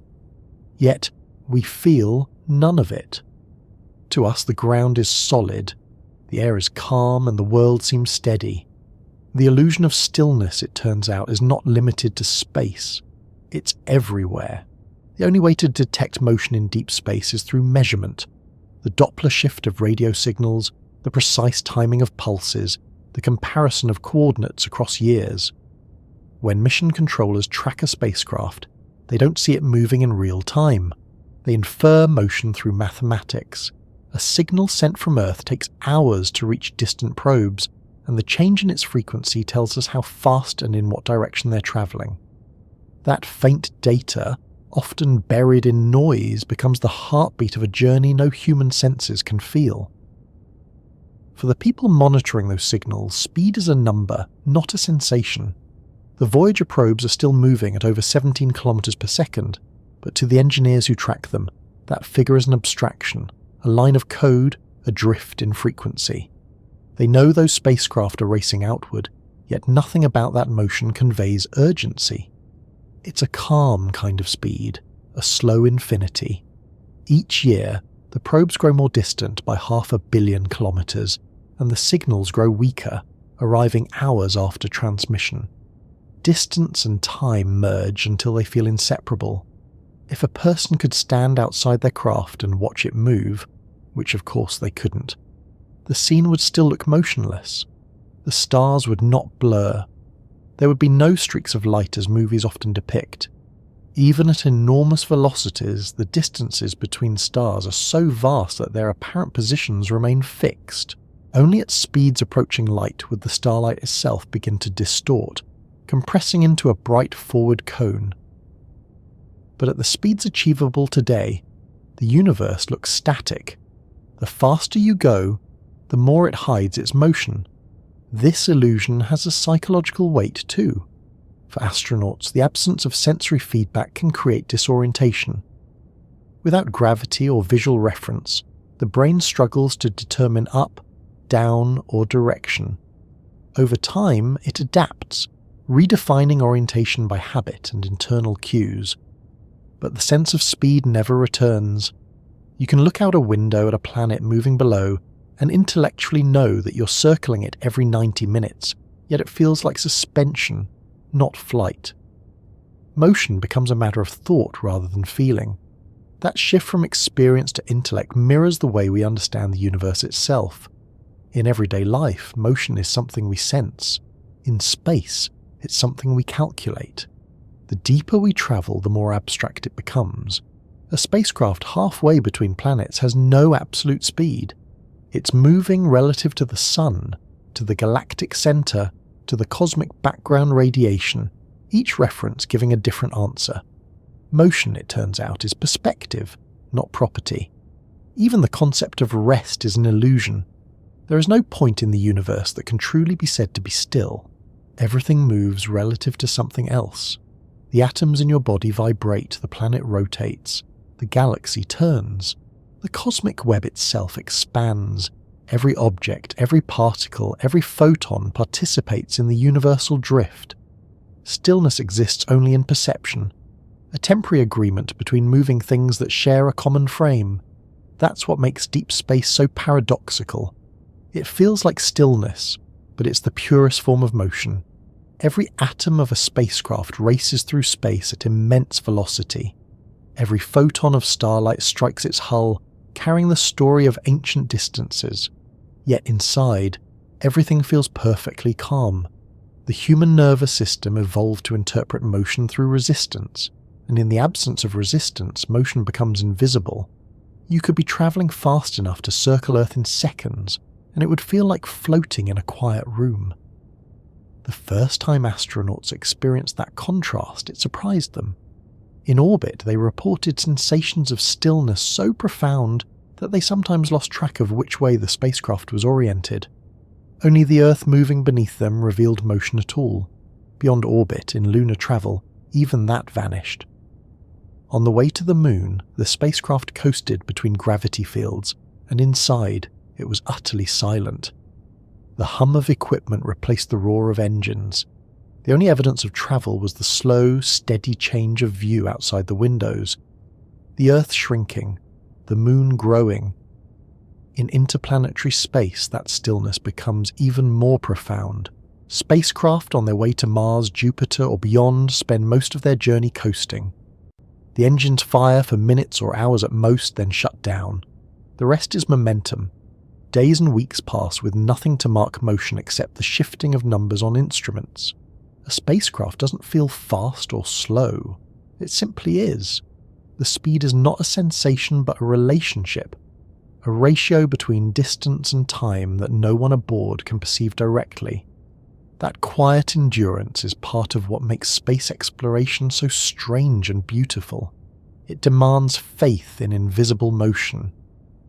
Yet, we feel none of it. To us, the ground is solid, the air is calm, and the world seems steady. The illusion of stillness, it turns out, is not limited to space. It's everywhere. The only way to detect motion in deep space is through measurement. The Doppler shift of radio signals, the precise timing of pulses, the comparison of coordinates across years. When mission controllers track a spacecraft, they don't see it moving in real time. They infer motion through mathematics. A signal sent from Earth takes hours to reach distant probes, and the change in its frequency tells us how fast and in what direction they're travelling. That faint data, often buried in noise, becomes the heartbeat of a journey no human senses can feel. For the people monitoring those signals, speed is a number, not a sensation. The Voyager probes are still moving at over 17 kilometers per second, but to the engineers who track them, that figure is an abstraction, a line of code, a drift in frequency. They know those spacecraft are racing outward, yet nothing about that motion conveys urgency. It's a calm kind of speed, a slow infinity. Each year, the probes grow more distant by 500 million kilometers, and the signals grow weaker, arriving hours after transmission. Distance and time merge until they feel inseparable. If a person could stand outside their craft and watch it move, which of course they couldn't, the scene would still look motionless. The stars would not blur. There would be no streaks of light as movies often depict. Even at enormous velocities, the distances between stars are so vast that their apparent positions remain fixed. Only at speeds approaching light would the starlight itself begin to distort, compressing into a bright forward cone. But at the speeds achievable today, the universe looks static. The faster you go, the more it hides its motion. This illusion has a psychological weight too. For astronauts, the absence of sensory feedback can create disorientation. Without gravity or visual reference, the brain struggles to determine up, down, or direction. Over time, it adapts, redefining orientation by habit and internal cues. But the sense of speed never returns. You can look out a window at a planet moving below and intellectually know that you're circling it every 90 minutes, yet it feels like suspension, not flight. Motion becomes a matter of thought rather than feeling. That shift from experience to intellect mirrors the way we understand the universe itself. In everyday life, motion is something we sense. In space, it's something we calculate. The deeper we travel, the more abstract it becomes. A spacecraft halfway between planets has no absolute speed. It's moving relative to the Sun, to the galactic center, to the cosmic background radiation, each reference giving a different answer. Motion, it turns out, is perspective, not property. Even the concept of rest is an illusion. There is no point in the universe that can truly be said to be still. Everything moves relative to something else. The atoms in your body vibrate, the planet rotates, the galaxy turns. The cosmic web itself expands. Every object, every particle, every photon participates in the universal drift. Stillness exists only in perception, a temporary agreement between moving things that share a common frame. That's what makes deep space so paradoxical. It feels like stillness, but it's the purest form of motion. Every atom of a spacecraft races through space at immense velocity. Every photon of starlight strikes its hull, carrying the story of ancient distances. Yet inside, everything feels perfectly calm. The human nervous system evolved to interpret motion through resistance, and in the absence of resistance, motion becomes invisible. You could be travelling fast enough to circle Earth in seconds, and it would feel like floating in a quiet room. The first time astronauts experienced that contrast, it surprised them. In orbit, they reported sensations of stillness so profound that they sometimes lost track of which way the spacecraft was oriented. Only the Earth moving beneath them revealed motion at all. Beyond orbit, in lunar travel, even that vanished. On the way to the Moon, the spacecraft coasted between gravity fields, and inside, it was utterly silent. The hum of equipment replaced the roar of engines. The only evidence of travel was the slow, steady change of view outside the windows. The Earth shrinking, the Moon growing. In interplanetary space, that stillness becomes even more profound. Spacecraft on their way to Mars, Jupiter, or beyond spend most of their journey coasting. The engines fire for minutes or hours at most, then shut down. The rest is momentum. Days and weeks pass with nothing to mark motion except the shifting of numbers on instruments. A spacecraft doesn't feel fast or slow. It simply is. The speed is not a sensation but a relationship. A ratio between distance and time that no one aboard can perceive directly. That quiet endurance is part of what makes space exploration so strange and beautiful. It demands faith in invisible motion.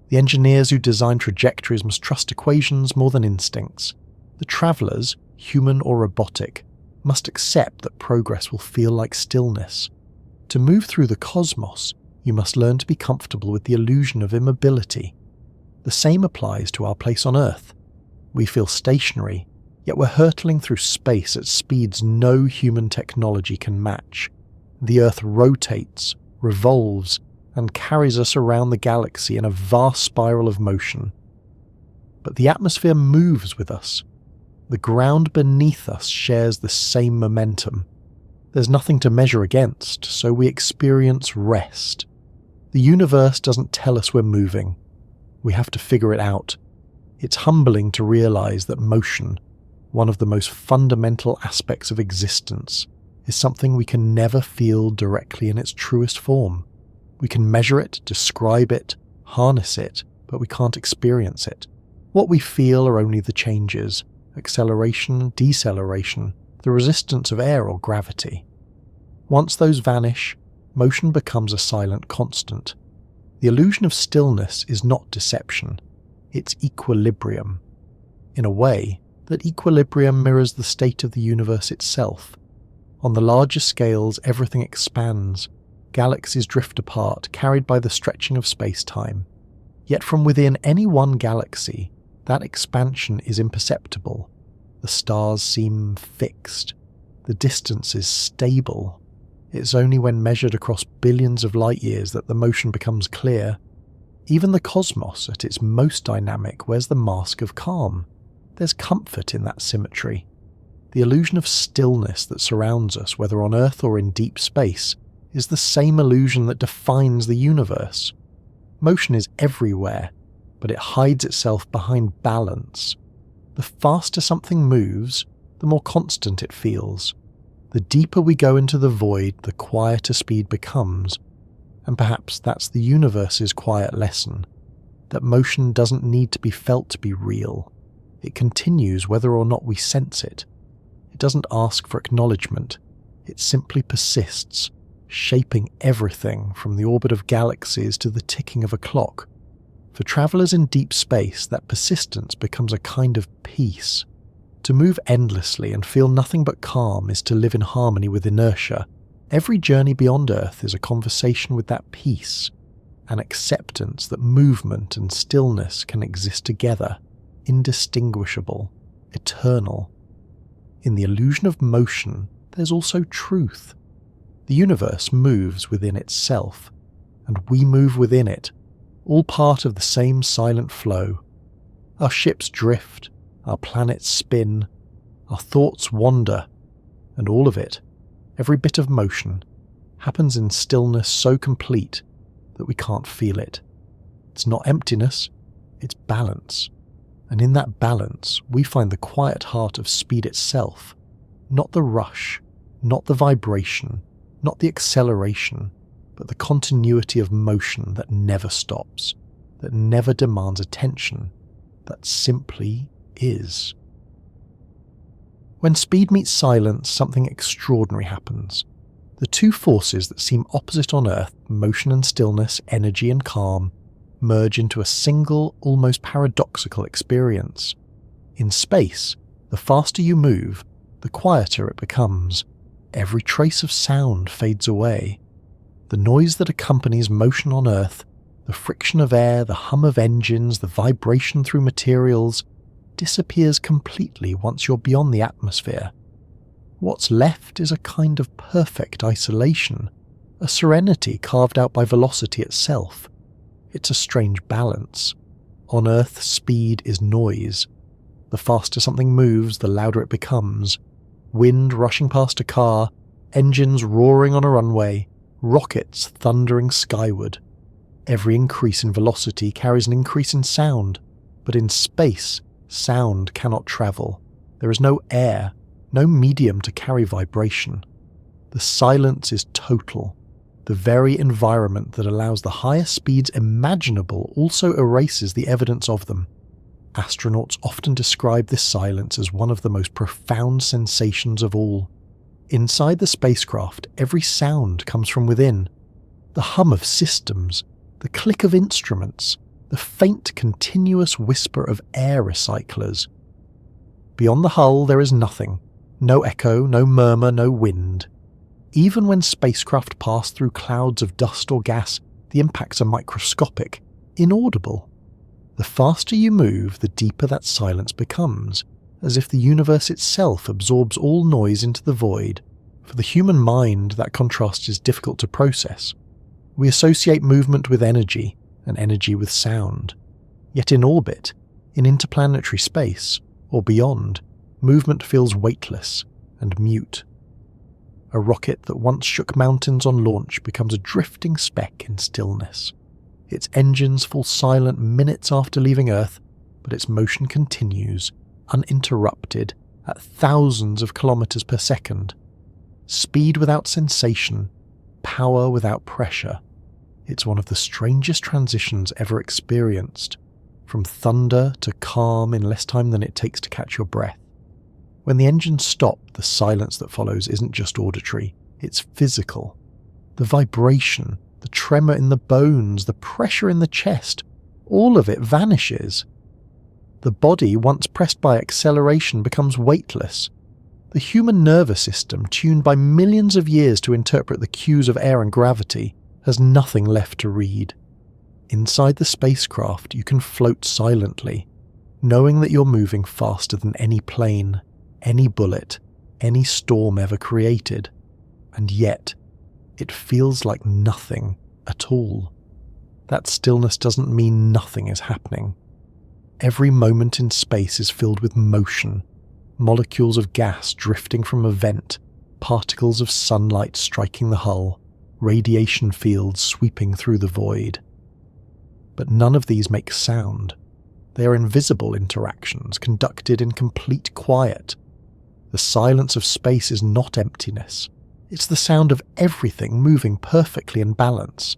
The engineers who design trajectories must trust equations more than instincts. The travellers, human or robotic, must accept that progress will feel like stillness. To move through the cosmos, you must learn to be comfortable with the illusion of immobility. The same applies to our place on Earth. We feel stationary, yet we're hurtling through space at speeds no human technology can match. The Earth rotates, revolves, and carries us around the galaxy in a vast spiral of motion. But the atmosphere moves with us. The ground beneath us shares the same momentum. There's nothing to measure against, so we experience rest. The universe doesn't tell us we're moving. We have to figure it out. It's humbling to realize that motion, one of the most fundamental aspects of existence, is something we can never feel directly in its truest form. We can measure it, describe it, harness it, but we can't experience it. What we feel are only the changes, acceleration, deceleration, the resistance of air or gravity. Once those vanish, motion becomes a silent constant. The illusion of stillness is not deception, it's equilibrium. In a way, that equilibrium mirrors the state of the universe itself. On the larger scales, everything expands. Galaxies drift apart, carried by the stretching of space-time. Yet from within any one galaxy, that expansion is imperceptible. The stars seem fixed. The distance is stable. It's only when measured across billions of light-years that the motion becomes clear. Even the cosmos, at its most dynamic, wears the mask of calm. There's comfort in that symmetry. The illusion of stillness that surrounds us, whether on Earth or in deep space, is the same illusion that defines the universe. Motion is everywhere, but it hides itself behind balance. The faster something moves, the more constant it feels. The deeper we go into the void, the quieter speed becomes. And perhaps that's the universe's quiet lesson, that motion doesn't need to be felt to be real. It continues whether or not we sense it. It doesn't ask for acknowledgement. It simply persists, shaping everything from the orbit of galaxies to the ticking of a clock. For travellers in deep space, that persistence becomes a kind of peace. To move endlessly and feel nothing but calm is to live in harmony with inertia. Every journey beyond Earth is a conversation with that peace, an acceptance that movement and stillness can exist together, indistinguishable, eternal. In the illusion of motion, there's also truth. The universe moves within itself, and we move within it, all part of the same silent flow. Our ships drift, our planets spin, our thoughts wander, and all of it, every bit of motion, happens in stillness so complete that we can't feel it. It's not emptiness, it's balance. And in that balance, we find the quiet heart of speed itself, not the rush, not the vibration, not the acceleration, but the continuity of motion that never stops, that never demands attention, that simply is. When speed meets silence, something extraordinary happens. The two forces that seem opposite on Earth, motion and stillness, energy and calm, merge into a single, almost paradoxical experience. In space, the faster you move, the quieter it becomes. Every trace of sound fades away. The noise that accompanies motion on Earth, the friction of air, the hum of engines, the vibration through materials, disappears completely once you're beyond the atmosphere. What's left is a kind of perfect isolation, a serenity carved out by velocity itself. It's a strange balance. On Earth, speed is noise. The faster something moves, the louder it becomes. Wind rushing past a car, engines roaring on a runway, rockets thundering skyward. Every increase in velocity carries an increase in sound, but in space, sound cannot travel. There is no air, no medium to carry vibration. The silence is total. The very environment that allows the highest speeds imaginable also erases the evidence of them. Astronauts often describe this silence as one of the most profound sensations of all. Inside the spacecraft, every sound comes from within. The hum of systems, the click of instruments, the faint continuous whisper of air recyclers. Beyond the hull there is nothing. No echo, no murmur, no wind. Even when spacecraft pass through clouds of dust or gas, the impacts are microscopic, inaudible. The faster you move, the deeper that silence becomes, as if the universe itself absorbs all noise into the void. For the human mind, that contrast is difficult to process. We associate movement with energy, and energy with sound. Yet in orbit, in interplanetary space, or beyond, movement feels weightless and mute. A rocket that once shook mountains on launch becomes a drifting speck in stillness. Its engines fall silent minutes after leaving Earth, but its motion continues, uninterrupted, at thousands of kilometers per second. Speed without sensation, power without pressure. It's one of the strangest transitions ever experienced, from thunder to calm in less time than it takes to catch your breath. When the engines stop, the silence that follows isn't just auditory, it's physical. The vibration, the tremor in the bones, the pressure in the chest, all of it vanishes. The body, once pressed by acceleration, becomes weightless. The human nervous system, tuned by millions of years to interpret the cues of air and gravity, has nothing left to read. Inside the spacecraft, you can float silently, knowing that you're moving faster than any plane, any bullet, any storm ever created. And yet, it feels like nothing at all. That stillness doesn't mean nothing is happening. Every moment in space is filled with motion, molecules of gas drifting from a vent, particles of sunlight striking the hull, radiation fields sweeping through the void. But none of these make sound. They are invisible interactions conducted in complete quiet. The silence of space is not emptiness. It's the sound of everything moving perfectly in balance.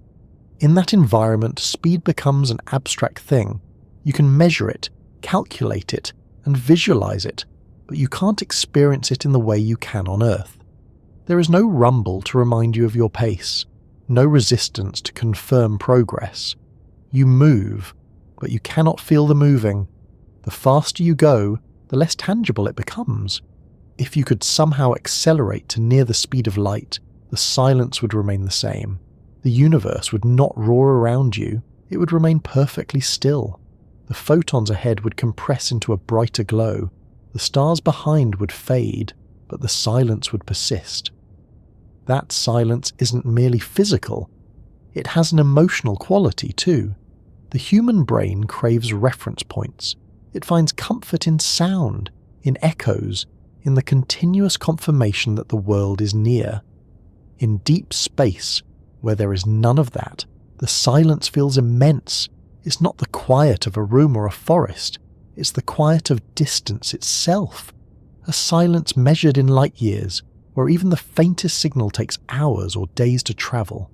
In that environment, speed becomes an abstract thing. You can measure it, calculate it, and visualize it, but you can't experience it in the way you can on Earth. There is no rumble to remind you of your pace, no resistance to confirm progress. You move, but you cannot feel the moving. The faster you go, the less tangible it becomes. If you could somehow accelerate to near the speed of light, the silence would remain the same. The universe would not roar around you, it would remain perfectly still. The photons ahead would compress into a brighter glow. The stars behind would fade, but the silence would persist. That silence isn't merely physical. It has an emotional quality too. The human brain craves reference points. It finds comfort in sound, in echoes, in the continuous confirmation that the world is near. In deep space, where there is none of that, the silence feels immense. It's not the quiet of a room or a forest. It's the quiet of distance itself. A silence measured in light years, where even the faintest signal takes hours or days to travel.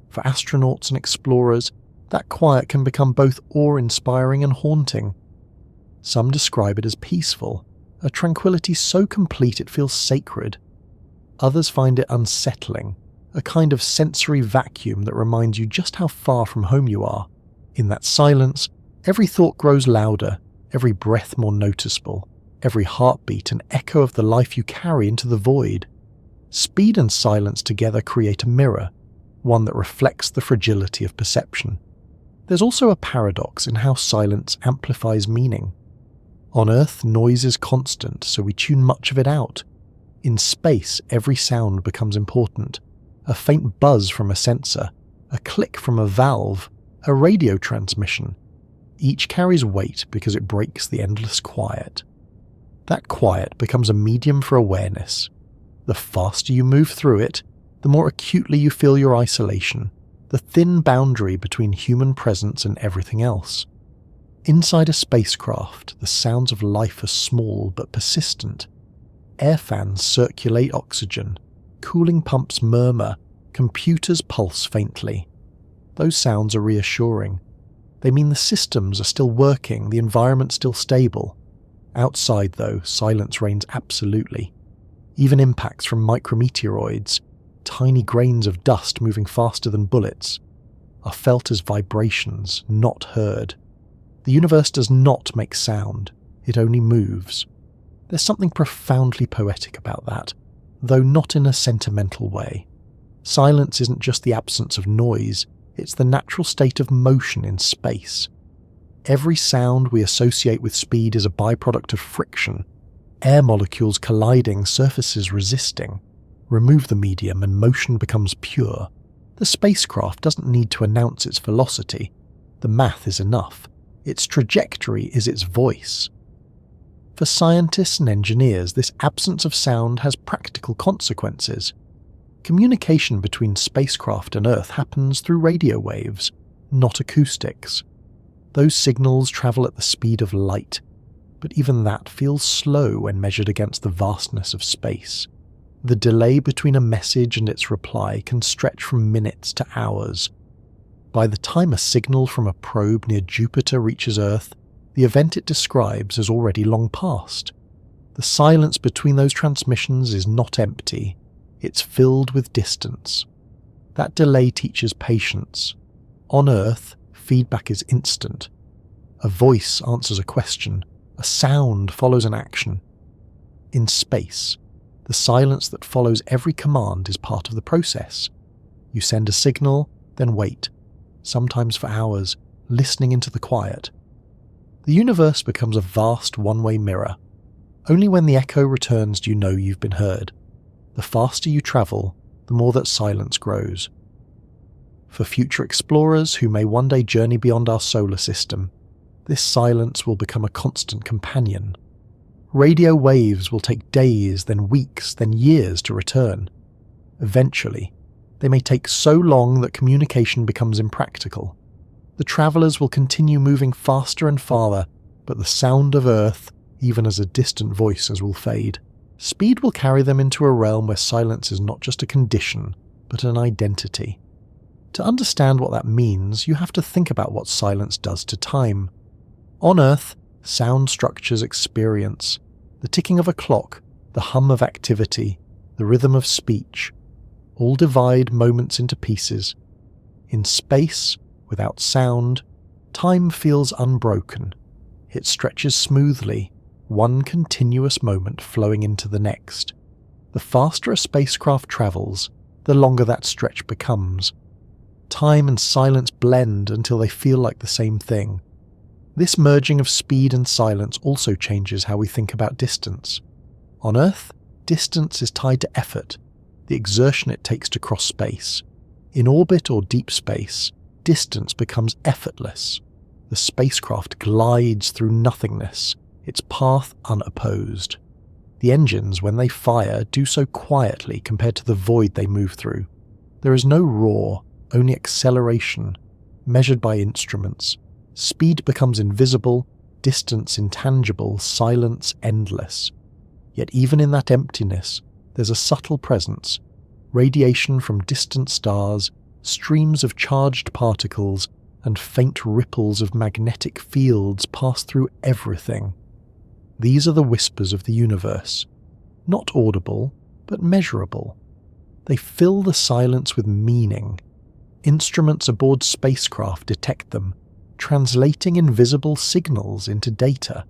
For astronauts and explorers, that quiet can become both awe-inspiring and haunting. Some describe it as peaceful, a tranquility so complete it feels sacred. Others find it unsettling, a kind of sensory vacuum that reminds you just how far from home you are. In that silence, every thought grows louder, every breath more noticeable, every heartbeat an echo of the life you carry into the void. Speed and silence together create a mirror, one that reflects the fragility of perception. There's also a paradox in how silence amplifies meaning. On Earth, noise is constant, so we tune much of it out. In space, every sound becomes important. A faint buzz from a sensor, a click from a valve, a radio transmission. Each carries weight because it breaks the endless quiet. That quiet becomes a medium for awareness. The faster you move through it, the more acutely you feel your isolation, the thin boundary between human presence and everything else. Inside a spacecraft, the sounds of life are small but persistent. Air fans circulate oxygen, cooling pumps murmur, computers pulse faintly. Those sounds are reassuring. They mean the systems are still working, the environment still stable. Outside, though, silence reigns absolutely. Even impacts from micrometeoroids, tiny grains of dust moving faster than bullets, are felt as vibrations, not heard. The universe does not make sound, it only moves. There's something profoundly poetic about that, though not in a sentimental way. Silence isn't just the absence of noise, it's the natural state of motion in space. Every sound we associate with speed is a byproduct of friction. Air molecules colliding, surfaces resisting. Remove the medium and motion becomes pure. The spacecraft doesn't need to announce its velocity. The math is enough. Its trajectory is its voice. For scientists and engineers, this absence of sound has practical consequences. Communication between spacecraft and Earth happens through radio waves, not acoustics. Those signals travel at the speed of light, but even that feels slow when measured against the vastness of space. The delay between a message and its reply can stretch from minutes to hours. By the time a signal from a probe near Jupiter reaches Earth, the event it describes has already long passed. The silence between those transmissions is not empty, it's filled with distance. That delay teaches patience. On Earth, feedback is instant. A voice answers a question, a sound follows an action. In space, the silence that follows every command is part of the process. You send a signal, then wait, sometimes for hours, listening into the quiet. The universe becomes a vast one-way mirror. Only when the echo returns do you know you've been heard. The faster you travel, the more that silence grows. For future explorers who may one day journey beyond our solar system, this silence will become a constant companion. Radio waves will take days, then weeks, then years to return. Eventually, they may take so long that communication becomes impractical. The travellers will continue moving faster and farther, but the sound of Earth, even as a distant voices, will fade. Speed will carry them into a realm where silence is not just a condition, but an identity. To understand what that means, you have to think about what silence does to time. On Earth, sound structures experience. The ticking of a clock, the hum of activity, the rhythm of speech, all divide moments into pieces. In space, without sound, time feels unbroken. It stretches smoothly, one continuous moment flowing into the next. The faster a spacecraft travels, the longer that stretch becomes. Time and silence blend until they feel like the same thing. This merging of speed and silence also changes how we think about distance. On Earth, distance is tied to effort, the exertion it takes to cross space. In orbit or deep space, distance becomes effortless. The spacecraft glides through nothingness, its path unopposed. The engines, when they fire, do so quietly compared to the void they move through. There is no roar, only acceleration, measured by instruments. Speed becomes invisible, distance intangible, silence endless. Yet even in that emptiness, there's a subtle presence. Radiation from distant stars, streams of charged particles, and faint ripples of magnetic fields pass through everything. These are the whispers of the universe. Not audible, but measurable. They fill the silence with meaning. Instruments aboard spacecraft detect them, translating invisible signals into data.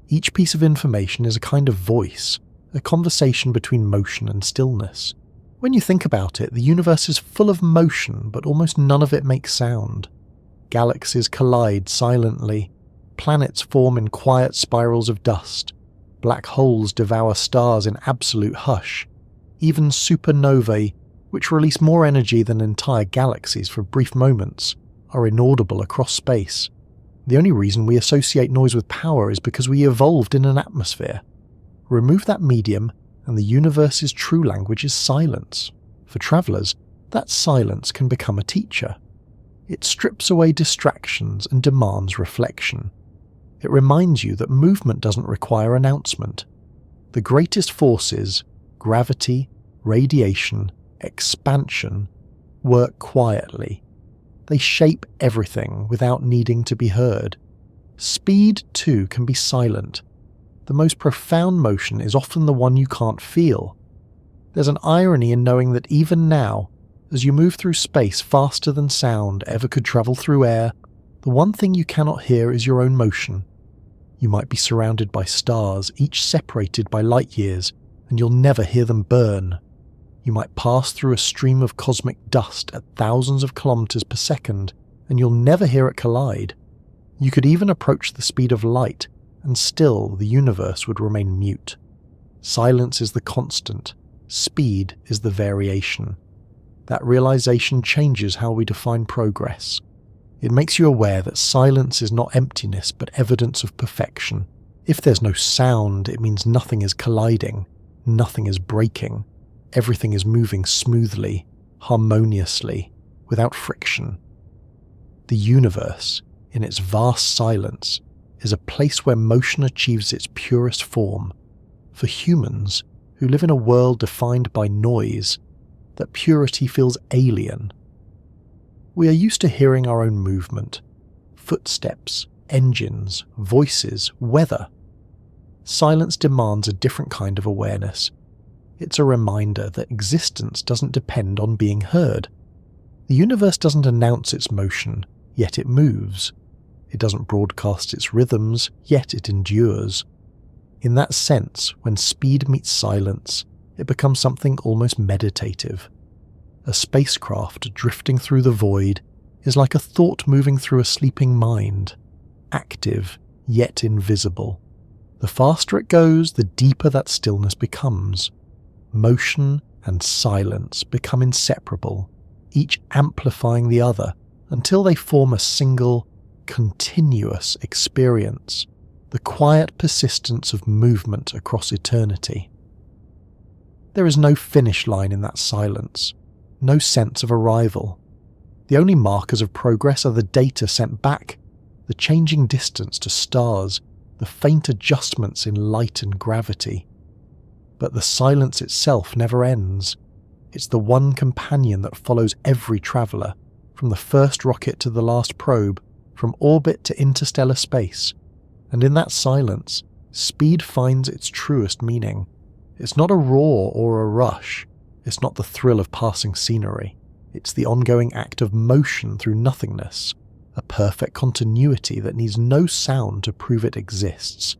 Each piece of information is a kind of voice, a conversation between motion and stillness. When you think about it, the universe is full of motion, but almost none of it makes sound. Galaxies collide silently, planets form in quiet spirals of dust, black holes devour stars in absolute hush. Even supernovae, which release more energy than entire galaxies for brief moments, are inaudible across space. The only reason we associate noise with power is because we evolved in an atmosphere. Remove that medium, and the universe's true language is silence. For travellers, that silence can become a teacher. It strips away distractions and demands reflection. It reminds you that movement doesn't require announcement. The greatest forces, gravity, radiation, expansion, work quietly. They shape everything without needing to be heard. Speed, too, can be silent. The most profound motion is often the one you can't feel. There's an irony in knowing that even now, as you move through space faster than sound ever could travel through air, the one thing you cannot hear is your own motion. You might be surrounded by stars, each separated by light years, and you'll never hear them burn. You might pass through a stream of cosmic dust at thousands of kilometers per second, and you'll never hear it collide. You could even approach the speed of light, and still the universe would remain mute. Silence is the constant, speed is the variation. That realization changes how we define progress. It makes you aware that silence is not emptiness but evidence of perfection. If there's no sound, it means nothing is colliding, nothing is breaking. Everything is moving smoothly, harmoniously, without friction. The universe, in its vast silence, is a place where motion achieves its purest form. For humans, who live in a world defined by noise, that purity feels alien. We are used to hearing our own movement, footsteps, engines, voices, weather. Silence demands a different kind of awareness. It's a reminder that existence doesn't depend on being heard. The universe doesn't announce its motion, yet it moves. It doesn't broadcast its rhythms, yet it endures. In that sense, when speed meets silence, it becomes something almost meditative. A spacecraft drifting through the void is like a thought moving through a sleeping mind, active yet invisible. The faster it goes, the deeper that stillness becomes. Motion and silence become inseparable, each amplifying the other until they form a single, continuous experience, the quiet persistence of movement across eternity. There is no finish line in that silence, no sense of arrival. The only markers of progress are the data sent back, the changing distance to stars, the faint adjustments in light and gravity. But the silence itself never ends. It's the one companion that follows every traveller, from the first rocket to the last probe, from orbit to interstellar space. And in that silence, speed finds its truest meaning. It's not a roar or a rush. It's not the thrill of passing scenery. It's the ongoing act of motion through nothingness, a perfect continuity that needs no sound to prove it exists.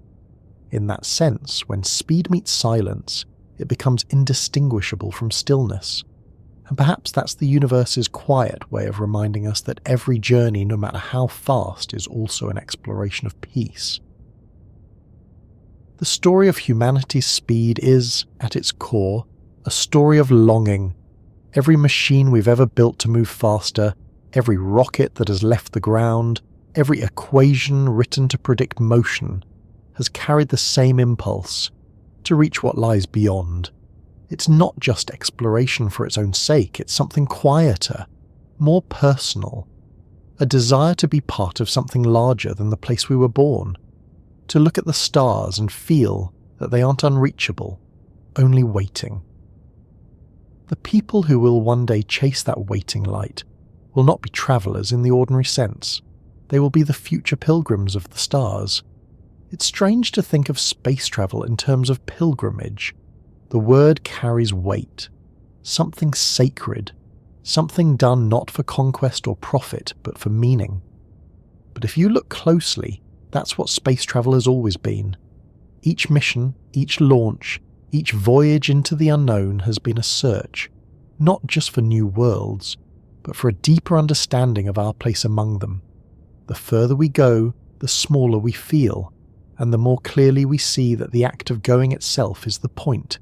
In that sense, when speed meets silence, it becomes indistinguishable from stillness. And perhaps that's the universe's quiet way of reminding us that every journey, no matter how fast, is also an exploration of peace. The story of humanity's speed is, at its core, a story of longing. Every machine we've ever built to move faster, every rocket that has left the ground, every equation written to predict motion, has carried the same impulse, to reach what lies beyond. It's not just exploration for its own sake, it's something quieter, more personal, a desire to be part of something larger than the place we were born, to look at the stars and feel that they aren't unreachable, only waiting. The people who will one day chase that waiting light will not be travellers in the ordinary sense. They will be the future pilgrims of the stars. It's strange to think of space travel in terms of pilgrimage. The word carries weight, something sacred, something done not for conquest or profit, but for meaning. But if you look closely, that's what space travel has always been. Each mission, each launch, each voyage into the unknown has been a search, not just for new worlds, but for a deeper understanding of our place among them. The further we go, the smaller we feel, and the more clearly we see that the act of going itself is the point.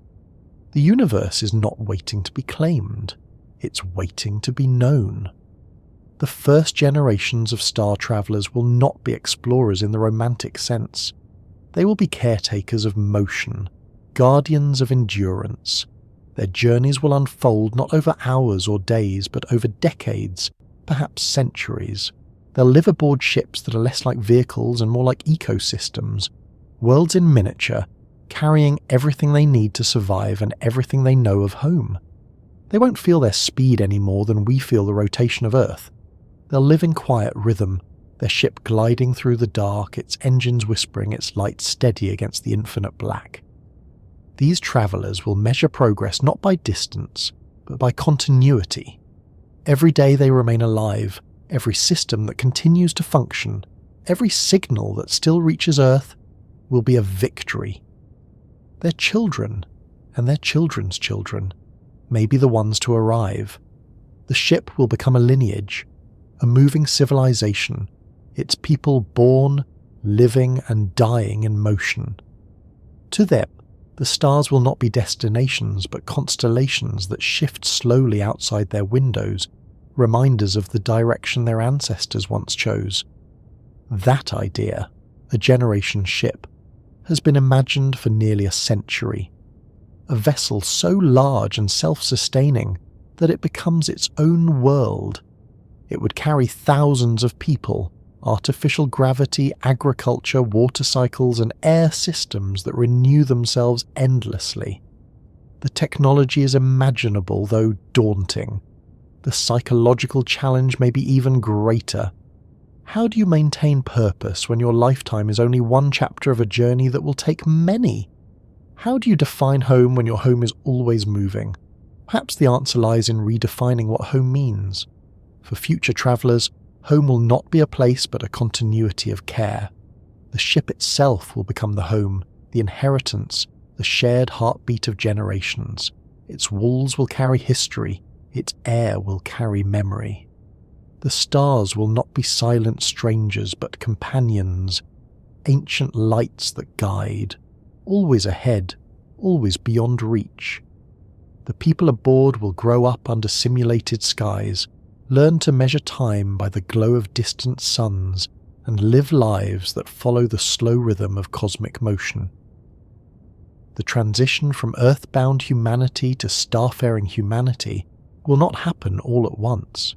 The universe is not waiting to be claimed, it's waiting to be known. The first generations of star travellers will not be explorers in the romantic sense. They will be caretakers of motion, guardians of endurance. Their journeys will unfold not over hours or days, but over decades, perhaps centuries. They'll live aboard ships that are less like vehicles and more like ecosystems, worlds in miniature, carrying everything they need to survive and everything they know of home. They won't feel their speed any more than we feel the rotation of Earth. They'll live in quiet rhythm, their ship gliding through the dark, its engines whispering, its lights steady against the infinite black. These travellers will measure progress not by distance, but by continuity. Every day they remain alive, every system that continues to function, every signal that still reaches Earth, will be a victory. Their children, and their children's children, may be the ones to arrive. The ship will become a lineage, a moving civilization, its people born, living and dying in motion. To them, the stars will not be destinations but constellations that shift slowly outside their windows, reminders of the direction their ancestors once chose. That idea, a generation ship, has been imagined for nearly a century. A vessel so large and self-sustaining that it becomes its own world. It would carry thousands of people, artificial gravity, agriculture, water cycles, and air systems that renew themselves endlessly. The technology is imaginable, though daunting. The psychological challenge may be even greater. How do you maintain purpose when your lifetime is only one chapter of a journey that will take many? How do you define home when your home is always moving? Perhaps the answer lies in redefining what home means. For future travellers, home will not be a place but a continuity of care. The ship itself will become the home, the inheritance, the shared heartbeat of generations. Its walls will carry history, its air will carry memory. The stars will not be silent strangers but companions, ancient lights that guide, always ahead, always beyond reach. The people aboard will grow up under simulated skies, learn to measure time by the glow of distant suns, and live lives that follow the slow rhythm of cosmic motion. The transition from earthbound humanity to starfaring humanity will not happen all at once.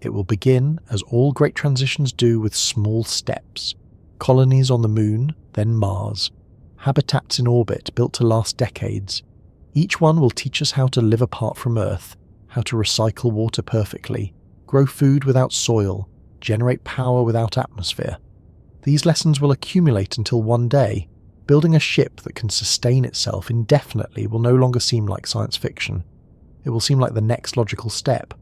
It will begin, as all great transitions do, with small steps. Colonies on the Moon, then Mars. Habitats in orbit built to last decades. Each one will teach us how to live apart from Earth, how to recycle water perfectly, grow food without soil, generate power without atmosphere. These lessons will accumulate until one day, building a ship that can sustain itself indefinitely will no longer seem like science fiction. It will seem like the next logical step.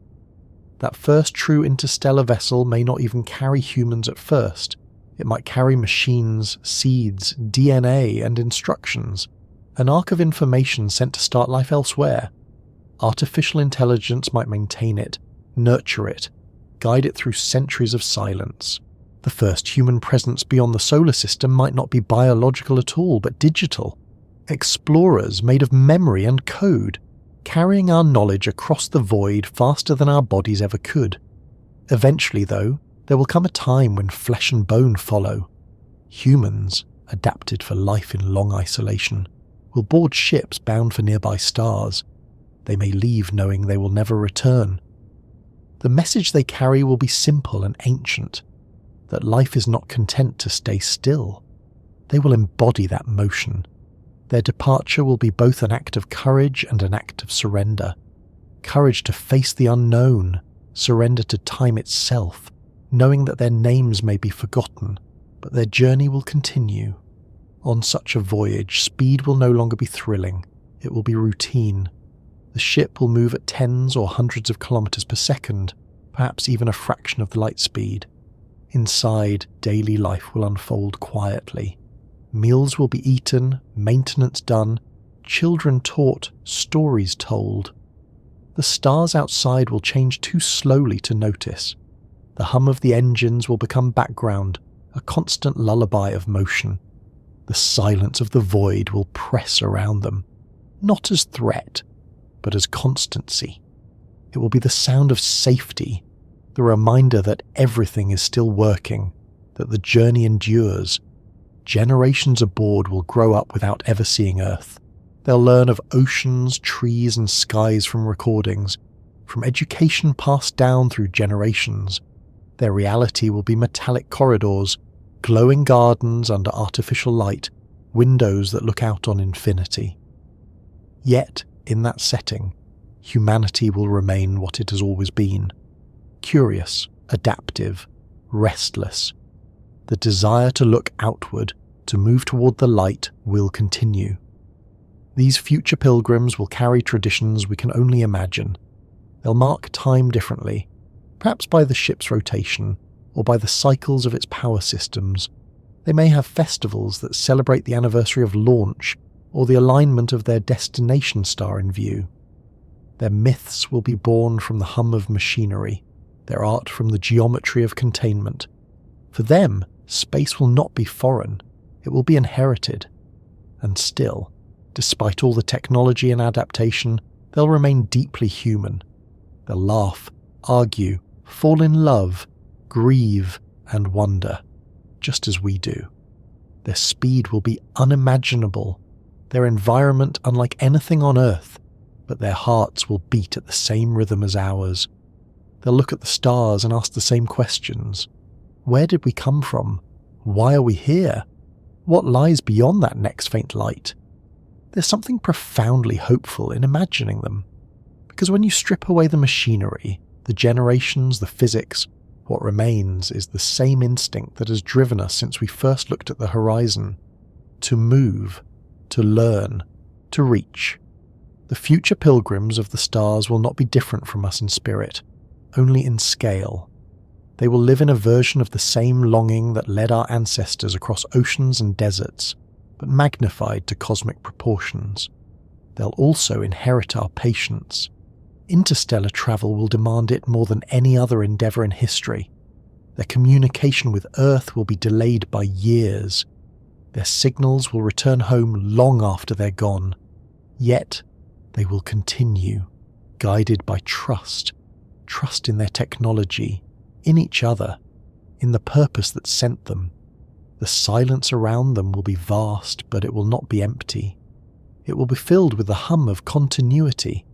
That first true interstellar vessel may not even carry humans at first. It might carry machines, seeds, DNA, and instructions. An arc of information sent to start life elsewhere. Artificial intelligence might maintain it, nurture it, guide it through centuries of silence. The first human presence beyond the solar system might not be biological at all, but digital. Explorers made of memory and code, carrying our knowledge across the void faster than our bodies ever could. Eventually, though, there will come a time when flesh and bone follow. Humans, adapted for life in long isolation, will board ships bound for nearby stars. They may leave knowing they will never return. The message they carry will be simple and ancient, that life is not content to stay still. They will embody that motion. Their departure will be both an act of courage and an act of surrender. Courage to face the unknown, surrender to time itself, knowing that their names may be forgotten, but their journey will continue. On such a voyage, speed will no longer be thrilling, it will be routine. The ship will move at tens or hundreds of kilometers per second, perhaps even a fraction of the light speed. Inside, daily life will unfold quietly. Meals will be eaten, maintenance done, children taught, stories told. The stars outside will change too slowly to notice. The hum of the engines will become background, a constant lullaby of motion. The silence of the void will press around them, not as threat, but as constancy. It will be the sound of safety, the reminder that everything is still working, that the journey endures. Generations aboard will grow up without ever seeing Earth. They'll learn of oceans, trees and skies from recordings, from education passed down through generations. Their reality will be metallic corridors, glowing gardens under artificial light, windows that look out on infinity. Yet, in that setting, humanity will remain what it has always been. Curious, adaptive, restless. The desire to look outward, to move toward the light, will continue. These future pilgrims will carry traditions we can only imagine. They'll mark time differently, perhaps by the ship's rotation, or by the cycles of its power systems. They may have festivals that celebrate the anniversary of launch, or the alignment of their destination star in view. Their myths will be born from the hum of machinery, their art from the geometry of containment. For them, space will not be foreign, it will be inherited. And still, despite all the technology and adaptation, they'll remain deeply human. They'll laugh, argue, fall in love, grieve, and wonder, just as we do. Their speed will be unimaginable, their environment unlike anything on Earth, but their hearts will beat at the same rhythm as ours. They'll look at the stars and ask the same questions. Where did we come from? Why are we here? What lies beyond that next faint light? There's something profoundly hopeful in imagining them. Because when you strip away the machinery, the generations, the physics, what remains is the same instinct that has driven us since we first looked at the horizon. To move, to learn, to reach. The future pilgrims of the stars will not be different from us in spirit, only in scale. They will live in a version of the same longing that led our ancestors across oceans and deserts, but magnified to cosmic proportions. They'll also inherit our patience. Interstellar travel will demand it more than any other endeavour in history. Their communication with Earth will be delayed by years. Their signals will return home long after they're gone. Yet, they will continue, guided by trust in their technology, in each other, in the purpose that sent them. The silence around them will be vast, but it will not be empty. It will be filled with the hum of continuity,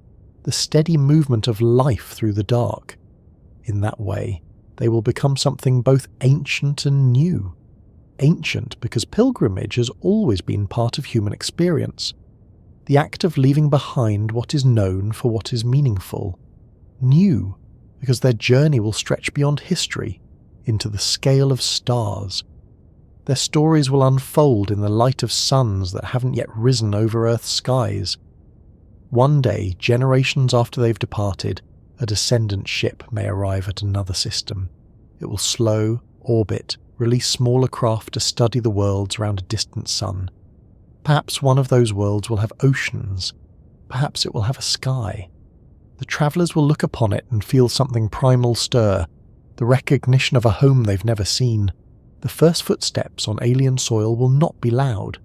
the steady movement of life through the dark. In that way, they will become something both ancient and new. Ancient because pilgrimage has always been part of human experience. The act of leaving behind what is known for what is meaningful. New because their journey will stretch beyond history, into the scale of stars. Their stories will unfold in the light of suns that haven't yet risen over Earth's skies. One day, generations after they've departed, a descendant ship may arrive at another system. It will slow, orbit, release smaller craft to study the worlds around a distant sun. Perhaps one of those worlds will have oceans. Perhaps it will have a sky. The travellers will look upon it and feel something primal stir, the recognition of a home they've never seen. The first footsteps on alien soil will not be loud.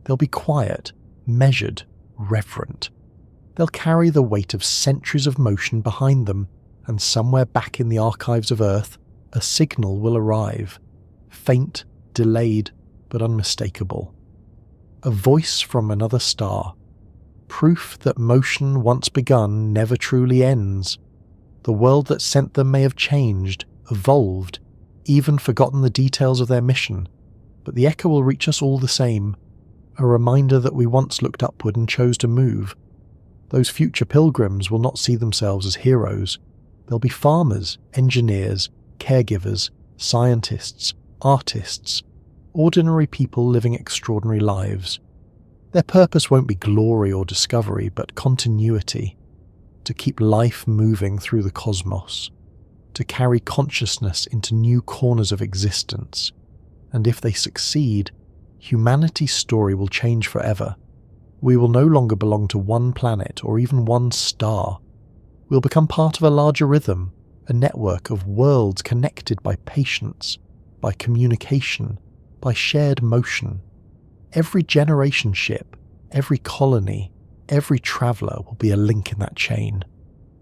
They'll be quiet, measured, reverent. They'll carry the weight of centuries of motion behind them, and somewhere back in the archives of Earth, a signal will arrive. Faint, delayed, but unmistakable. A voice from another star. Proof that motion once begun never truly ends. The world that sent them may have changed, evolved, even forgotten the details of their mission, but the echo will reach us all the same, a reminder that we once looked upward and chose to move. Those future pilgrims will not see themselves as heroes. They'll be farmers, engineers, caregivers, scientists, artists, ordinary people living extraordinary lives. Their purpose won't be glory or discovery, but continuity, to keep life moving through the cosmos, to carry consciousness into new corners of existence. And if they succeed, humanity's story will change forever. We will no longer belong to one planet or even one star. We'll become part of a larger rhythm, a network of worlds connected by patience, by communication, by shared motion. Every generation ship, every colony, every traveller will be a link in that chain.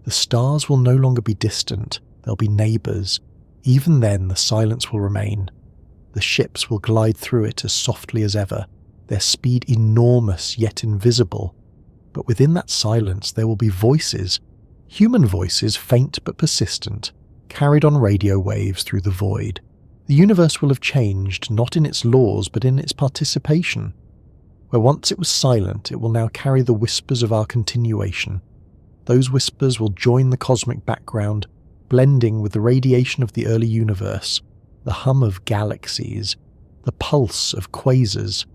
The stars will no longer be distant, they'll be neighbours. Even then, the silence will remain. The ships will glide through it as softly as ever, their speed enormous yet invisible. But within that silence there will be voices, human voices, faint but persistent, carried on radio waves through the void. The universe will have changed, not in its laws but in its participation. Where once it was silent, it will now carry the whispers of our continuation. Those whispers will join the cosmic background, blending with the radiation of the early universe, the hum of galaxies, the pulse of quasars.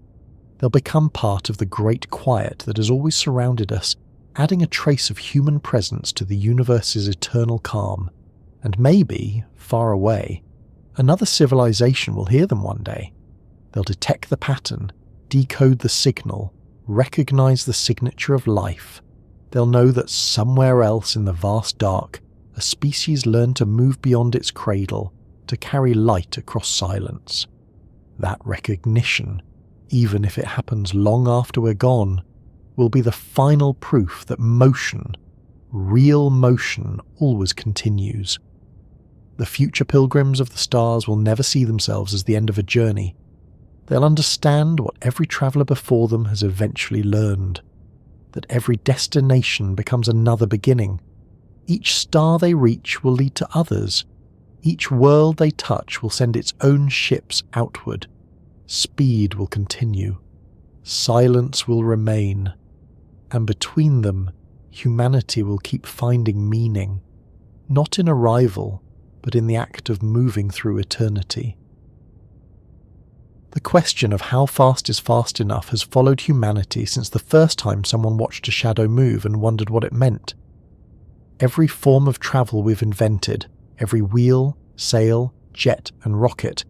They'll become part of the great quiet that has always surrounded us, adding a trace of human presence to the universe's eternal calm. And maybe, far away, another civilization will hear them one day. They'll detect the pattern, decode the signal, recognize the signature of life. They'll know that somewhere else in the vast dark, a species learned to move beyond its cradle, to carry light across silence. That recognition, even if it happens long after we're gone, will be the final proof that motion, real motion, always continues. The future pilgrims of the stars will never see themselves as the end of a journey. They'll understand what every traveller before them has eventually learned, that every destination becomes another beginning. Each star they reach will lead to others. Each world they touch will send its own ships outward. Speed will continue. Silence will remain. And between them, humanity will keep finding meaning, not in arrival, but in the act of moving through eternity. The question of how fast is fast enough has followed humanity since the first time someone watched a shadow move and wondered what it meant. Every form of travel we've invented, every wheel, sail, jet and rocket,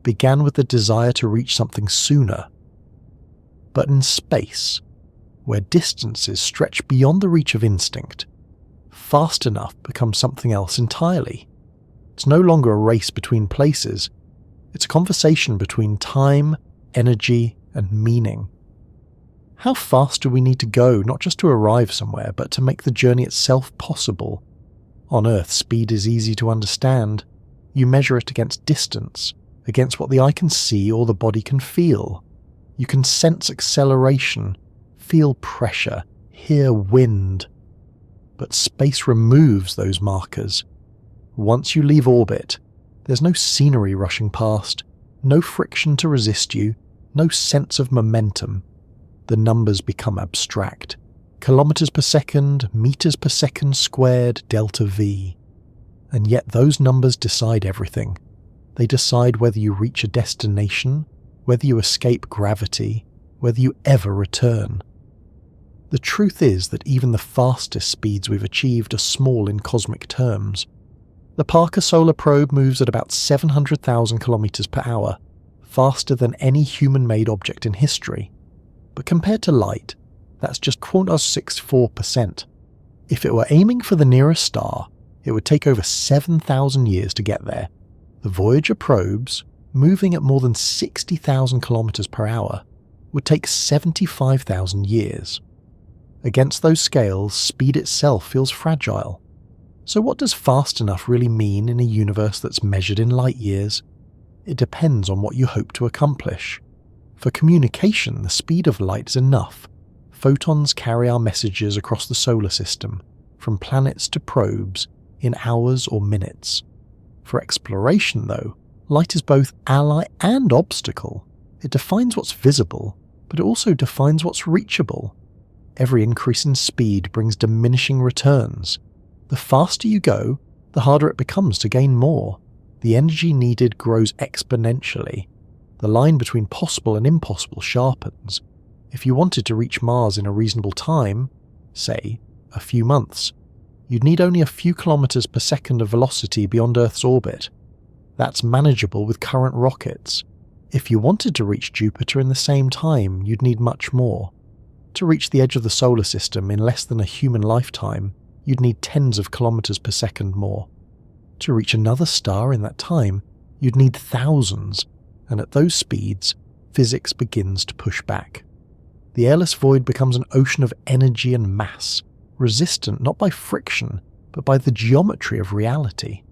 began with the desire to reach something sooner. But in space, where distances stretch beyond the reach of instinct, fast enough becomes something else entirely. It's no longer a race between places. It's a conversation between time, energy, and meaning. How fast do we need to go, not just to arrive somewhere, but to make the journey itself possible? On Earth, speed is easy to understand. You measure it against distance, against what the eye can see or the body can feel. You can sense acceleration, feel pressure, hear wind. But space removes those markers. Once you leave orbit, there's no scenery rushing past, no friction to resist you, no sense of momentum. The numbers become abstract. Kilometers per second, meters per second squared, delta V. And yet those numbers decide everything. They decide whether you reach a destination, whether you escape gravity, whether you ever return. The truth is that even the fastest speeds we've achieved are small in cosmic terms. The Parker Solar Probe moves at about 700,000 kilometers per hour, faster than any human-made object in history. But compared to light, that's just 0.64%. If it were aiming for the nearest star, it would take over 7,000 years to get there. The Voyager probes, moving at more than 60,000 kilometers per hour, would take 75,000 years. Against those scales, speed itself feels fragile. So what does fast enough really mean in a universe that's measured in light years? It depends on what you hope to accomplish. For communication, the speed of light is enough. Photons carry our messages across the solar system, from planets to probes, in hours or minutes. For exploration, though, light is both ally and obstacle. It defines what's visible, but it also defines what's reachable. Every increase in speed brings diminishing returns. The faster you go, the harder it becomes to gain more. The energy needed grows exponentially. The line between possible and impossible sharpens. If you wanted to reach Mars in a reasonable time, say, a few months, you'd need only a few kilometers per second of velocity beyond Earth's orbit. That's manageable with current rockets. If you wanted to reach Jupiter in the same time, you'd need much more. To reach the edge of the solar system in less than a human lifetime, you'd need tens of kilometers per second more. To reach another star in that time, you'd need thousands, and at those speeds, physics begins to push back. The airless void becomes an ocean of energy and mass, resistant not by friction, but by the geometry of reality.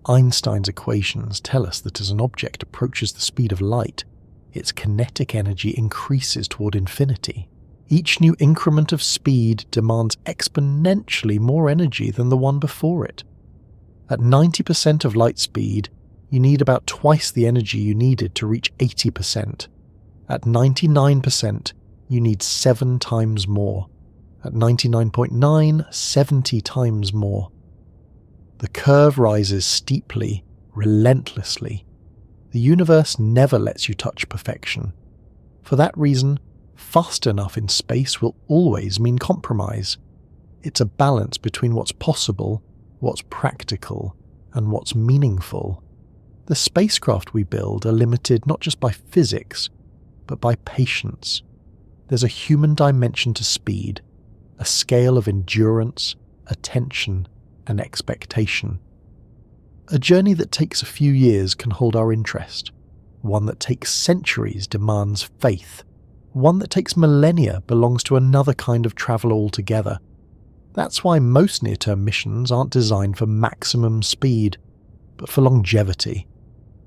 Einstein's equations tell us that as an object approaches the speed of light, its kinetic energy increases toward infinity. Each new increment of speed demands exponentially more energy than the one before it. At 90% of light speed, you need about twice the energy you needed to reach 80%. At 99%, you need 7 times more. At 99.9, 70 times more. The curve rises steeply, relentlessly. The universe never lets you touch perfection. For that reason, fast enough in space will always mean compromise. It's a balance between what's possible, what's practical, and what's meaningful. The spacecraft we build are limited not just by physics, but by patience. There's a human dimension to speed, a scale of endurance, attention, and expectation. A journey that takes a few years can hold our interest. One that takes centuries demands faith. One that takes millennia belongs to another kind of travel altogether. That's why most near-term missions aren't designed for maximum speed, but for longevity.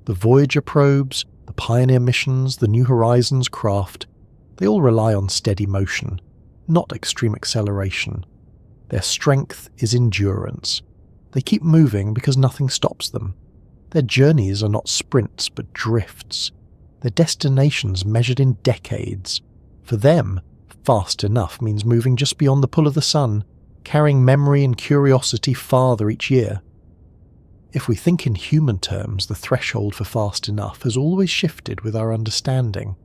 The Voyager probes, the Pioneer missions, the New Horizons craft, they all rely on steady motion, not extreme acceleration. Their strength is endurance. They keep moving because nothing stops them. Their journeys are not sprints but drifts. Their destinations measured in decades. For them, fast enough means moving just beyond the pull of the sun, carrying memory and curiosity farther each year. If we think in human terms, the threshold for fast enough has always shifted with our understanding.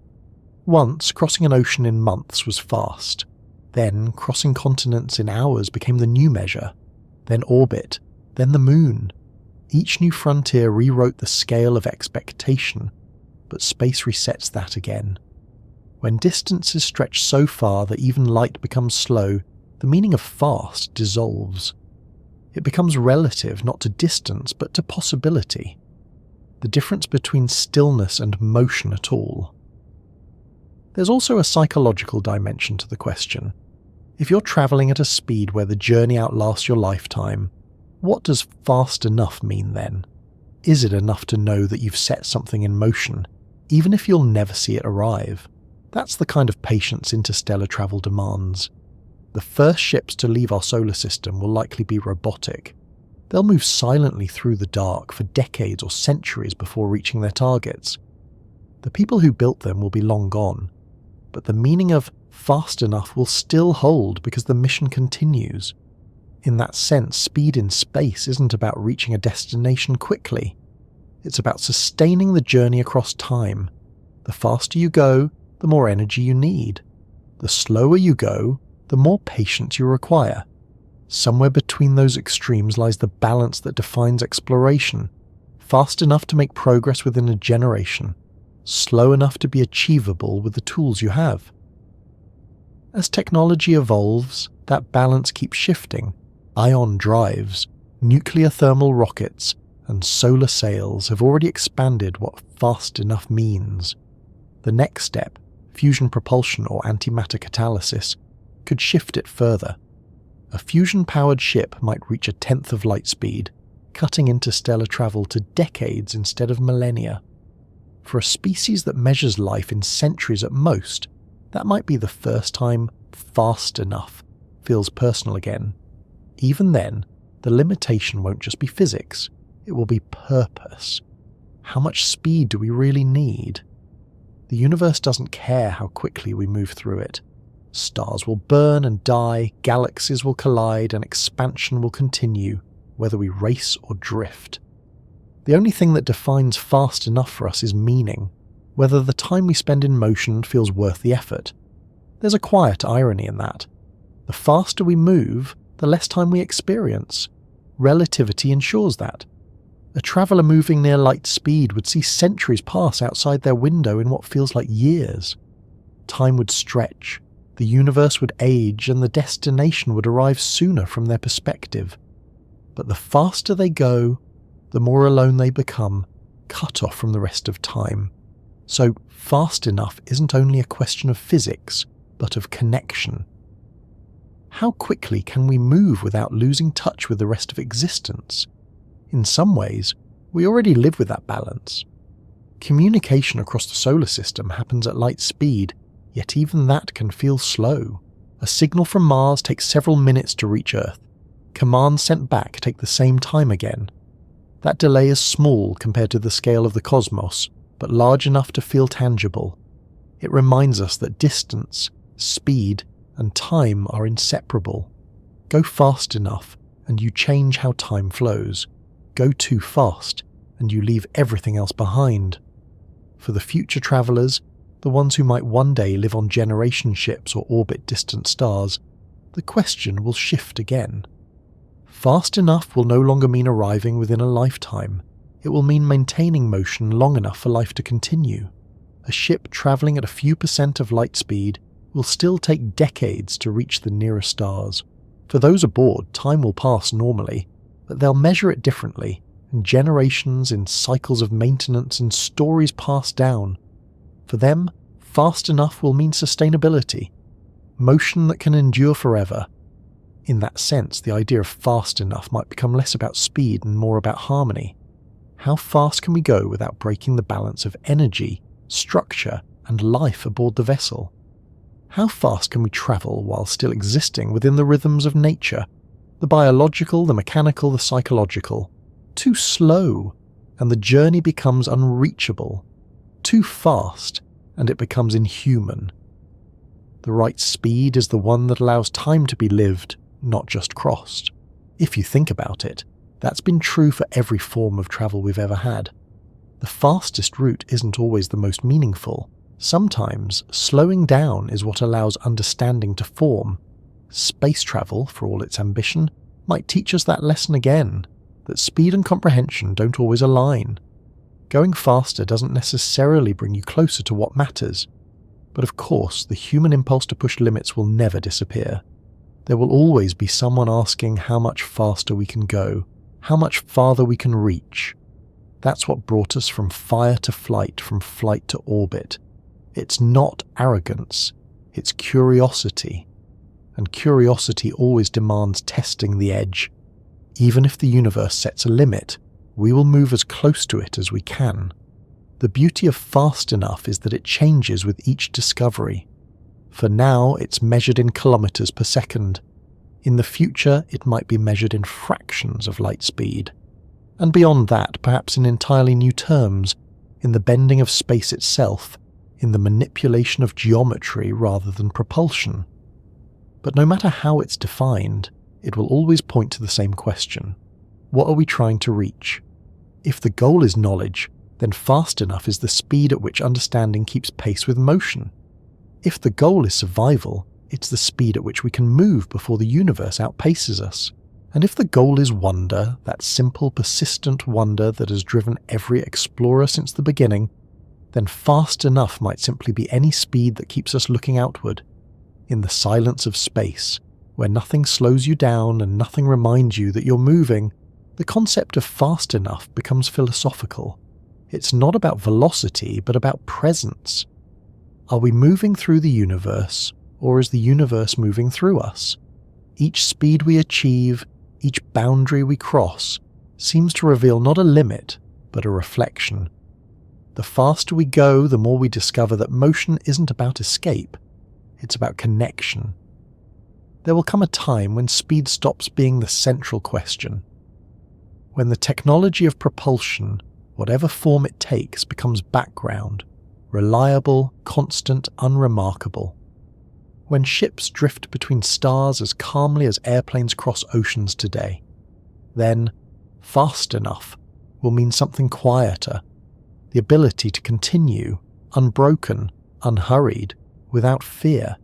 Once, crossing an ocean in months was fast. Then, crossing continents in hours became the new measure. Then orbit. Then the moon. Each new frontier rewrote the scale of expectation, but space resets that again. When distances stretch so far that even light becomes slow, the meaning of fast dissolves. It becomes relative not to distance but to possibility. The difference between stillness and motion at all. There's also a psychological dimension to the question. If you're travelling at a speed where the journey outlasts your lifetime, what does fast enough mean then? Is it enough to know that you've set something in motion, even if you'll never see it arrive? That's the kind of patience interstellar travel demands. The first ships to leave our solar system will likely be robotic. They'll move silently through the dark for decades or centuries before reaching their targets. The people who built them will be long gone, but the meaning of fast enough will still hold because the mission continues. In that sense, speed in space isn't about reaching a destination quickly. It's about sustaining the journey across time. The faster you go, the more energy you need. The slower you go, the more patience you require. Somewhere between those extremes lies the balance that defines exploration. Fast enough to make progress within a generation. Slow enough to be achievable with the tools you have. As technology evolves, that balance keeps shifting. Ion drives, nuclear thermal rockets, and solar sails have already expanded what fast enough means. The next step, fusion propulsion or antimatter catalysis, could shift it further. A fusion-powered ship might reach 1/10 of light speed, cutting interstellar travel to decades instead of millennia. For a species that measures life in centuries at most, that might be the first time fast enough feels personal again. Even then, the limitation won't just be physics, it will be purpose. How much speed do we really need? The universe doesn't care how quickly we move through it. Stars will burn and die, galaxies will collide, and expansion will continue, whether we race or drift. The only thing that defines fast enough for us is meaning, whether the time we spend in motion feels worth the effort. There's a quiet irony in that. The faster we move, the less time we experience. Relativity ensures that. A traveller moving near light speed would see centuries pass outside their window in what feels like years. Time would stretch, the universe would age, and the destination would arrive sooner from their perspective. But the faster they go, the more alone they become, cut off from the rest of time. So fast enough isn't only a question of physics, but of connection. How quickly can we move without losing touch with the rest of existence? In some ways, we already live with that balance. Communication across the solar system happens at light speed, yet even that can feel slow. A signal from Mars takes several minutes to reach Earth. Commands sent back take the same time again. That delay is small compared to the scale of the cosmos, but large enough to feel tangible. It reminds us that distance, speed, and time are inseparable. Go fast enough, and you change how time flows. Go too fast, and you leave everything else behind. For the future travellers, the ones who might one day live on generation ships or orbit distant stars, the question will shift again. Fast enough will no longer mean arriving within a lifetime. It will mean maintaining motion long enough for life to continue. A ship travelling at a few % of light speed will still take decades to reach the nearest stars. For those aboard, time will pass normally, but they'll measure it differently, and generations in cycles of maintenance and stories passed down. For them, fast enough will mean sustainability, motion that can endure forever. In that sense, the idea of fast enough might become less about speed and more about harmony. How fast can we go without breaking the balance of energy, structure, and life aboard the vessel? How fast can we travel while still existing within the rhythms of nature? The biological, the mechanical, the psychological. Too slow, and the journey becomes unreachable. Too fast, and it becomes inhuman. The right speed is the one that allows time to be lived, not just crossed. If you think about it, that's been true for every form of travel we've ever had. The fastest route isn't always the most meaningful. Sometimes, slowing down is what allows understanding to form. Space travel, for all its ambition, might teach us that lesson again, that speed and comprehension don't always align. Going faster doesn't necessarily bring you closer to what matters. But of course, the human impulse to push limits will never disappear. There will always be someone asking how much faster we can go, how much farther we can reach. That's what brought us from fire to flight, from flight to orbit. It's not arrogance, it's curiosity. And curiosity always demands testing the edge. Even if the universe sets a limit, we will move as close to it as we can. The beauty of fast enough is that it changes with each discovery. For now, it's measured in kilometers per second. In the future, it might be measured in fractions of light speed. And beyond that, perhaps in entirely new terms, in the bending of space itself, in the manipulation of geometry rather than propulsion. But no matter how it's defined, it will always point to the same question. What are we trying to reach? If the goal is knowledge, then fast enough is the speed at which understanding keeps pace with motion. If the goal is survival, it's the speed at which we can move before the universe outpaces us. And if the goal is wonder, that simple, persistent wonder that has driven every explorer since the beginning, then fast enough might simply be any speed that keeps us looking outward. In the silence of space, where nothing slows you down and nothing reminds you that you're moving, the concept of fast enough becomes philosophical. It's not about velocity, but about presence. Are we moving through the universe, or is the universe moving through us? Each speed we achieve, each boundary we cross, seems to reveal not a limit, but a reflection. The faster we go, the more we discover that motion isn't about escape, it's about connection. There will come a time when speed stops being the central question. When the technology of propulsion, whatever form it takes, becomes background, reliable, constant, unremarkable. When ships drift between stars as calmly as airplanes cross oceans today, then fast enough will mean something quieter, the ability to continue, unbroken, unhurried, without fear,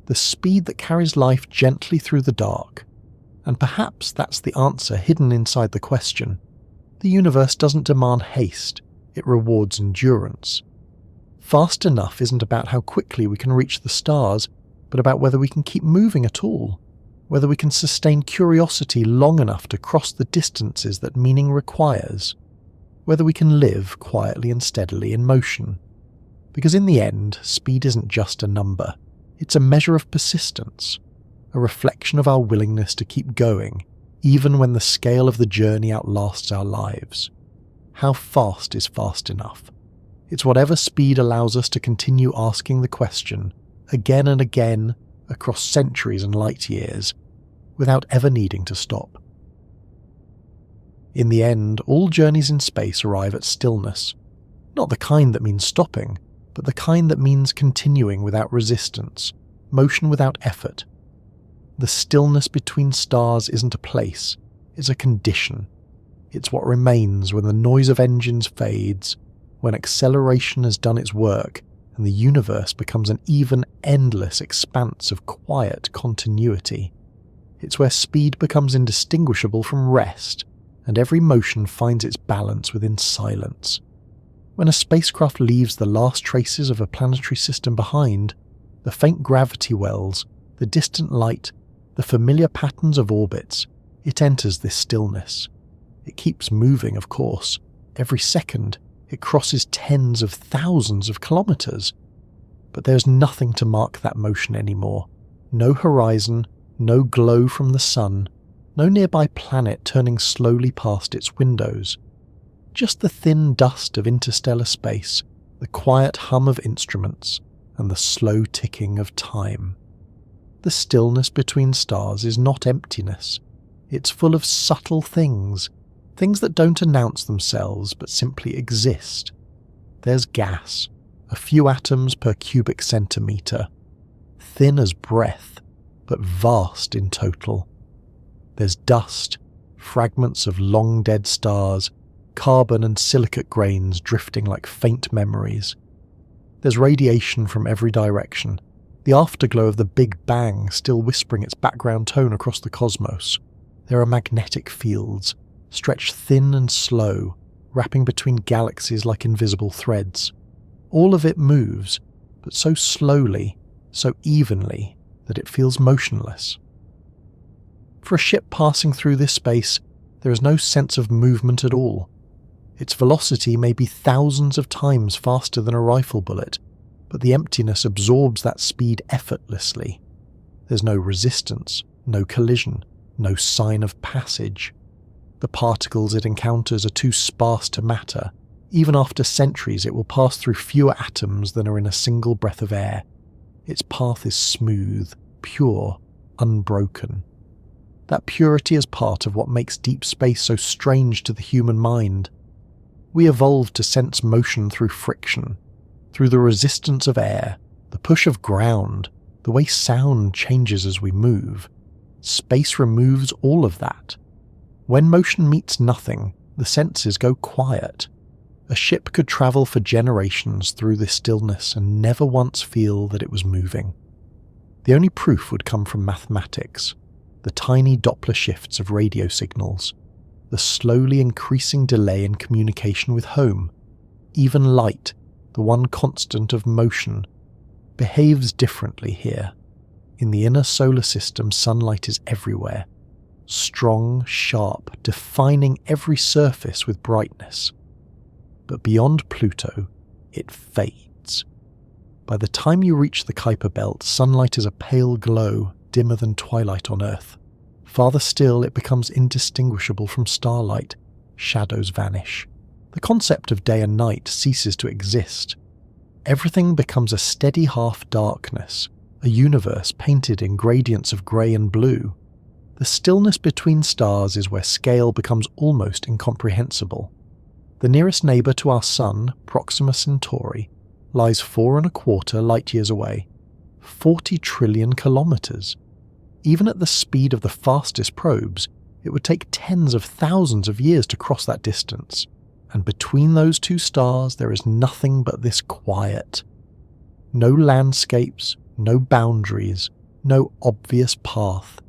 the speed that carries life gently through the dark. And perhaps that's the answer hidden inside the question. The universe doesn't demand haste, it rewards endurance. Fast enough isn't about how quickly we can reach the stars, but about whether we can keep moving at all, whether we can sustain curiosity long enough to cross the distances that meaning requires, whether we can live quietly and steadily in motion. Because in the end, speed isn't just a number, it's a measure of persistence, a reflection of our willingness to keep going, even when the scale of the journey outlasts our lives. How fast is fast enough? It's whatever speed allows us to continue asking the question, again and again, across centuries and light years, without ever needing to stop. In the end, all journeys in space arrive at stillness. Not the kind that means stopping, but the kind that means continuing without resistance, motion without effort. The stillness between stars isn't a place, it's a condition. It's what remains when the noise of engines fades, when acceleration has done its work and the universe becomes an even endless expanse of quiet continuity. It's where speed becomes indistinguishable from rest, and every motion finds its balance within silence. When a spacecraft leaves the last traces of a planetary system behind, the faint gravity wells, the distant light, the familiar patterns of orbits, it enters this stillness. It keeps moving, of course. Every second, it crosses tens of thousands of kilometers. But there's nothing to mark that motion anymore. No horizon, no glow from the sun, no nearby planet turning slowly past its windows. Just the thin dust of interstellar space, the quiet hum of instruments, and the slow ticking of time. The stillness between stars is not emptiness. It's full of subtle things that don't announce themselves but simply exist. There's gas, a few atoms per cubic centimetre, thin as breath, but vast in total. There's dust, fragments of long dead stars, carbon and silicate grains drifting like faint memories. There's radiation from every direction, the afterglow of the Big Bang still whispering its background tone across the cosmos. There are magnetic fields, stretched thin and slow, wrapping between galaxies like invisible threads. All of it moves, but so slowly, so evenly, that it feels motionless. For a ship passing through this space, there is no sense of movement at all. Its velocity may be thousands of times faster than a rifle bullet, but the emptiness absorbs that speed effortlessly. There's no resistance, no collision, no sign of passage. The particles it encounters are too sparse to matter. Even after centuries, it will pass through fewer atoms than are in a single breath of air. Its path is smooth, pure, unbroken. That purity is part of what makes deep space so strange to the human mind. We evolved to sense motion through friction, through the resistance of air, the push of ground, the way sound changes as we move. Space removes all of that. When motion meets nothing, the senses go quiet. A ship could travel for generations through this stillness and never once feel that it was moving. The only proof would come from mathematics, the tiny Doppler shifts of radio signals, the slowly increasing delay in communication with home. Even light, the one constant of motion, behaves differently here. In the inner solar system, sunlight is everywhere, strong, sharp, defining every surface with brightness. But beyond Pluto, it fades. By the time you reach the Kuiper Belt, sunlight is a pale glow, dimmer than twilight on Earth. Farther still, it becomes indistinguishable from starlight. Shadows vanish. The concept of day and night ceases to exist. Everything becomes a steady half-darkness, a universe painted in gradients of grey and blue. The stillness between stars is where scale becomes almost incomprehensible. The nearest neighbour to our Sun, Proxima Centauri, lies 4.25 light-years away, 40 trillion kilometres. Even at the speed of the fastest probes, it would take tens of thousands of years to cross that distance. And between those two stars there is nothing but this quiet. No landscapes, no boundaries, no obvious path.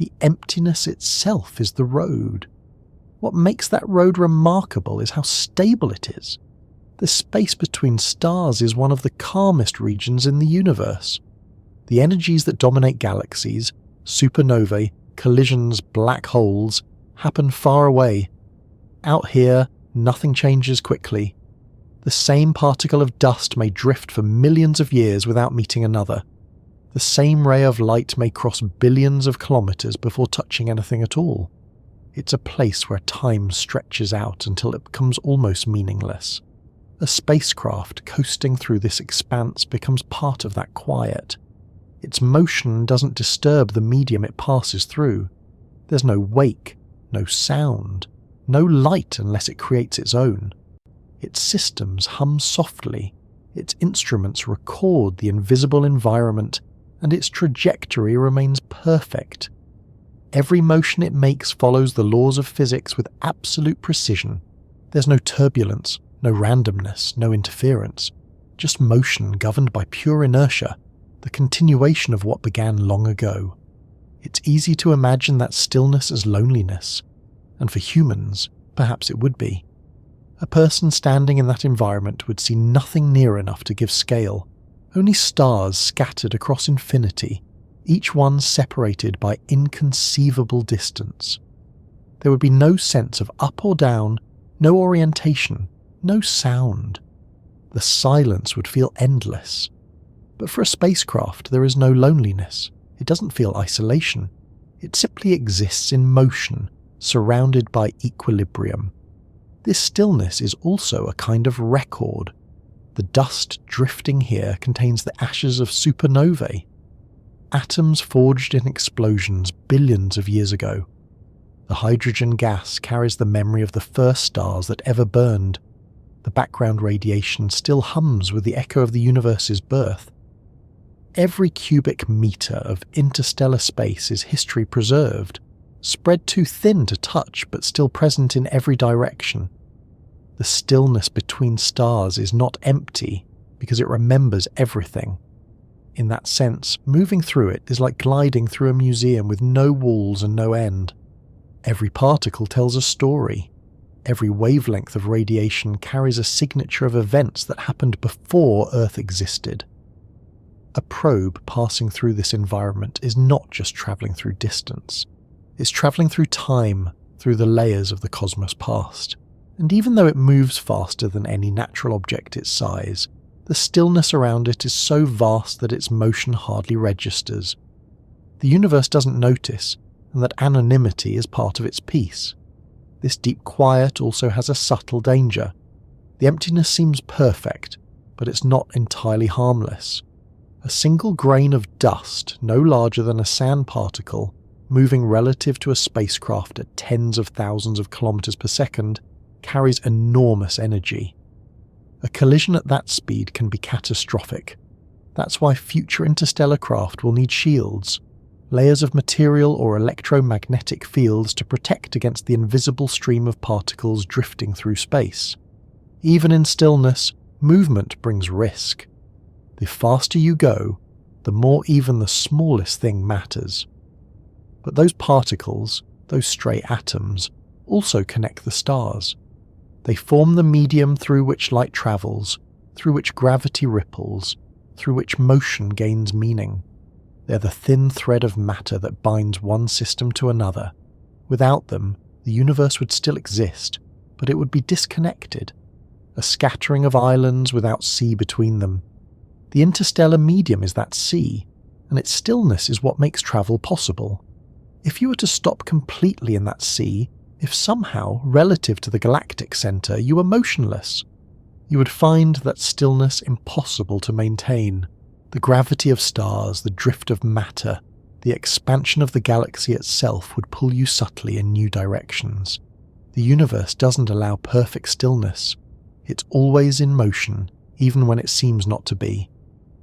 The emptiness itself is the road. What makes that road remarkable is how stable it is. The space between stars is one of the calmest regions in the universe. The energies that dominate galaxies, supernovae, collisions, black holes, happen far away. Out here, nothing changes quickly. The same particle of dust may drift for millions of years without meeting another. The same ray of light may cross billions of kilometers before touching anything at all. It's a place where time stretches out until it becomes almost meaningless. A spacecraft coasting through this expanse becomes part of that quiet. Its motion doesn't disturb the medium it passes through. There's no wake, no sound, no light unless it creates its own. Its systems hum softly, its instruments record the invisible environment, and its trajectory remains perfect. Every motion it makes follows the laws of physics with absolute precision. There's no turbulence, no randomness, no interference, just motion governed by pure inertia, the continuation of what began long ago. It's easy to imagine that stillness as loneliness, and for humans, perhaps it would be. A person standing in that environment would see nothing near enough to give scale, only stars scattered across infinity, each one separated by inconceivable distance. There would be no sense of up or down, no orientation, no sound. The silence would feel endless. But for a spacecraft, there is no loneliness. It doesn't feel isolation. It simply exists in motion, surrounded by equilibrium. This stillness is also a kind of record. The dust drifting here contains the ashes of supernovae, atoms forged in explosions billions of years ago. The hydrogen gas carries the memory of the first stars that ever burned. The background radiation still hums with the echo of the universe's birth. Every cubic meter of interstellar space is history preserved, spread too thin to touch but still present in every direction. The stillness between stars is not empty because it remembers everything. In that sense, moving through it is like gliding through a museum with no walls and no end. Every particle tells a story. Every wavelength of radiation carries a signature of events that happened before Earth existed. A probe passing through this environment is not just travelling through distance. It's travelling through time, through the layers of the cosmos past. And even though it moves faster than any natural object its size, the stillness around it is so vast that its motion hardly registers. The universe doesn't notice, and that anonymity is part of its peace. This deep quiet also has a subtle danger. The emptiness seems perfect, but it's not entirely harmless. A single grain of dust, no larger than a sand particle, moving relative to a spacecraft at tens of thousands of kilometers per second, carries enormous energy. A collision at that speed can be catastrophic. That's why future interstellar craft will need shields, layers of material or electromagnetic fields to protect against the invisible stream of particles drifting through space. Even in stillness, movement brings risk. The faster you go, the more even the smallest thing matters. But those particles, those stray atoms, also connect the stars. They form the medium through which light travels, through which gravity ripples, through which motion gains meaning. They're the thin thread of matter that binds one system to another. Without them, the universe would still exist, but it would be disconnected, a scattering of islands without sea between them. The interstellar medium is that sea, and its stillness is what makes travel possible. If you were to stop completely in that sea, if somehow, relative to the galactic centre, you were motionless, you would find that stillness impossible to maintain. The gravity of stars, the drift of matter, the expansion of the galaxy itself would pull you subtly in new directions. The universe doesn't allow perfect stillness. It's always in motion, even when it seems not to be.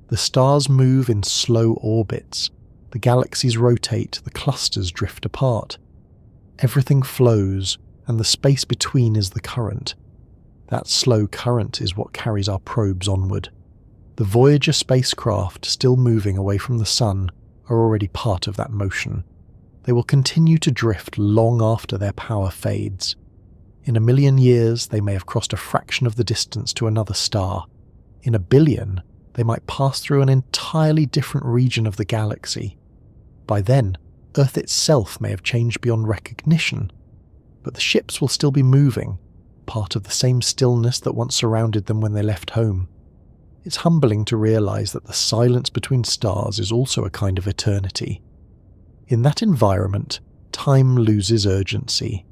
The stars move in slow orbits. The galaxies rotate, the clusters drift apart. Everything flows, and the space between is the current. That slow current is what carries our probes onward. The Voyager spacecraft, still moving away from the Sun, are already part of that motion. they will continue to drift long after their power fades. In 1,000,000 years, they may have crossed a fraction of the distance to another star. In 1,000,000,000, they might pass through an entirely different region of the galaxy. By then, Earth itself may have changed beyond recognition, but the ships will still be moving, part of the same stillness that once surrounded them when they left home. It's humbling to realize that the silence between stars is also a kind of eternity. In that environment, time loses urgency.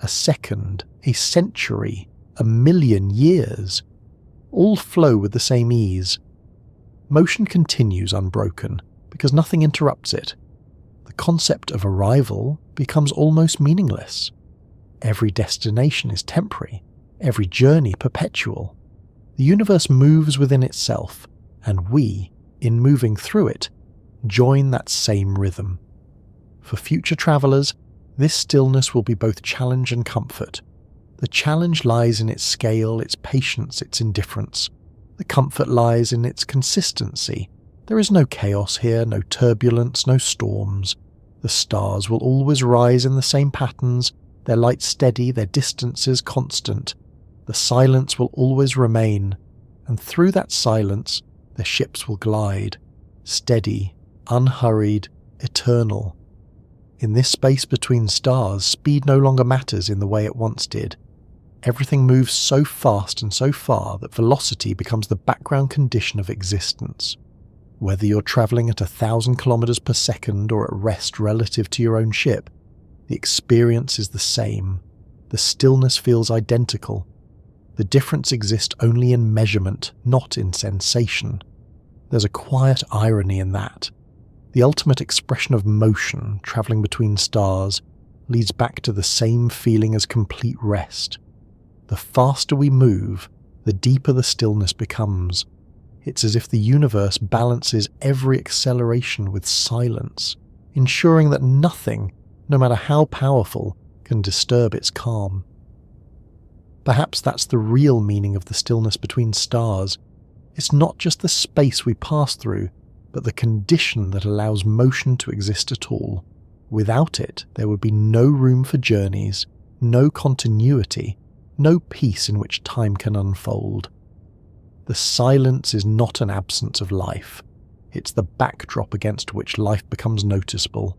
A second, a century, 1,000,000 years, all flow with the same ease. Motion continues unbroken because nothing interrupts it. The concept of arrival becomes almost meaningless. Every destination is temporary, every journey perpetual. The universe moves within itself, and we, in moving through it, join that same rhythm. For future travellers, this stillness will be both challenge and comfort. The challenge lies in its scale, its patience, its indifference. The comfort lies in its consistency. There is no chaos here, no turbulence, no storms. The stars will always rise in the same patterns, their light steady, their distances constant. The silence will always remain, and through that silence, the ships will glide, steady, unhurried, eternal. In this space between stars, speed no longer matters in the way it once did. Everything moves so fast and so far that velocity becomes the background condition of existence. Whether you're travelling at 1,000 kilometers per second or at rest relative to your own ship, the experience is the same. The stillness feels identical. The difference exists only in measurement, not in sensation. There's a quiet irony in that. The ultimate expression of motion, travelling between stars, leads back to the same feeling as complete rest. The faster we move, the deeper the stillness becomes. It's as if the universe balances every acceleration with silence, ensuring that nothing, no matter how powerful, can disturb its calm. Perhaps that's the real meaning of the stillness between stars. It's not just the space we pass through, but the condition that allows motion to exist at all. Without it, there would be no room for journeys, no continuity, no peace in which time can unfold. The silence is not an absence of life. It's the backdrop against which life becomes noticeable.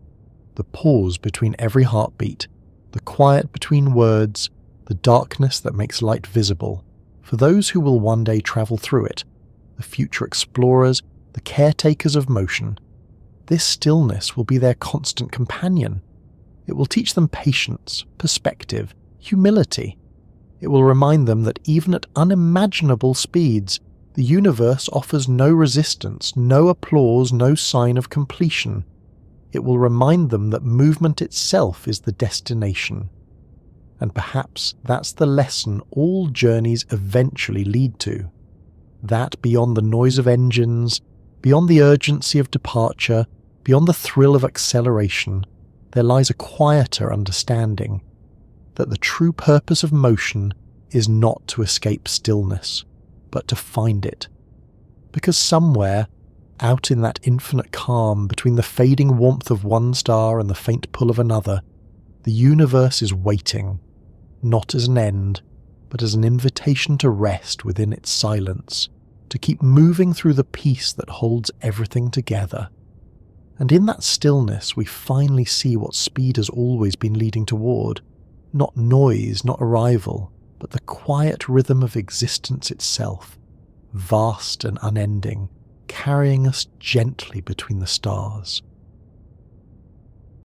The pause between every heartbeat, the quiet between words, the darkness that makes light visible. For those who will one day travel through it, the future explorers, the caretakers of motion, this stillness will be their constant companion. It will teach them patience, perspective, humility. It will remind them that even at unimaginable speeds, the universe offers no resistance, no applause, no sign of completion. It will remind them that movement itself is the destination. And perhaps that's the lesson all journeys eventually lead to. That beyond the noise of engines, beyond the urgency of departure, beyond the thrill of acceleration, there lies a quieter understanding that the true purpose of motion is not to escape stillness, but to find it. Because somewhere, out in that infinite calm between the fading warmth of one star and the faint pull of another, the universe is waiting, not as an end, but as an invitation to rest within its silence, to keep moving through the peace that holds everything together. And in that stillness we finally see what speed has always been leading toward. Not noise, not arrival, but the quiet rhythm of existence itself, vast and unending, carrying us gently between the stars.